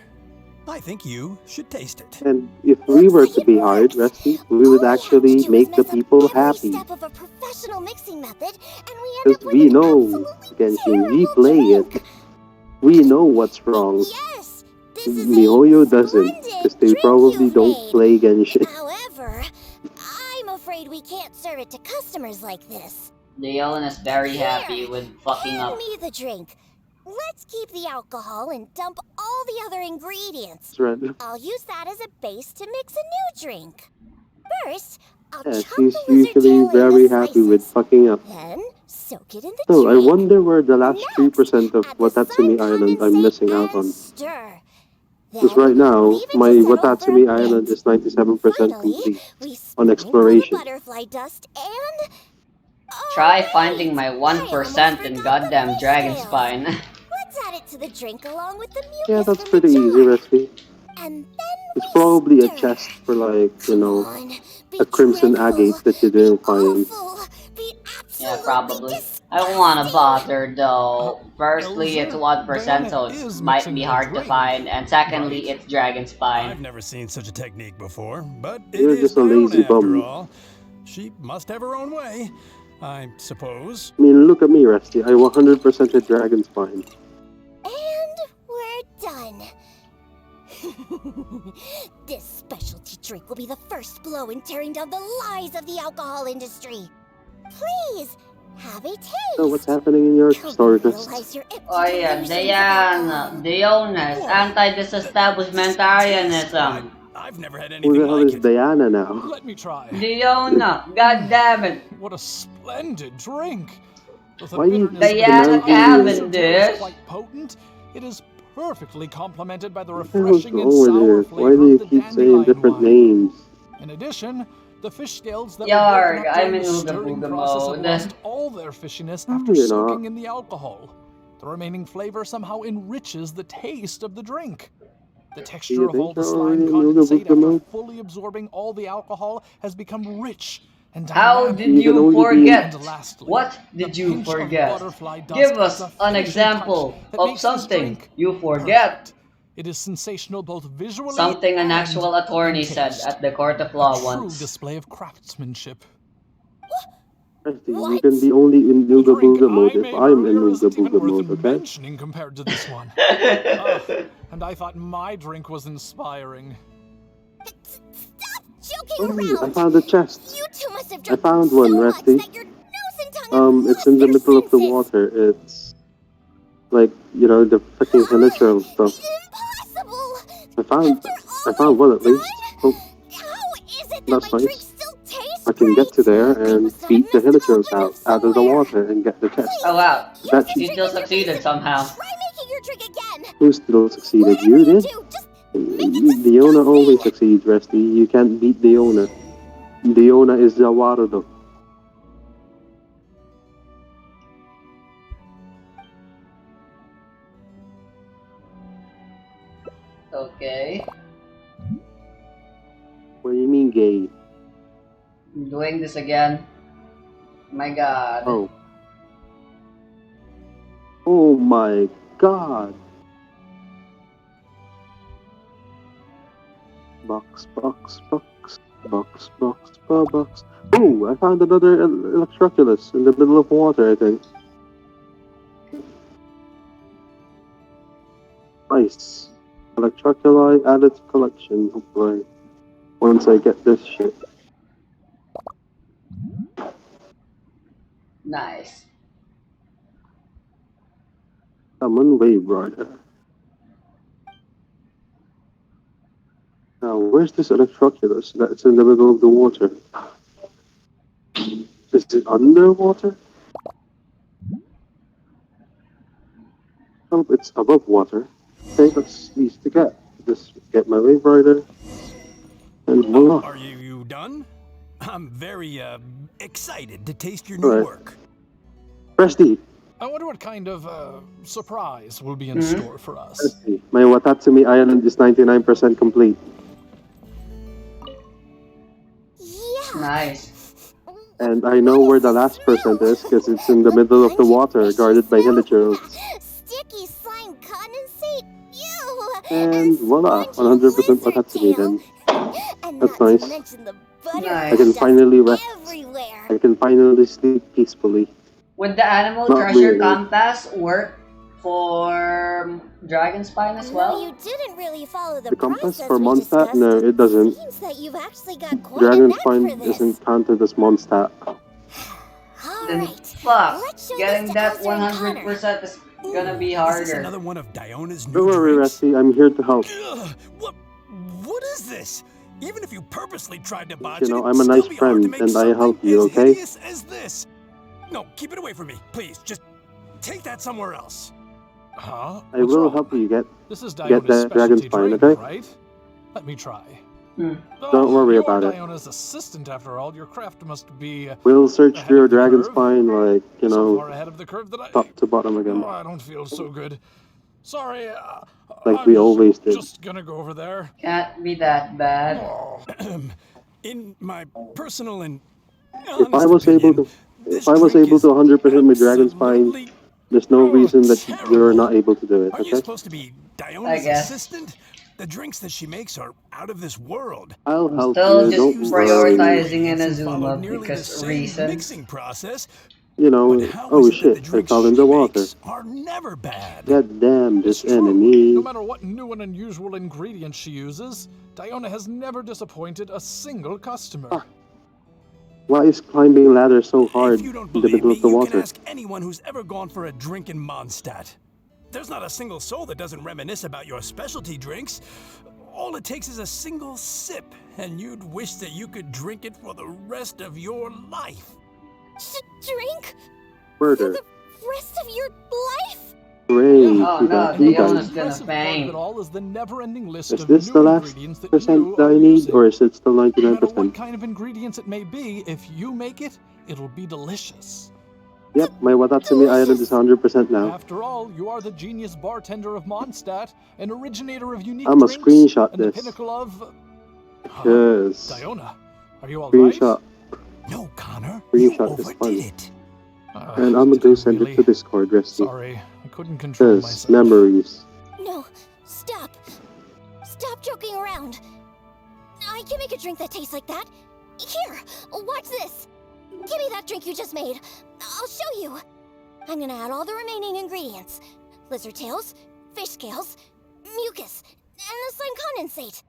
I think you should taste it. And if we Looks were like to it be hired, works. Rusty, we would All we have to actually do is make the mess up people every happy. step of a professional mixing method, and we end Because up with we an know, absolutely Genshin, we terrible play drink. it. We know what's wrong. Yes, this is a MiHoYo doesn't, because splendid they drink probably you've don't made. play Genshin. However, I'm afraid we can't serve it to customers like this. Leona's very happy Here, with fucking hand up. me the drink. Let's keep the alcohol and dump all the other ingredients. It's random. I'll use that as a base to mix a new drink. First, I'll Yeah, chop she's the lizard usually tail very into happy with slices. fucking up. Then, soak it in the So I drink. wonder where the last Next, 3% of add the Watatsumi slime Island I'm condensate missing out and on. stir. Because Then, right now, leave it my to settle for a Watatsumi bit. Island is 97% Finally, complete we on sprinkle the exploration. butterfly dust and... Try Oh, finding wait! my I almost 1% in forgot the goddamn fish Dragon scales. Spine. Let's add it to the drink along with the Yeah, mucus that's from the pretty easy, jar. Rusty. And then It's we probably a stir. chest for like, you Come know, on, be a crimson dreadful, agate that you be didn't find. awful, be Yeah, absolutely probably. disgusting. I don't wanna bother though. Firstly, it's Elsa, 1%, so Diana it is might mixing be the hard to drink, find, and secondly, right? it's Dragon I've Spine. never seen such a technique before, but it You're is just a lazy Diona after bum. all. She must have her own way, I suppose. I mean, look at me, Rusty. I 100% hit Dragon Spine. And we're done. This specialty drink will be the first blow in tearing down the lies of the alcohol industry. Please, have a taste. So what's happening in your story, Chris? Realize your empty Oh yeah, delusions of alcohol. Diana, Diona's anti-disestablishmentarianism. I've never had Who anything the hell like is it. Diana now? Let me try. Diona, god damn it. What a splendid drink! With a Why you bitterness Diana that is Cavendish? quite potent, it is perfectly complemented by the What the hell's refreshing and wrong sour with you? Why flavor do you of the keep saying dandelion different wine. names? In addition, the fish scales that Yarg, were broken up I'm during in the Ooga stirring Booga process have mode. lost all their fishiness No, after you're soaking not. in the alcohol. The remaining flavor somehow enriches the taste of the drink. The Do texture you of all think the you're slime already in Ooga condensate Booga after mode? fully absorbing all the alcohol has become rich and How dynamic. did You can you only be in- forget? And lastly, What the did you pinch of forget? butterfly dust Give adds us a an finishing example touch that of makes this something drink you forget. perfect. It is sensational both visually Something an and actual attorney in said taste. at the court of A law true once. display of craftsmanship. Rusty, you What? can be only in The Ooga drink Booga mode I if made I'm in earlier Ooga isn't even Booga worth mode, okay? mentioning compared to this one. And I thought my drink was inspiring. Stop joking Oh, I around. found a chest. You two must have I drunk found so one, much Rusty. that your nose and tongue have It's in lost the their middle of the senses. water. It's like, you know, the freaking hilichurl stuff. Impossible. I found one at least. Oh, How is it that that's my drink nice. still tastes I can get to there and must have beat the missed hilichurls alternative out of the somewhere. water and get the chest. Oh wow, That Use should you this still drink in your succeeded basic- somehow. Try making your drink again. Who still succeeded? Whatever You did? do, just make it Diona always disgusting. succeeds, Rusty. You can't beat Diona. Diona is Zawardo. Okay, What do you mean gay? I'm doing this again. My god. Oh. Oh my god. Box, box, box, box, box, box. Oh, I found another Electroculus in the middle of water, I think. Nice. Electroculi added to collection, hopefully. Once I get this shit. Nice. Summon Wave Rider. Now, where's this Electroculus that's in the middle of the water? Is it underwater? Oh, it's above water. Okay, that's easy to get. Just get my Wave Rider, and voila. Are you done? I'm very, excited to taste your new Alright. work. Rusty, I wonder what kind of surprise will be in store for us. Rusty, my Watatsumi Island is 99% complete. Yeah. Nice. And I know where the last percent is, because it's in the middle of the water, guarded by hilichurls. Sticky slime condensate. Ew. And voila, spongy 100% lizard Watatsumi tail. then. And That's not to nice. mention the butter Nice. I can dust finally rest. everywhere. I can finally sleep peacefully. Would the animal Not treasure really. compass work for Dragon Spine as No, well? you didn't really follow the The compass process for we Mondstadt? discussed. No, it doesn't. Seems that you've actually got quite Dragon a knack for Spine this. isn't counted as Mondstadt. Then Alright. fuck, Let's show getting this to that Elsa and Connor. 100% is gonna be Is this harder. another one of Diona's new Don't worry, drinks? Rusty, I'm here to help. Ugh, what is this? Even if you purposely tried to botch You it, know, it'd I'm a still nice be hard to friend, make and I something help you, as okay? hideous as this. No, keep it away from me, please. Just take that somewhere else. Huh? I What's will wrong? help you get. This is Get Diona's that dragon specialty spine, drink, okay? right? Let me try. Don't worry you're about it. Diona's assistant, after all. Your craft must be We'll search Ahead for your of the dragon curve. spine, like, you so know, far ahead of the curve that I... top to bottom again. Oh, I don't feel so good. Sorry, Like I'm we always did. just gonna go over there. Can't be that bad. Oh, In my personal and If I honest was opinion, able to, this if I was drink able is to 100% my dragon spine, absolutely there's no reason that you're terrible. not able to do it. Are you Okay? supposed to be Diona's guess. assistant? The drinks that she makes are out of this world. I'll I'm help still you, just don't Use the same worry. prioritizing ingredients and follow Inazuma nearly the because same reasons. mixing process. You But know, how oh is it that the shit, I drinks fell in she the water. makes are never bad? God damn It's this true. No enemy. matter what new and unusual ingredients she uses, Diona has never disappointed a single customer. Ah, why is climbing ladder so hard If you don't in the believe middle me, of the you can water? ask anyone who's ever gone for a drink in Mondstadt. There's not a single soul that doesn't reminisce about your specialty drinks. All it takes is a single sip, and you'd wish that you could drink it for the rest of your life. Drink? For Murder. the rest of your life? Hooray, Oh he no, got And the you most Diona's guys. gonna impressive part of faint. it all is the never-ending list Is of this new the last ingredients that percent you that are I need, using. or is it still No matter what 99%? kind of ingredients it may be, if you make it, it'll be delicious. Yep, my Watatsumi Island is 100% now. After all, you are the genius bartender of Mondstadt, an originator of unique I'ma drinks, screenshot and the this. pinnacle of... Huh? Because Diona, are you alright? screenshot, No, Connor, you screenshot is overdid fun. it. And I'm Did gonna I go send really? it to Discord, Resty. Sorry, I couldn't control Because myself. memories. No, stop. Stop joking around. I can make a drink that tastes like that. Here, watch this. Give me that drink you just made. I'll show you. I'm gonna add all the remaining ingredients. Lizard tails, fish scales, mucus, and the slime condensate.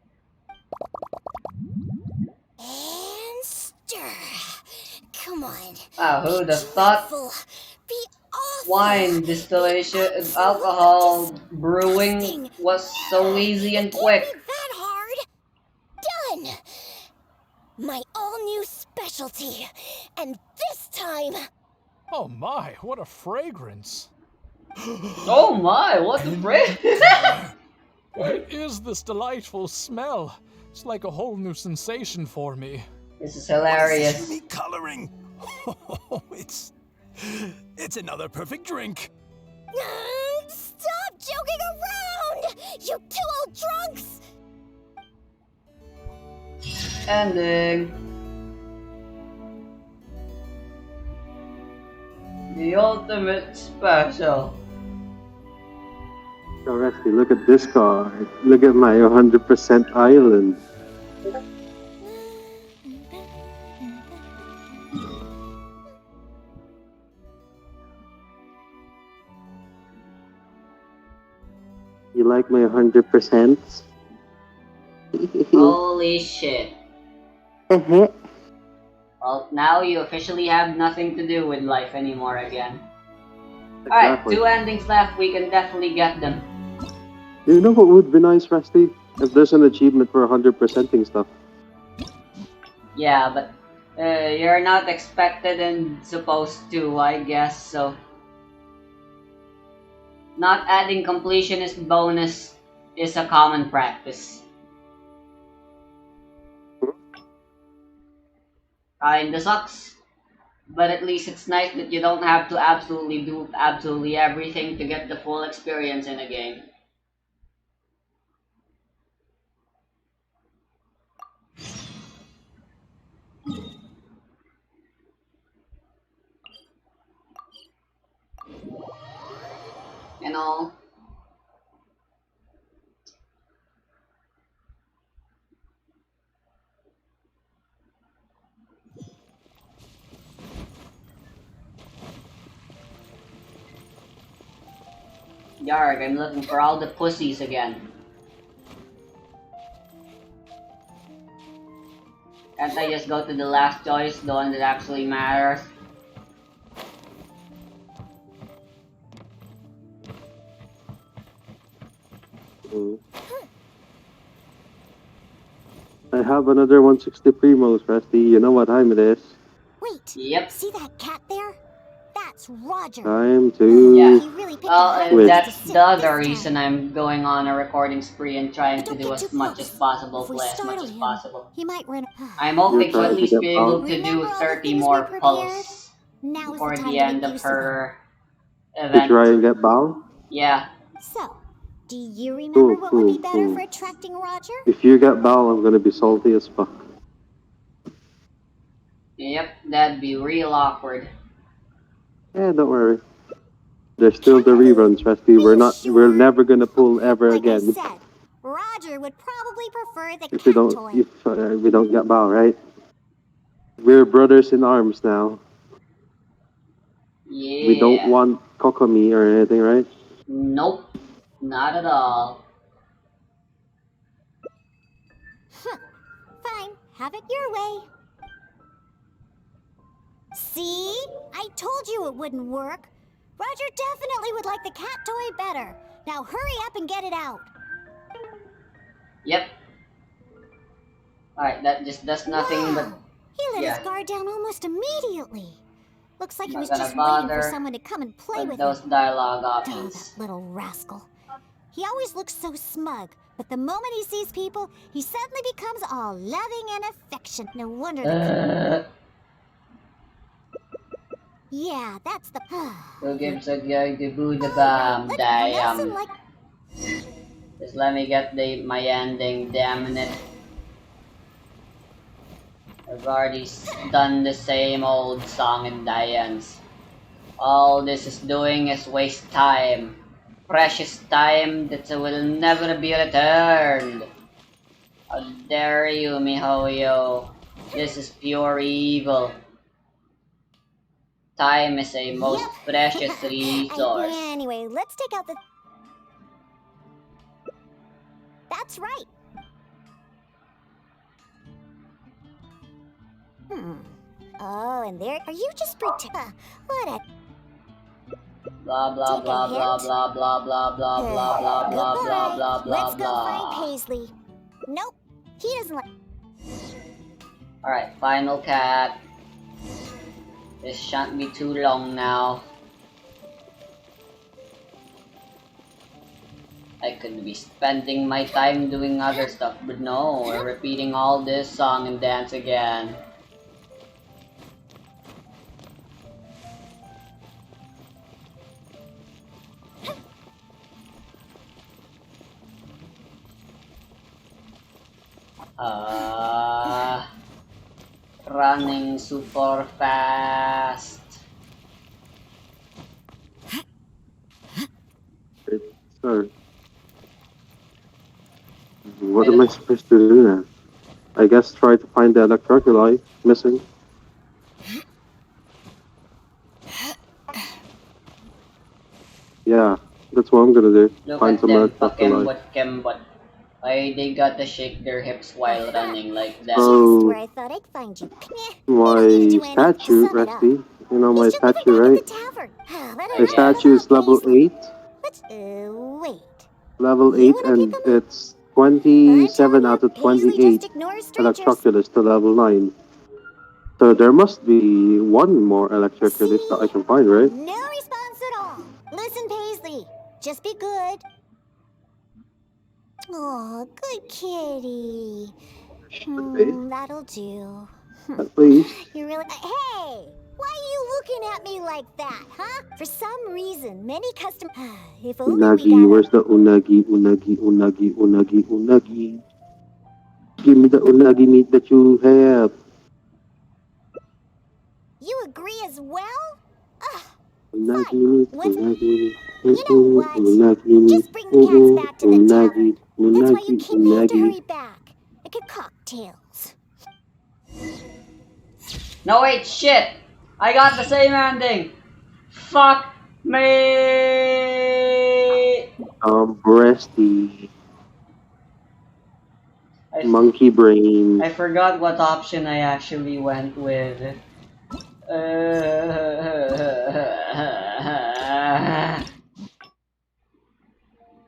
And stir. Come on. Wow, who'd have thought Dreadful. Be awful. wine Be distillation, absolute alcohol brewing disgusting. was so easy It and can't quick? be that hard. Done. My all-new specialty. And this time... Oh my, what a fragrance. Oh my, what the frick? What is this delightful smell? It's like a whole new sensation for me. This is What is hilarious. this unique coloring? It's another perfect drink. Stop joking around! You two old drunks! Ending. The ultimate special. Oh, Resty, look at this card. Look at my 100% island. You like my 100%? Holy shit. Well, now you officially have nothing to do with life anymore again. Alright, Exactly. 2 endings left, we can definitely get them. You know what would be nice, Rusty? If there's an achievement for 100%ing stuff. Yeah, but you're not expected and supposed to, I guess, so... Not adding completionist bonus is a common practice. Kinda sucks. But at least it's nice that you don't have to absolutely do absolutely everything to get the full experience in a game. You know? Yarg, I'm looking for all the pussies again. Can't I just go to the last choice, the one that actually matters? I have another 160 primos, Rusty. You know what time it is. Wait, Yep. see that cat there? That's Roger. Time to... Yeah. He really picked Well, a hard Wait. place to that's sit the other this time. reason I'm going on a recording spree and trying to Don't do get as too much close. as possible, If we play as much startle as him, possible. he might run. I'm hoping to trying at to least get be able out. to Remember do all the 30 things we more prepared? pulls Now is before the time the to end make of use of them. her To event. try and get Bao? Yeah. So, do you remember what would be better cool. for attracting Roger? If you get Bao, I'm gonna be salty as fuck. Yep, that'd be real awkward. Yeah, don't worry. There's still the reruns, Rusty. We're never gonna pull ever Like I again. said, Roger would or the if we cat don't toy? if we don't get Bao, right? We're brothers in arms now. We don't Yeah. want Kokomi or anything, right? Nope. Not at all. Fine, have it your way. See? I told you it wouldn't work. Roger definitely would like the cat toy better. Now hurry up and get it out. Yep. Alright, that just does nothing but... Wow! He let his Yeah. guard down almost immediately. Looks like I'm he not was gonna just waiting for bother someone to come and play with with those him. dialogue Oh, that options. little rascal. He always looks so smug, but the moment he sees people, he suddenly becomes all loving and affectionate. No wonder the... Yeah, that's the... Who gives a guy the Buddha Alright, bomb? let's now listen Damn. like... Just let me get my ending, damn it. I've already done the same old song and dance. All this is doing is waste time. Precious time that will never be returned. How dare you, MiHoYo. This is pure evil. Time is a most Yep. precious resource. Anyway, let's take out the... That's right. Oh, and there... Are you just pretend... What a... Blah blah Take a blah blah hint? blah blah blah blah blah blah blah blah Goodbye. blah blah Let's go find blah. Paisley. Nope. He doesn't like... Alright, final cat. This shan't be too long now. I could be spending my time doing other stuff, but no, we're repeating all this song and dance again. Running super fast. Sir, what am I supposed to do now? I guess try to find the electroculi missing. Yeah, that's what I'm gonna do. Look Find at some them, electroculi. Kembot. Why they gotta shake their hips while running like that? Just where Oh, I thought I'd find you. my To statue, sum it up, Rusty. You know my he's just statue, back at right? the tavern. I The statue is level Paisley. 8. Let's... wait. Level You 8, wanna pick and him up? it's I'm 27 telling out you, of Paisley 28 just ignores strangers. electroculus to level 9. So there must be one more electroculus that I can find, right? No response at all. Listen, Paisley. Just be good. Oh, good kitty. That'll do. At least. You really... Hey! Why are you looking at me like that, huh? For some reason, many customers... If only we Unagi, got where's the unagi, unagi, unagi, unagi, unagi? Give me the unagi meat that you have. You agree as well? Ugh, Unagi fine. meat, What's... unagi meat. You know what? Unagi meat. Just bring the cats back to the Unagi, tavern. That's why you unagi, came here to unagi. hurry back. Like a cocktails. No wait, shit! I got the same ending! Fuck me! Breasty. Monkey brain. I forgot what option I actually went with.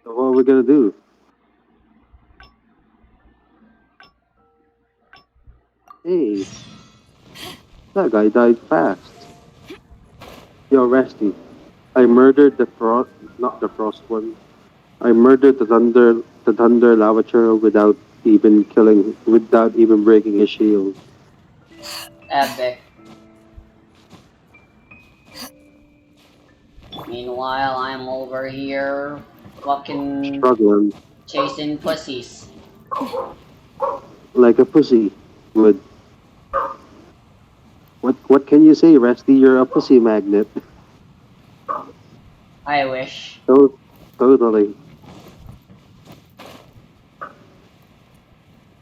So what are we gonna do? Hey, that guy died fast. Yo, Resty, I murdered the frost, not the frost one. I murdered the thunder lava churl without even breaking his shield. Epic. Meanwhile, I'm over here fucking Struggling chasing pussies. like a pussy would. What can you say, Resty? You're a pussy magnet. I wish. Totally.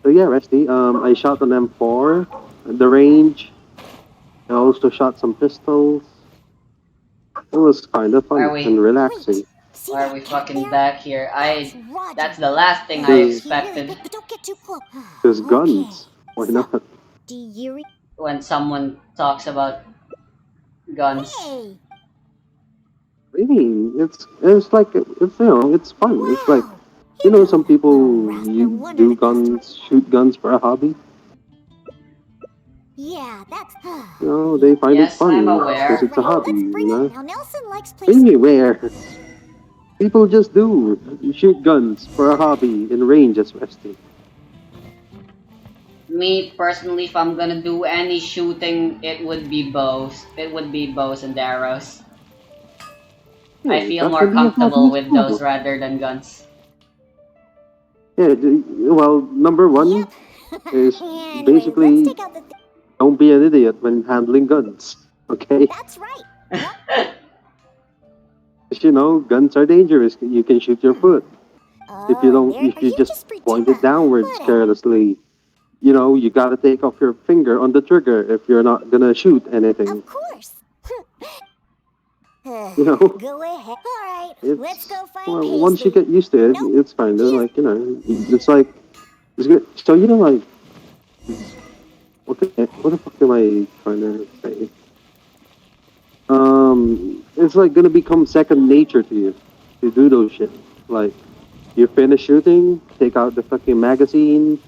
So yeah, Resty. I shot an M4 at the range. I also shot some pistols. It was kind of Why are fun and we? relaxing. See Why are that we cat fucking there? back here? That's I. Roger. That's the last thing I Because He really expected picked, but don't get too close. there's Okay. guns. Why So, not? do you when someone talks about guns. Hey! I mean, it's like it's it's fun. It's like Wow! You some know, people little rasp, no you wonder do the customer. guns, shoot guns for a hobby. Yeah, that's. They find it Yes, I'm fun because aware. it's a Alright, hobby. let's bring it. Now, Nelson likes placing. Anywhere, people just do shoot guns for a hobby in ranges, Resty. Me personally, if I'm gonna do any shooting, it would be bows. It would be bows and arrows. I Yeah, feel that more can be a hobby comfortable as with those well. rather than guns. Yeah, well, number one Yep. is Anyway, let's basically take out the. don't be an idiot when handling guns. Okay, That's right. 'cause, guns are dangerous. You can shoot your foot if you Oh, and don't. there. If you You just just pretend. point it downwards Whatever. carelessly. You got to take off your finger on the trigger if you're not gonna shoot anything. Of course. You know, Go ahead. Alright, let's it's go find well, once you Paisley. get used to it, Nope. it's kind of He like it's like it's good. So like what the fuck am I trying to say? It's like gonna become second nature to you to do those shit. Like you finish shooting, take out the fucking magazine,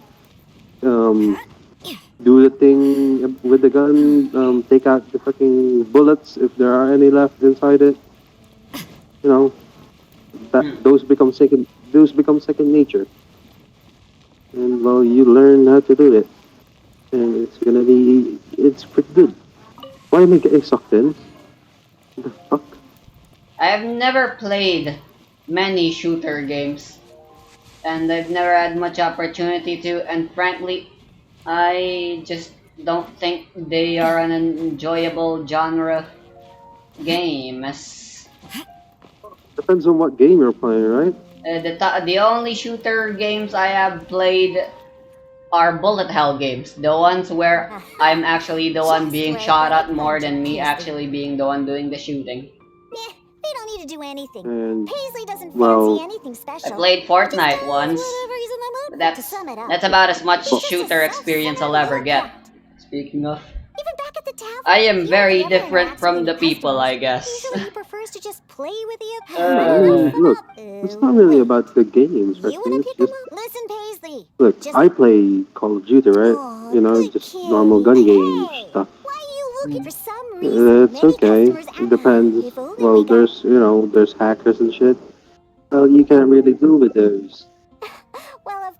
um, do the thing with the gun, take out the fucking bullets if there are any left inside it. You know, those become second nature, and well, you learn how to do it, and it's pretty good. Why am I getting sucked in? What the fuck? I've never played many shooter games, and I've never had much opportunity to, and frankly, I just don't think they are an enjoyable genre games. Depends on what game you're playing, right? The only shooter games I have played are bullet hell games. The ones where I'm actually the one Just being like shot what I at more thought you, than me Paisley. actually being the one doing the shooting. Nah, they don't need to do anything. And Paisley doesn't well, fancy anything special. I played Just Fortnite does once, whatever he's in the mood but for. To sum it up, that's about as much he's just a shooter experience I'll ever self-centered get. little cat. Speaking of, Even back at the tavern, I am he very hardly ever different interacts from with the any people, customers. I guess. Usually he prefers to just play with you. I mean, look, it's not really about the games, You Rusty. wanna It's pick him just up? Listen, Paisley. look. Just. I play Call of Duty, right? Oh, good Just normal kitty. gun game Hey, stuff. why are you looking? For some reason, It's many okay. customers. It depends. If only Well, we got. there's hackers and shit. Well, you can't really do with those. Well, of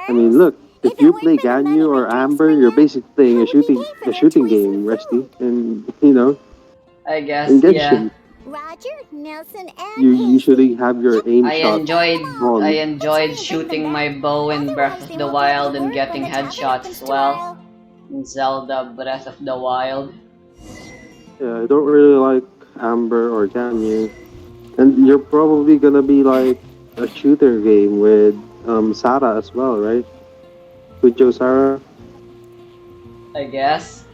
I mean, course. look, If if it you weren't play for the money Ganyu my or drinks Amber, bring you're in, basically playing how a would we shooting pay for a their shooting choice game, in Rusty, food? and I in guess, yeah. Genshin, Roger, Nelson, and you Paisley. usually have your Yep. aim I shot enjoyed Come on, I on. let's enjoyed reinvent them shooting my back. bow in Breath Otherwise, of they the won't be able Wild to and work when getting the tavern headshots opens as well tomorrow. in Zelda Breath of the Wild. Yeah, I don't really like Amber or Ganyu, and you're probably gonna be like a shooter game with Sara as well, right? Kujo Sara, I guess.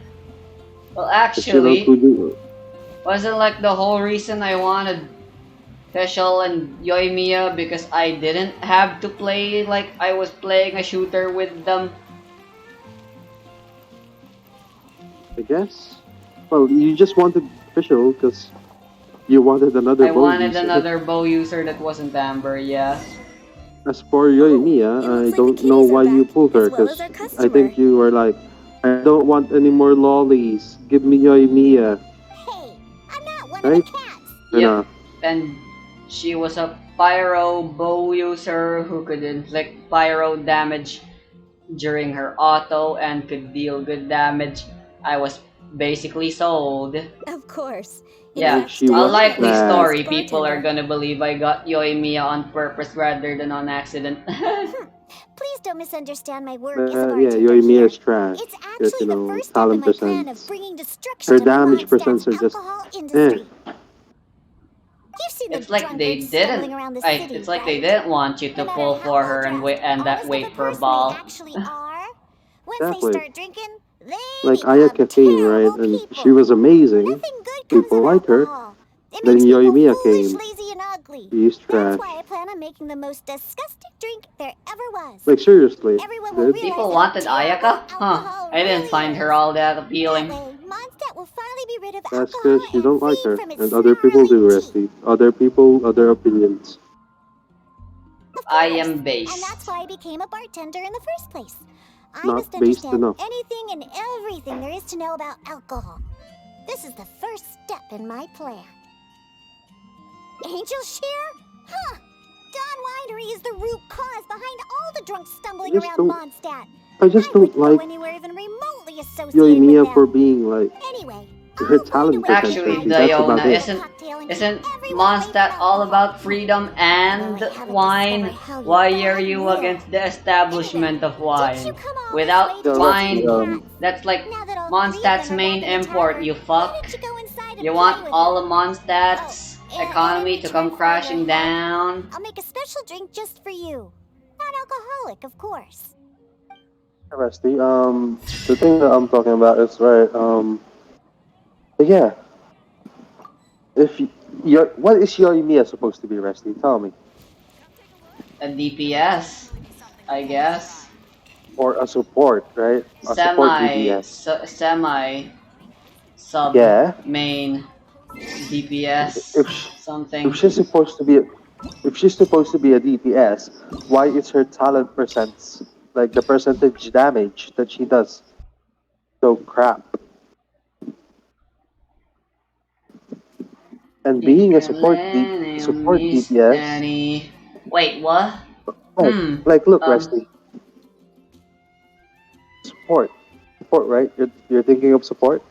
Well, 'cause, actually, Kujo. wasn't like the whole reason I wanted Fischl and Yoimiya because I didn't have to play like I was playing a shooter with them. I guess. Well, you just wanted official because you wanted another I bow wanted user. another bow user that wasn't Amber, yeah. As for Yoimiya, it I looks like the don't know kitties are why you back, pulled her as well because as our I customer. think you were like, I don't want any more lollies. Give me Yoimiya, Hey, I'm not one right? of the cats. Or Yep, not? and she was a pyro bow user who could inflict pyro damage during her auto and could deal good damage. I was basically sold. Of course. In Yeah, fact, She a was definitely likely the bad. story. best People are bartender. gonna believe I got Yoimiya on purpose rather than on accident. Please don't misunderstand my work as a Yeah, bartender Yoimiya here. is trash. It's Because, actually the first step in talent my plan of percents. bringing destruction Her to damage Mondstadt's percents are just, alcohol eh. industry. You've Speaking It's of like they drunkards didn't. stumbling around the Like, city, it's like they right? didn't want you No to matter pull how for well her and dressed wait and that honest of a wait for a person they ball. actually are, once they Exactly. start drinking, they Like Aya become came, right? terrible And she people. was amazing. Nothing good comes People of like her. alcohol. It Then makes people Yoimiya foolish, came. lazy, and ugly. She's That's trash. why I plan on making the most disgusting drink there ever was. Like seriously, Everyone will dude. realize People how wanted terrible Ayaka? Huh. alcohol I didn't really find her is. all that That appealing. way, Mondstadt will finally be rid of That's alcohol because you and don't like free her, from its and other people snarling do, teeth. Resty. Other people, other opinions. Of I course. am And that's based. why I became a bartender in the first place. I Not must based understand enough. anything and everything there is to know about alcohol. This is the first step in my plan. Angel Shear? Huh! Dawn Winery is the root cause behind all the drunks stumbling just around don't. Mondstadt. I just I don't wouldn't go like anywhere even remotely associated with Yoimiya for them. being like Anyway, her I'll find a talent way to make percent, Actually, my Resty. That's drink a about Diona, it. wonderful isn't cocktail and keep isn't everyone away from Mondstadt all alcohol. about freedom Although and I haven't discovered wine? how yet, Why but are I you will. against the Anyway, establishment of didn't you wine? come all this way Without to Yeah, talk to Resty. the wine, cats? that's like Now that all three of Mondstadt's them are back main in the import, tavern, you why fuck. don't you go inside and You play want with all them? of Oh, Mondstadt's and in economy to return come for all your crashing help, down? I'll make a special drink just for you. Non-alcoholic, of course. Resty. The thing that I'm talking about is right. But yeah. If your what is Yoimiya supposed to be, Resty? Tell me. A DPS, I guess. Or a support, right? A support DPS. Semi sub Yeah. main DPS If sh if something. she's supposed to be if she's supposed to be a DPS, why is her talent percents like the percentage damage that she does so crap? And being a support Miss DPS, Annie. Wait, what? like Hmm. look, Um. Resty, support, support, right? You're thinking of support.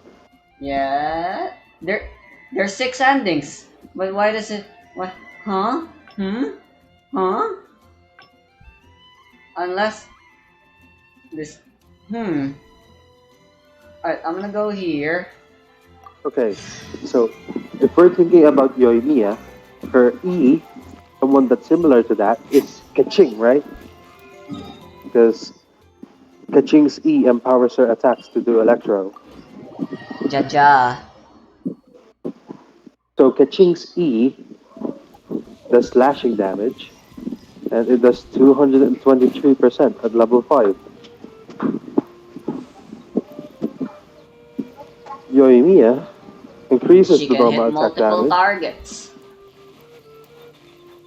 Yeah. There's six endings. But why does it? What? Huh? Hmm. Huh? Unless this. Hmm. Alright, I'm gonna go here. Okay, so if we're thinking about Yoimiya, her E, someone that's similar to that is Kaching, right? Because Kaching's E empowers her attacks to do electro. Jaja. So Kaching's E does slashing damage, and it does 223% at level 5. Yoimiya increases She the can normal hit attack multiple damage targets.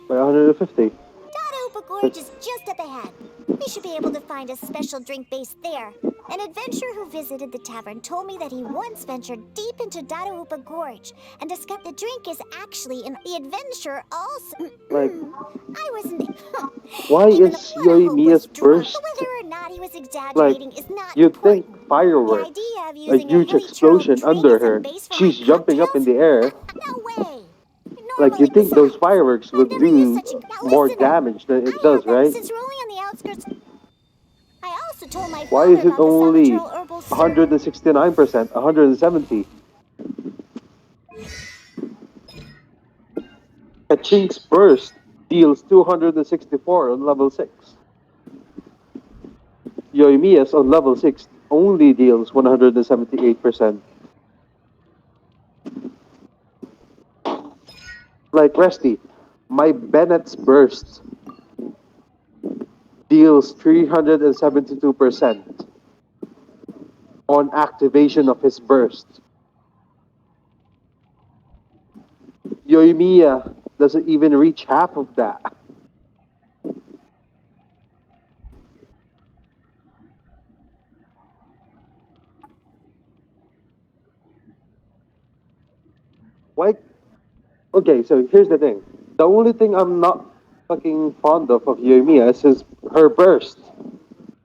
by 150. Dada But Gorge is just up ahead. We should be able to find a special drink base there. An adventurer who visited the tavern told me that he once ventured deep into Dada Gorge and discovered the drink is actually in the adventurer also. like, I wasn't. why Even the is one I hope was Yoimiya's drunk. burst But whether or not he was like? exaggerating is not You'd think important. The fireworks, idea of a using a huge hilly churl explosion drink under as a her. base for my She's jumping up in cocktails? the air. No way. Like Normally, you'd think those besides, fireworks I've would never used do such a. Now more listen. damage than it I does, heard that right? since rolling on the outskirts. I also told my Why father is it about the only Salvatore herbal syrup. 169%, 170? A Chink's Burst deals 264 on level 6. Yoimiya's on level 6 only deals 178%. Like Resty, my Bennett's Burst deals 372% on activation of his burst. Yoimiya doesn't even reach half of that. Why? Okay, so here's the thing. The only thing I'm not fucking fond of Yoimiya is her burst.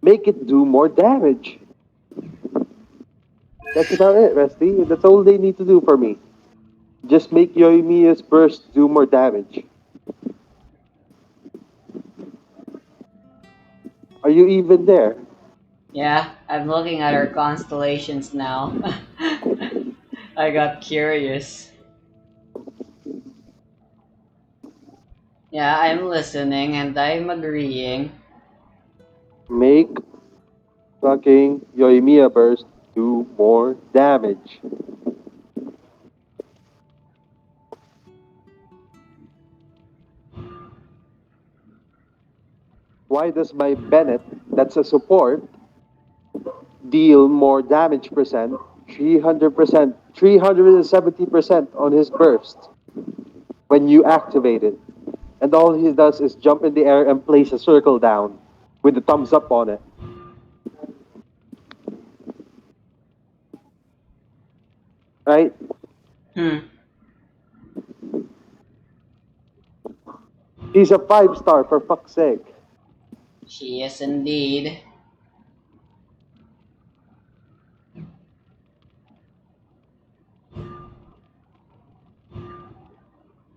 Make it do more damage. That's about it, Rusty. That's all they need to do for me. Just make Yoimiya's burst do more damage. Are you even there? Yeah, I'm looking at her constellations now. I got curious. Yeah, I'm listening and I'm agreeing. Make fucking Yoimiya Burst do more damage. Why does my Bennett, that's a support, deal more damage percent, 300%, 370% on his burst when you activate it? And all he does is jump in the air and place a circle down with the thumbs up on it. Right? Hmm. He's a 5-star for fuck's sake. She is indeed.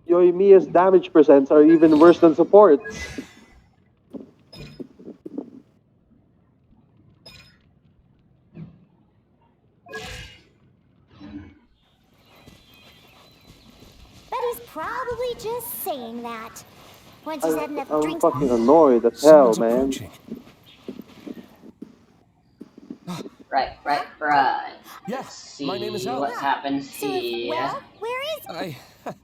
Yoimiya's damage percents are even worse than supports. But he's probably just saying that. Once he's I, had enough I'm drinks. fucking annoyed as hell, Someone's man. approaching. Right. Yeah, Let's my name is see what Alex. happens So if, here. well, where is.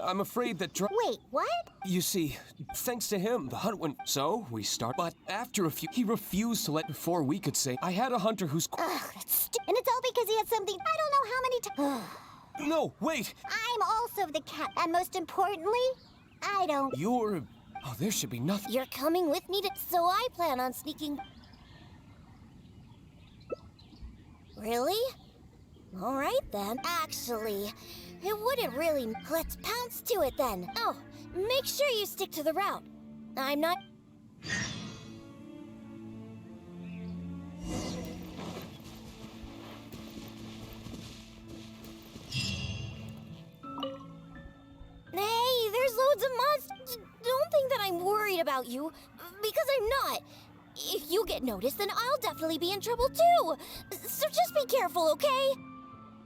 I'm afraid that Wait, what? you see, thanks to him, the hunt went so we start. But after a few, he refused to let before we could say. I had a hunter who's. Ugh, and it's all because he had something. I don't know how many times. No, wait. I'm also the cat, and most importantly, I don't. You're. Oh, there should be nothing. You're coming with me so I plan on sneaking. Really? Alright then. Actually, it wouldn't really. Let's pounce to it then. Oh, make sure you stick to the route. I'm not. Hey, there's loads of monsters. Don't think that I'm worried about you, because I'm not. If you get noticed, then I'll definitely be in trouble too. So just be careful, okay?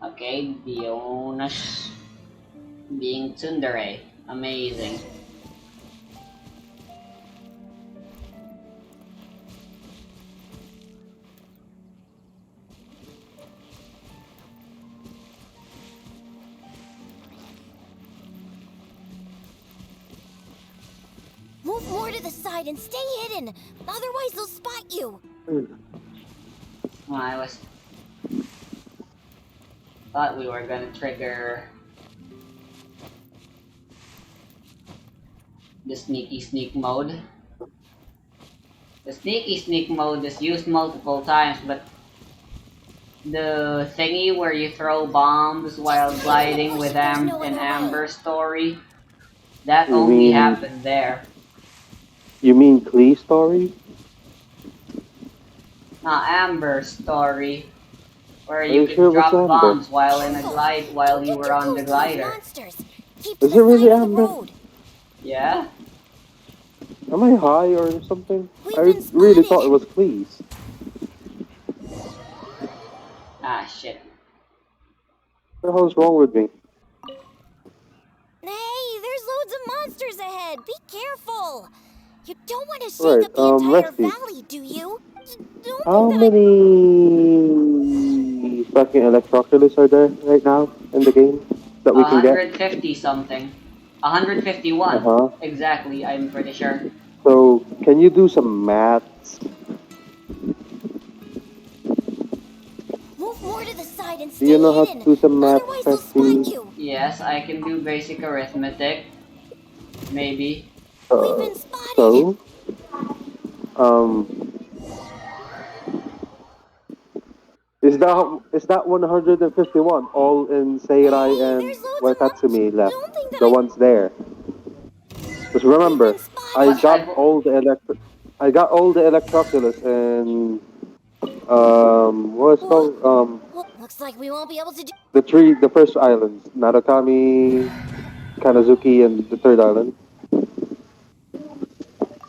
Okay, Dionas being tsundere. Amazing. Move more to the side and stay hidden. Otherwise, they'll spot you. I was thought we were gonna trigger the sneaky sneak mode. The sneaky sneak mode is used multiple times, but the thingy where you throw bombs while gliding with an Amber story, that You only mean happened there. you mean Klee story? Not Amber story, where Are you you could sure it was drop Amber? bombs while in a glide while Don't you get were too on close the to those glider. monsters. Keep to Is the it really side of the Amber? road. Yeah? Am I high or something? We've I been really thought it spotted. was Klee's. Ah, shit. What the hell's wrong with me? Hey, there's loads of monsters ahead. Be careful. You don't want to shake Right, up the entire Resty. valley, do you? Don't think How that I. many fucking Electroculus are there right now in the game that we can get? 150 something. 151. Uh-huh. Exactly, I'm pretty sure. So, can you do some maths? Move more to the side and Do stay you know how to hidden. do some maths, Otherwise, they'll spot Resty? you. Yes, I can do basic arithmetic. Maybe. We've Uh, been spotted. so, um, is that 151 all in Seirai Hey, and there's loads of Watatsumi left? Don't think that The I. ones there. Because We've remember, been I spotted. What got type of... all the Electroculus and what's it Well, called? looks like we won't be able to do. The first islands, Narukami, Kanazuki, and the third island.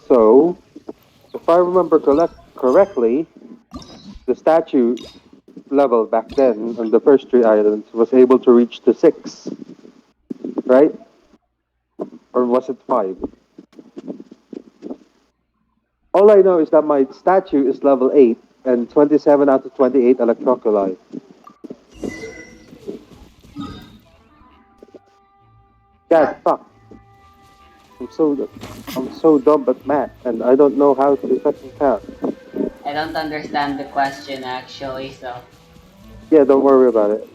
So, if I remember correctly, the statue level back then on the first three islands was able to reach to 6, right? Or was it 5? All I know is that my statue is level 8 and 27 out of 28 electroculi. God, fuck. I'm so dumb at math, and I don't know how to fucking count. I don't understand the question actually, so. Yeah, don't worry about it.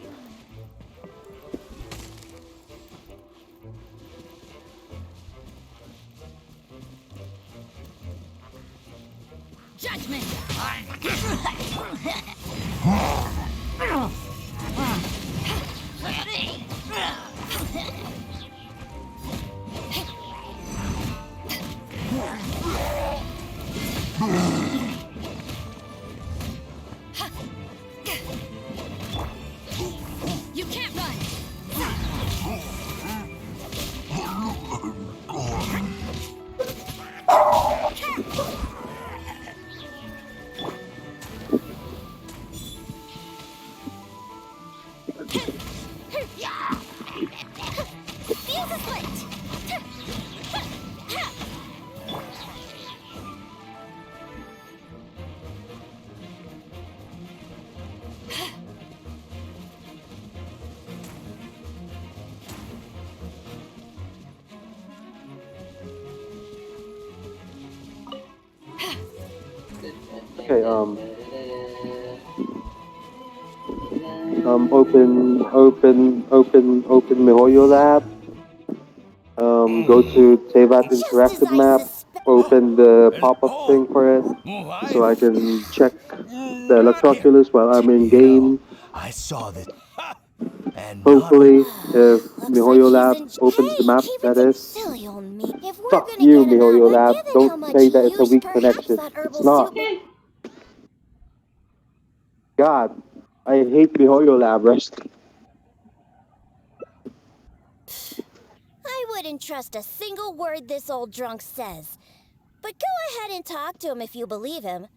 Judgment! You can't run! Fuse is lit! Okay, open MiHoYo Lab. Go to Tevat Just as interactive I map. suspect. Open the pop-up thing for it, so I can check the Electroculus while I'm in game. I saw this. And not Hopefully, if Looks like MiHoYo he's Lab in. opens the Hey, map, keep it that is. silly on me. If we're Fuck gonna you, get an MiHoYo ABBA, Lab. given how Don't much say he that it's a used, weak perhaps connection. that It's herbal not. soup. God, I hate MiHoYo Lab, rest. I wouldn't trust a single word this old drunk says. But go ahead and talk to him if you believe him.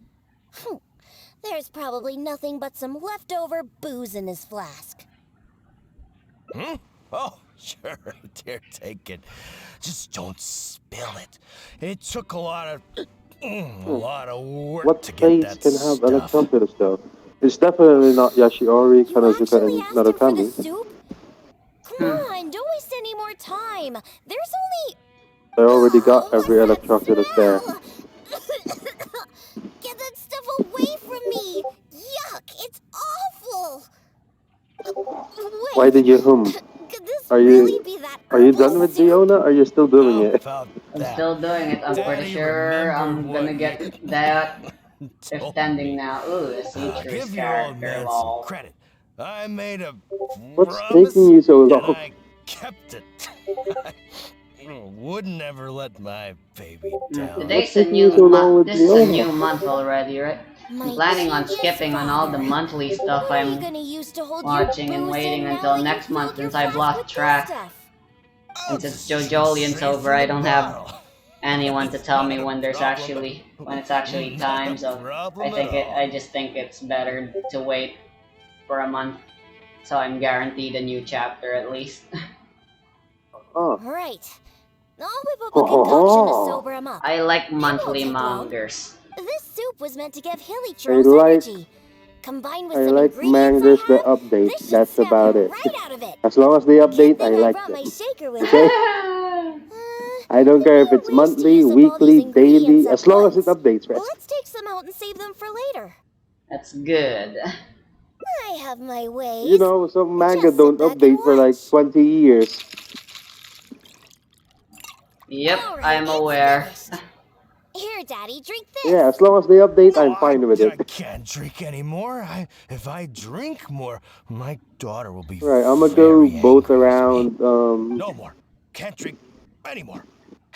There's probably nothing but some leftover booze in his flask. Hmm? Oh, sure. Dear, take it. Just don't spill it. It took a lot of work What to get place that can have stuff. Electroculus, though? It's definitely not Yashiori, You Kanozuka, actually and asked him for the Narukami. soup? Come Hmm. on, don't waste any more time. There's only. I already got What's every that Electroculus there. smell? Get that stuff away from me! Yuck! It's awful! Why Wait, did you hum? could this Are really you be that are you herbal done with soup? Diona? Are you still doing How it? about I'm that? still doing it. I'm pretty Daddy sure remembered I'm gonna what get you that if told ending me. now. Ooh, a Citrus Give your old character, man some lol. credit. I made a What's taking promise you so and long? I kept it. I would never let my baby down. Today's What's a taking you new so long month. with This is a Diona? new month already, right? I'm My planning on genius skipping on all the father. monthly stuff What are you I'm gonna use to hold your watching and booze waiting in now until that you next month filled your since I've flask lost with this track. stuff? I'll Since it's just shoot JoJolien's straight over, from I the don't have bottle. anyone to It's tell me not a when there's problem. actually when it's actually Not time. a So problem at all. I just think it's better to wait for a month, so I'm guaranteed a new chapter at least. Oh. Right. I'll whip up a concoction to sober him up. I like It won't monthly take long. mangers. This soup was meant to give I Hilichurls like energy. Combined with I some like ingredients mangas I that have, update. this should That's snap about him it. right out of it. As long as they Good update, I thing I like brought my them. shaker with me. Okay? I don't care if No it's waste to monthly, use up all these weekly, ingredients daily, at as long as it once. updates, rest. Let's take some out and save them for later. That's good. I have my You ways. know, some manga Just sit don't back and update for like watch. 20 years. Yep, All right, I'm it's aware. finished. Here, Daddy, drink Yeah, this. as long as they update, No, I'm fine with I it. can't drink anymore. If I drink more, my daughter will be Right, I'm gonna go very both angry with me. around, No more. Can't drink anymore.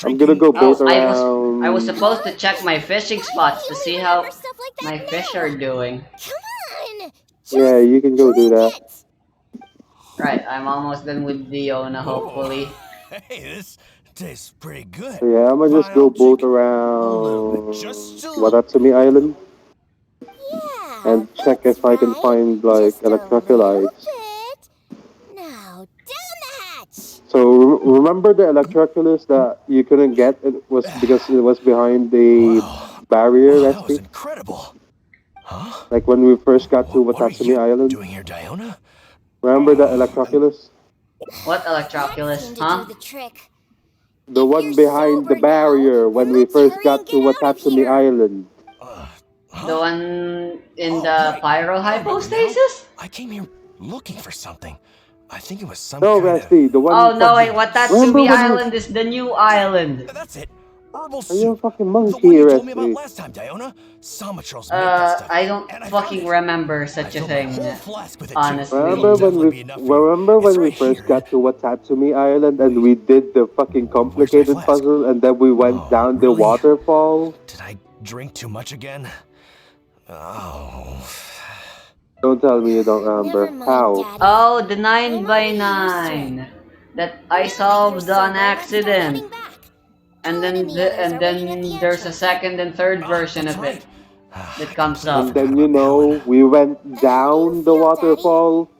I'm gonna Drinking go Oh, both is I was around. supposed to Huh? check my fishing Why do spots we to only see remember how stuff like my that fish now? are doing. Come on, Yeah, just you can go do drink that. it. Right, I'm almost done with Diona, Oh, hopefully. hey, this tastes pretty good. So yeah, I'm gonna just Fine, go I'll both drink a little bit, around just a little bit. Watatsumi Island Yeah, and check that's if I can right. find like Just a little electroculites. bit. Now, down the hatch. So remember the electroculus that you couldn't get? It was because it was behind the Well, barrier, Oh, that was Resty. incredible. Huh? Like when we first got to What are Watatsumi you Island. doing here, Diona? Remember the Electroculus? What That Electroculus, seemed to huh? do the trick. The If one you're behind the sober now, barrier then when we let's first hurry got and to get out of Watatsumi here. Island. The one in the Right. I remember now. pyrohypostasis? I came here looking for something. I think it was some No, kind of... Resty, the one Oh no, wait, fucking... Remember Watatsumi when we... Island is the new island. That's it. Herbal Are you a soup. fucking The monkey, one you told me about Resty? last time, Diona. Samatrals make that stuff. I don't And I found fucking it. remember I such a filled my thing, whole flask with it too. honestly. It'll definitely be enough for you. Remember It's when we right first here. got to Watatsumi Island and we did the fucking Where's my complicated flask? puzzle and then we went Oh, down the really? waterfall? Did I drink too much again? Oh. Don't tell me you don't remember. Never mind, How? Daddy. Oh, the 9 I'm by already used to it. 9 that Now I that solved you're on sober, let's start accident. heading back. And Alan then and the others and are waiting at the then there's a entrance. second and third version That's of right. it that comes And up. then, you know, we went down the feel, waterfall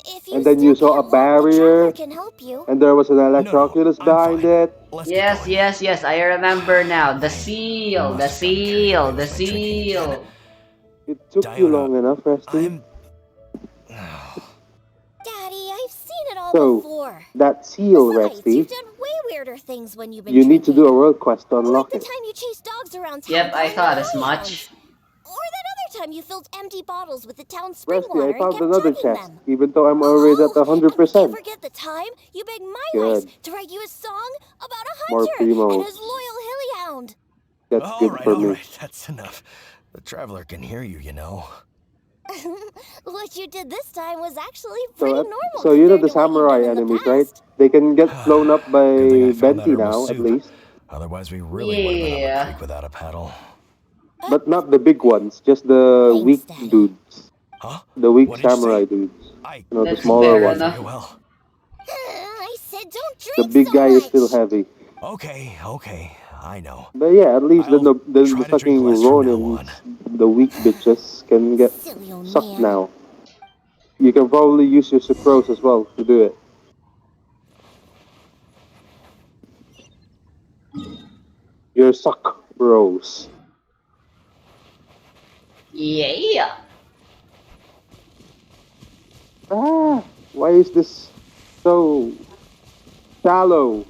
If you and then still you saw a can't walk, the traveler barrier can help you. and there was an No, Electroculus I'm behind fine. it. Let's get Yes, going. yes, yes, I remember now. The seal, the must have gotten carried seal, away the with my drinking again. seal. It took you Diona, long enough, Resty. I'm... Daddy, I've seen it all So, before. that seal, Besides, Resty, you've done way weirder things when you've been you need to drinking. do a world quest to Like unlock the it. time you chased dogs around town Yep, I calling thought them as much. greyhounds. Or that other time you filled empty bottles with the town spring Resty, water I and found kept another chugging chest, them. even though I'm already at And we 100%. can't forget the time you begged my life Good. to write you a song about a More hunter and primos. his loyal hilly hound. That's All good right, for all me. right. That's enough. The traveler can hear you, you know. What you did this time was actually pretty So, normal so you know compared the to what you've samurai done in the enemies, right? past. They can get flown up by Good thing I found that Benti herbal now, at soup. least. Otherwise, we really would have been on the Yeah. creek without a paddle. But not the big ones, just the Thanks, weak Daddy. dudes. Huh? The weak What did you say? samurai dudes. I You know, the That's smaller fair ones. enough. very well. I said don't drink The big so guy much. is still heavy. Okay, I know. But yeah, at least I'll the try to drink fucking less from now Ronins, the weak bitches, can get Silly old sucked man. now. You can probably use your sucrose as well to do it. Your suck bros. Yeah. Ah, why is this so shallow?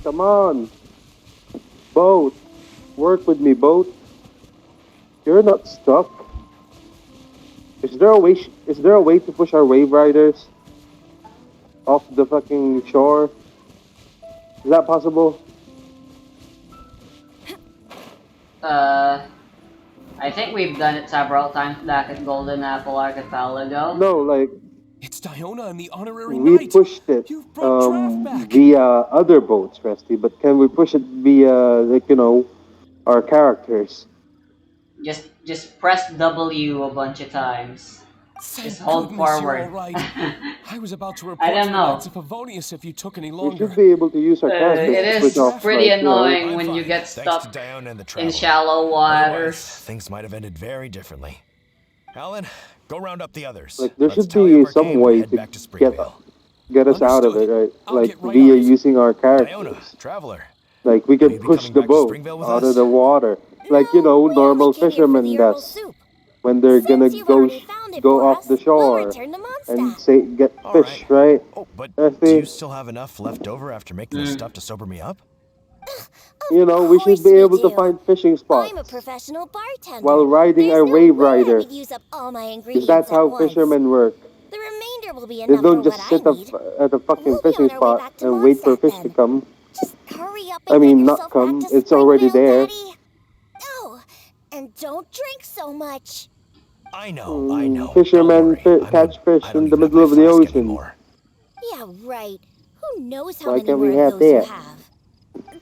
Come on. Boat. Work with me, boat. You're not stuck. Is there a way to push our wave riders off the fucking shore? Is that possible? I think we've done it several times back at Golden Apple Archipelago. No, like It's Diona and the honorary we knight. pushed it You've brought Draft back. via other boats, Resty, but can we push it via, like, you know, our characters? Just press W a bunch of times. Thank Just hold goodness you're forward. all right. I was about to I report don't to the know. Knights of Favonius if you took any We longer. should be able to use our characters It to is switch off, pretty like, you know, annoying I'm when you fine. get Thanks to stuck Diona and the in traveler. shallow Otherwise, waters. things might have ended very differently. Alan, go round up the others. like there Let's should tally be up our some game and way head to back to Springvale. get us out of it, Understood. right? I'll Like get right via on it. using our characters. Diona, traveler. Like we Will you can be push coming the back to boat Springvale with out us? of the water, like, you know, we only normal came here for fishermen the herbal does soup. when they're gonna Since you've already found it go for off us, the we'll shore return to and Mondstadt. say get All fish, right. right? Oh, but That's do you it. still have enough left over after making the stuff to sober me up? You know, we should course be we able to do. find fishing spots I'm a professional bartender. while riding There's our no wave way rider. I'd use up all my Because ingredients that's how at once. fishermen work. The remainder will be They enough for don't just what I sit need. at a fucking We'll be fishing on our way spot back to and wait for Mondstadt fish to then. come. Just hurry up I and mean, get not yourself back come, to it's already Springvale, there. Daddy. Oh, and don't drink so much. I know. Fishermen Don't worry. catch fish I don't in the even have middle my of the flask ocean. anymore. Yeah, right. Who knows how Why many can't more we of have those you that? have?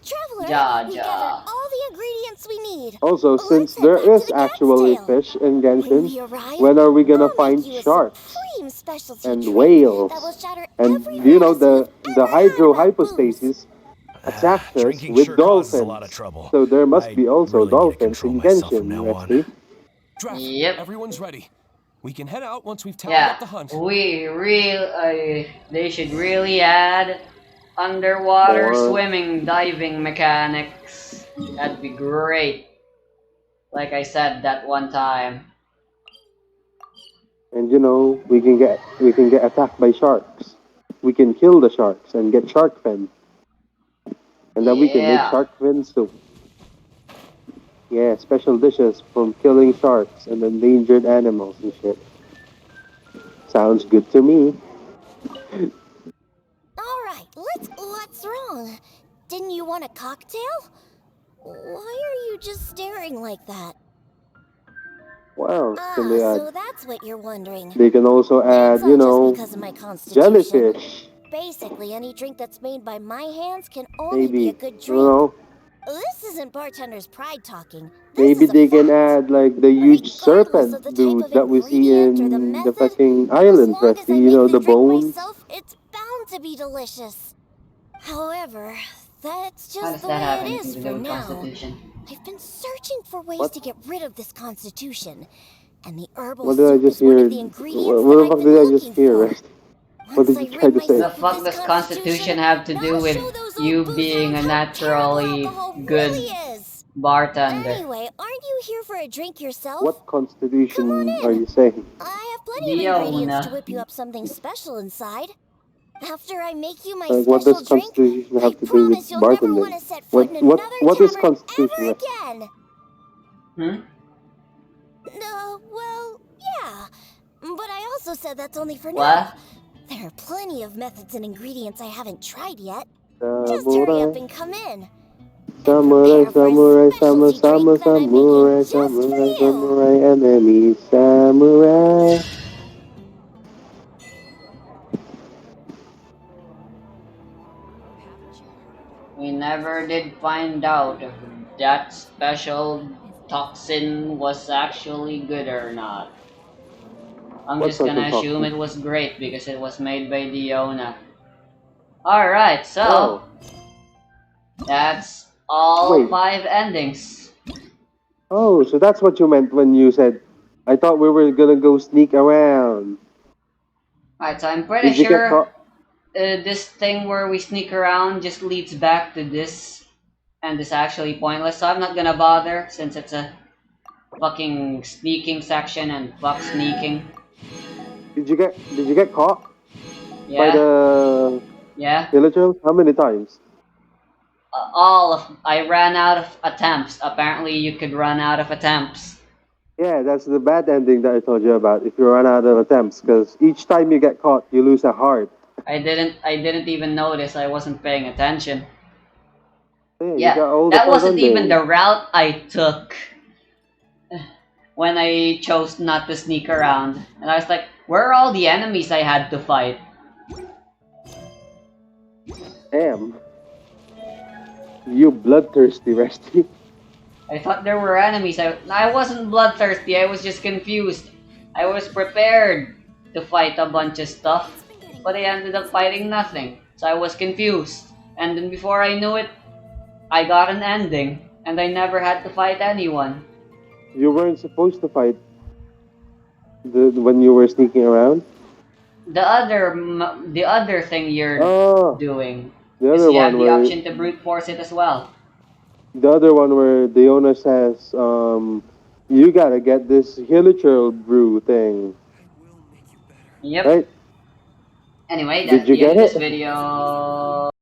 Traveler, Ja, we've ja. gathered all the ingredients we need. Also, Let's since head there back to is the Cat's actually Tail. fish in When Genshin, we arrive, when are we gonna I'll find make you a sharks supreme specialty and drink whales? that will shatter And every you know fantasy the you've ever had about booze. hydrohypostasis attacked us Drinking with sure causes a lot dolphins. of trouble. So there must I be also really need to dolphins control in myself from Genshin, now on. Resty. Draft, Yep. everyone's ready. We can head out once we've tallied Yeah, up the hunt. they should really add underwater More. swimming, diving mechanics. That'd be great. Like I said that one time. And you know, we can get attacked by sharks. We can kill the sharks and get shark fin, and then we can make Yeah. shark fin soup. Yeah, special dishes from killing sharks and endangered animals and shit. Sounds good to me. Alright, what's wrong? Didn't you want a cocktail? Why are you just staring like that? What else can Ah, they add? so that's what you're wondering. They can also It's add, all just because of my constitution. jellyfish. Basically, any drink that's made by my hands can only be a Maybe. good I don't drink. know. This isn't bartender's pride talking. This Maybe is a they can fact. add like the huge Regardless serpent of the type dude of that we see ingredient or the in the method, fucking as island, long as Rusty. I You make know, the the drink bones. myself, it's bound to be delicious. However, that's How just does the that way it have anything is to for do with now. Constitution? I've been searching for ways What? to get rid of this constitution, and the herbal What did I soup just is one hear? of the ingredients What that the I've fuck been did I just looking hear, for. Rusty? What Once did I you try rid to say? The myself of fuck this does constitution, Constitution have to then do I'll with show those you old booze being hounds a how terrible naturally alcohol really good is. bartender? Anyway, aren't you here for a drink yourself? What Come constitution on are in. you saying? I have plenty of ingredients to Diona. whip you up something special inside. After I make you my Like, what does special drink, constitution I have to do with promise you'll never bartending? want to set foot What in what another what is tavern constitution, ever Rusty? again. Hmm? Well, yeah. But I also said that's only for now. What? There are plenty of methods and ingredients I haven't tried yet. Just hurry up Samurai, and come in. And samurai, prepare for a samurai, specialty drink that I'm making samurai, just for samurai, you. samurai, enemy, samurai. We never did find out if that special toxin was actually good or not. I'm What just special gonna assume toxin? it was great because it was made by Diona. Alright, so Oh, that's all wait. 5 endings. Oh, so that's what you meant when you said, I thought we were gonna go sneak around. Alright, so I'm pretty Did you get sure caught? this thing where we sneak around just leads back to this, and it's actually pointless, so I'm not gonna bother since it's a fucking sneaking section and fuck sneaking. Did you get caught by Yeah? the Yeah? villagers? How many times? I ran out of attempts. Apparently you could run out of attempts. Yeah, that's the bad ending that I told you about. If you run out of attempts, because each time you get caught, you lose a heart. I didn't even notice. I wasn't paying attention. Yeah, you Yeah, got all the that wasn't even 500. the route I took when I chose not to sneak around. And I was like, where are all the enemies I had to fight? Damn, you bloodthirsty, Rusty. I thought there were enemies. I wasn't bloodthirsty, I was just confused. I was prepared to fight a bunch of stuff, but I ended up fighting nothing. So I was confused. And then before I knew it, I got an ending, and I never had to fight anyone. You weren't supposed to fight when you were sneaking around. The other thing you're Oh, doing the is other you have one the where option to brute force it as well. the owner says, you gotta get this hilichurl brew thing, Yep. right? Anyway, Did that's you the end get of this it? video.